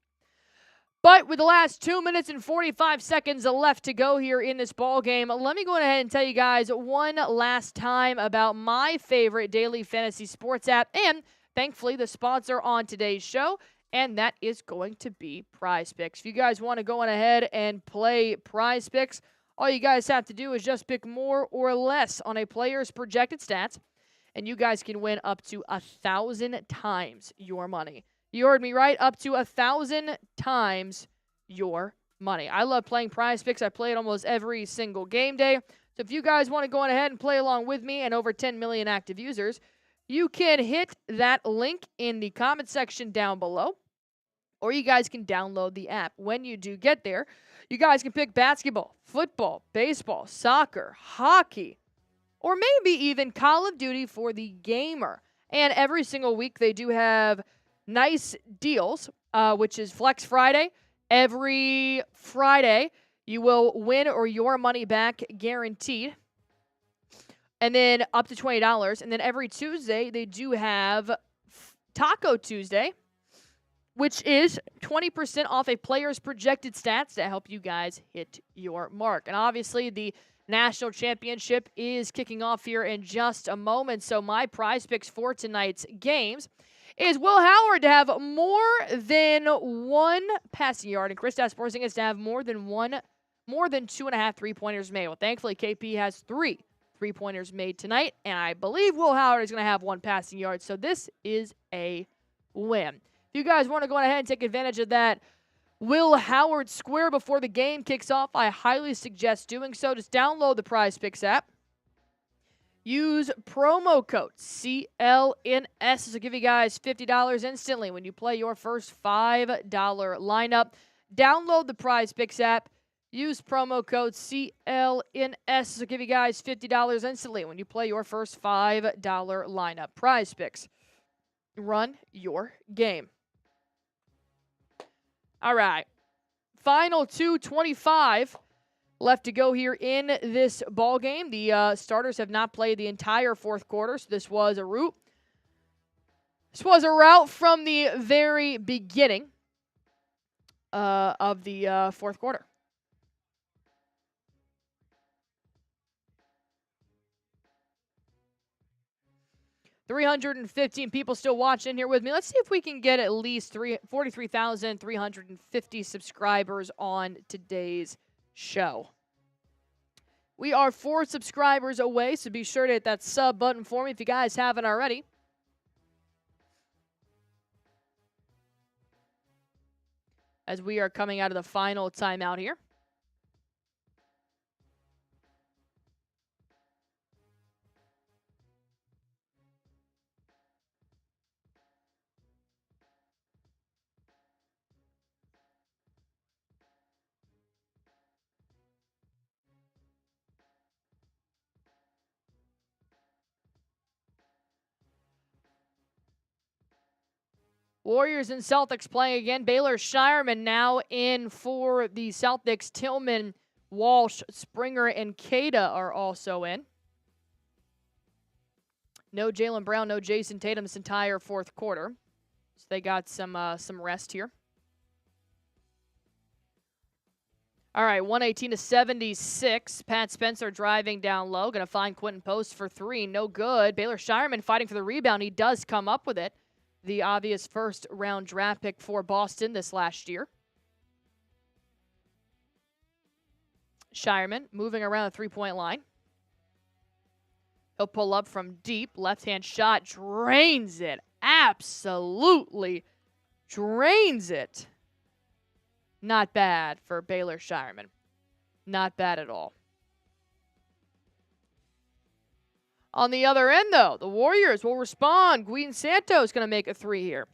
But with the last 2 minutes and 45 seconds left to go here in this ball game, let me go ahead and tell you guys one last time about my favorite daily fantasy sports app, and thankfully the sponsor on today's show, and that is going to be Prize Picks. If you guys want to go on ahead and play Prize Picks, all you guys have to do is just pick more or less on a player's projected stats, and you guys can win up to 1,000 times your money. You heard me right, up to 1,000 times your money. I love playing Prize Picks. I play it almost every single game day. So if you guys want to go on ahead and play along with me and over 10 million active users, you can hit that link in the comment section down below, or you guys can download the app. When you do get there, you guys can pick basketball, football, baseball, soccer, hockey, or maybe even Call of Duty for the gamer. And every single week they do have nice deals, which is Flex Friday. Every Friday, you will win or your money back guaranteed. And then up to $20. And then every Tuesday, they do have Taco Tuesday, which is 20% off a player's projected stats to help you guys hit your mark. And obviously, the National Championship is kicking off here in just a moment. So my Prize Picks for tonight's games is Will Howard to have more than one passing yard and Kristaps Porzingis to have more than 2.5 3-pointers made. Well, thankfully, KP has 3 3-pointers made tonight, and I believe Will Howard is going to have 1 passing yard. So this is a win. If you guys want to go ahead and take advantage of that Will Howard square before the game kicks off, I highly suggest doing so. Just download the Prize Picks app. Use promo code CLNS. This will give you guys $50 instantly when you play your first $5 lineup. Download the Prize Picks app. Use promo code CLNS. This will give you guys $50 instantly when you play your first $5 lineup. Prize Picks. Run your game. All right. Final 2:25 left to go here in this ball game. The starters have not played the entire fourth quarter, so this was a route. This was a route from the very beginning of the fourth quarter. $315 people still watching here with me. Let's see if we can get at least 43,350 subscribers on today's show. We are 4 subscribers away, so be sure to hit that sub button for me if you guys haven't already. As we are coming out of the final timeout here. Warriors and Celtics playing again. Baylor Shireman now in for the Celtics. Tillman, Walsh, Springer, and Kada are also in. No Jaylen Brown, no Jayson Tatum this entire fourth quarter. So they got some rest here. All right, 118-76. Pat Spencer driving down low. Going to find Quentin Post for 3. No good. Baylor Shireman fighting for the rebound. He does come up with it. The obvious first-round draft pick for Boston this last year. Shireman moving around the three-point line. He'll pull up from deep. Left-hand shot. Drains it. Absolutely drains it. Not bad for Baylor Shireman. Not bad at all. On the other end, though, the Warriors will respond. Guido Santos going to make a 3 here.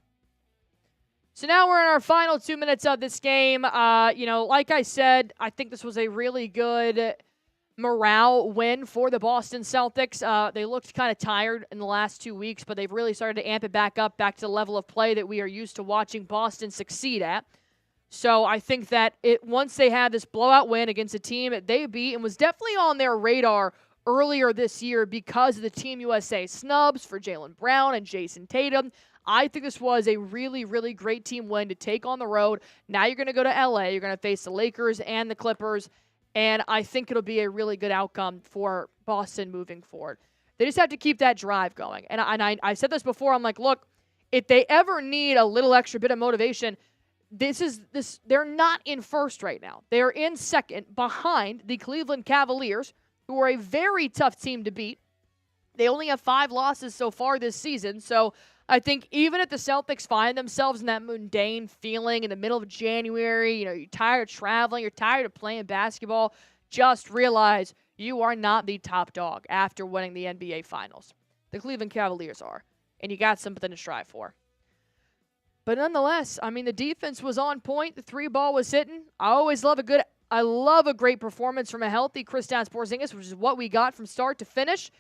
So now we're in our final 2 minutes of this game. Like I said, I think this was a really good morale win for the Boston Celtics. They looked kind of tired in the last 2 weeks, but they've really started to amp it back up, back to the level of play that we are used to watching Boston succeed at. So I think that once they had this blowout win against a team that they beat and was definitely on their radar earlier this year because of the Team USA snubs for Jaylen Brown and Jayson Tatum. I think this was a really, really great team win to take on the road. Now you're going to go to LA. You're going to face the Lakers and the Clippers, and I think it'll be a really good outcome for Boston moving forward. They just have to keep that drive going. And I said this before. I'm like, look, if they ever need a little extra bit of motivation, they're not in first right now. They're in second behind the Cleveland Cavaliers, who are a very tough team to beat. They only have 5 losses so far this season, so I think even if the Celtics find themselves in that mundane feeling in the middle of January, you're tired of traveling, you're tired of playing basketball, just realize you are not the top dog after winning the NBA Finals. The Cleveland Cavaliers are, and you got something to strive for. But nonetheless, the defense was on point. The 3-ball was hitting. I love a great performance from a healthy Kristaps Porzingis, which is what we got from start to finish.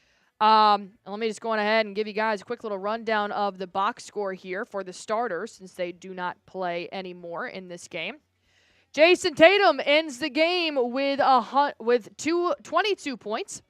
And let me just go on ahead and give you guys a quick little rundown of the box score here for the starters, since they do not play anymore in this game. Jayson Tatum ends the game with 22 points.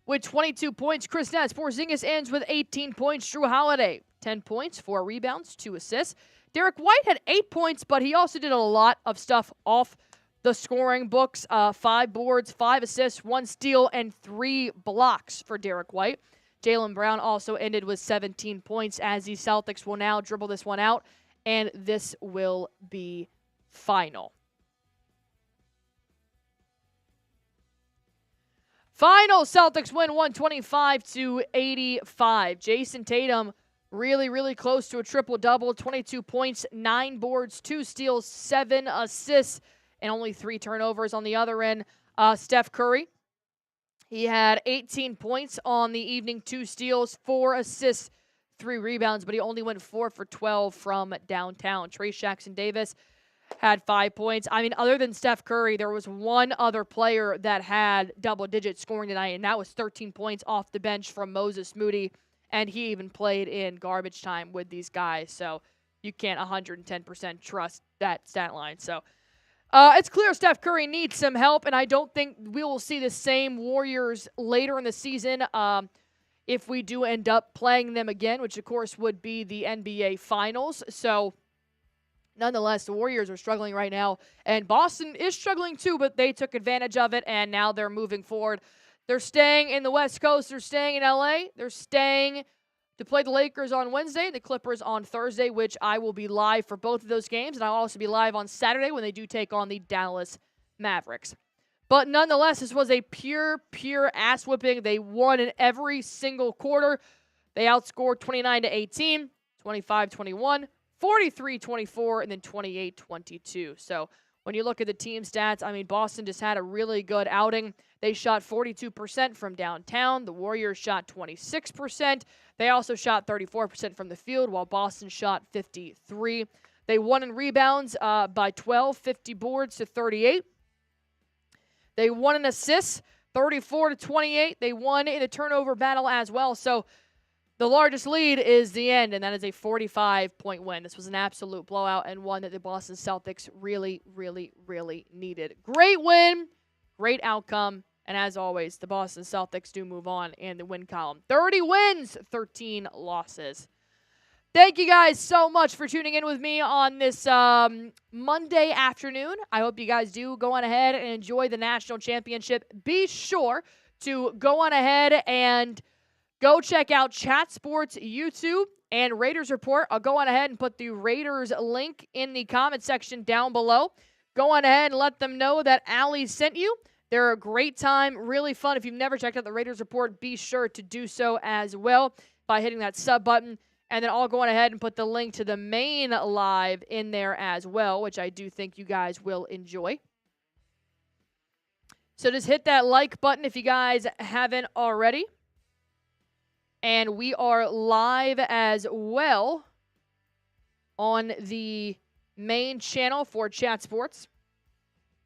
With 22 points, Kristaps Porzingis ends with 18 points. Jrue Holiday, 10 points, 4 rebounds, 2 assists. Derrick White had 8 points, but he also did a lot of stuff off the scoring books. 5 boards, 5 assists, 1 steal, and 3 blocks for Derrick White. Jaylen Brown also ended with 17 points, as the Celtics will now dribble this one out, and this will be final. Final, Celtics win 125-85. Jayson Tatum really, really close to a triple-double. 22 points, 9 boards, 2 steals, 7 assists, and only 3 turnovers on the other end. Steph Curry, he had 18 points on the evening, 2 steals, 4 assists, 3 rebounds, but he only went 4 for 12 from downtown. Trey Jackson-Davis had 5 points. Other than Steph Curry, there was one other player that had double-digit scoring tonight, and that was 13 points off the bench from Moses Moody, and he even played in garbage time with these guys, so you can't 110% trust that stat line. So it's clear Steph Curry needs some help, and I don't think we will see the same Warriors later in the season if we do end up playing them again, which, of course, would be the NBA Finals. So nonetheless, the Warriors are struggling right now, and Boston is struggling too, but they took advantage of it, and now they're moving forward. They're staying in the West Coast. They're staying in LA. They're staying to play the Lakers on Wednesday, the Clippers on Thursday, which I will be live for both of those games, and I'll also be live on Saturday when they do take on the Dallas Mavericks. But nonetheless, this was a pure ass whipping. They won in every single quarter. They outscored 29-18, 25-21, 43-24, and then 28-22. So when you look at the team stats, Boston just had a really good outing. They shot 42% from downtown. The Warriors shot 26%. They also shot 34% from the field, while Boston shot 53%. They won in rebounds by 12, 50 boards to 38. They won in assists, 34-28. They won in the turnover battle as well. So the largest lead is the end, and that is a 45-point win. This was an absolute blowout and one that the Boston Celtics really, really, really needed. Great win, great outcome, and as always, the Boston Celtics do move on in the win column. 30 wins, 13 losses. Thank you guys so much for tuning in with me on this Monday afternoon. I hope you guys do go on ahead and enjoy the national championship. Be sure to go on ahead and go check out Chat Sports YouTube and Raiders Report. I'll go on ahead and put the Raiders link in the comment section down below. Go on ahead and let them know that Allie sent you. They're a great time, really fun. If you've never checked out the Raiders Report, be sure to do so as well by hitting that sub button. And then I'll go on ahead and put the link to the main live in there as well, which I do think you guys will enjoy. So just hit that like button if you guys haven't already. And we are live as well on the main channel for Chat Sports.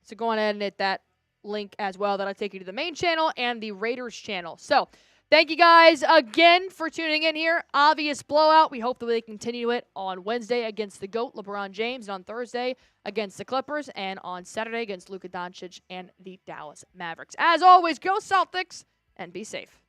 So go on ahead and hit that link as well. That'll take you to the main channel and the Raiders channel. So thank you guys again for tuning in here. Obvious blowout. We hope that they continue it on Wednesday against the GOAT, LeBron James, and on Thursday against the Clippers, and on Saturday against Luka Doncic and the Dallas Mavericks. As always, go Celtics, and be safe.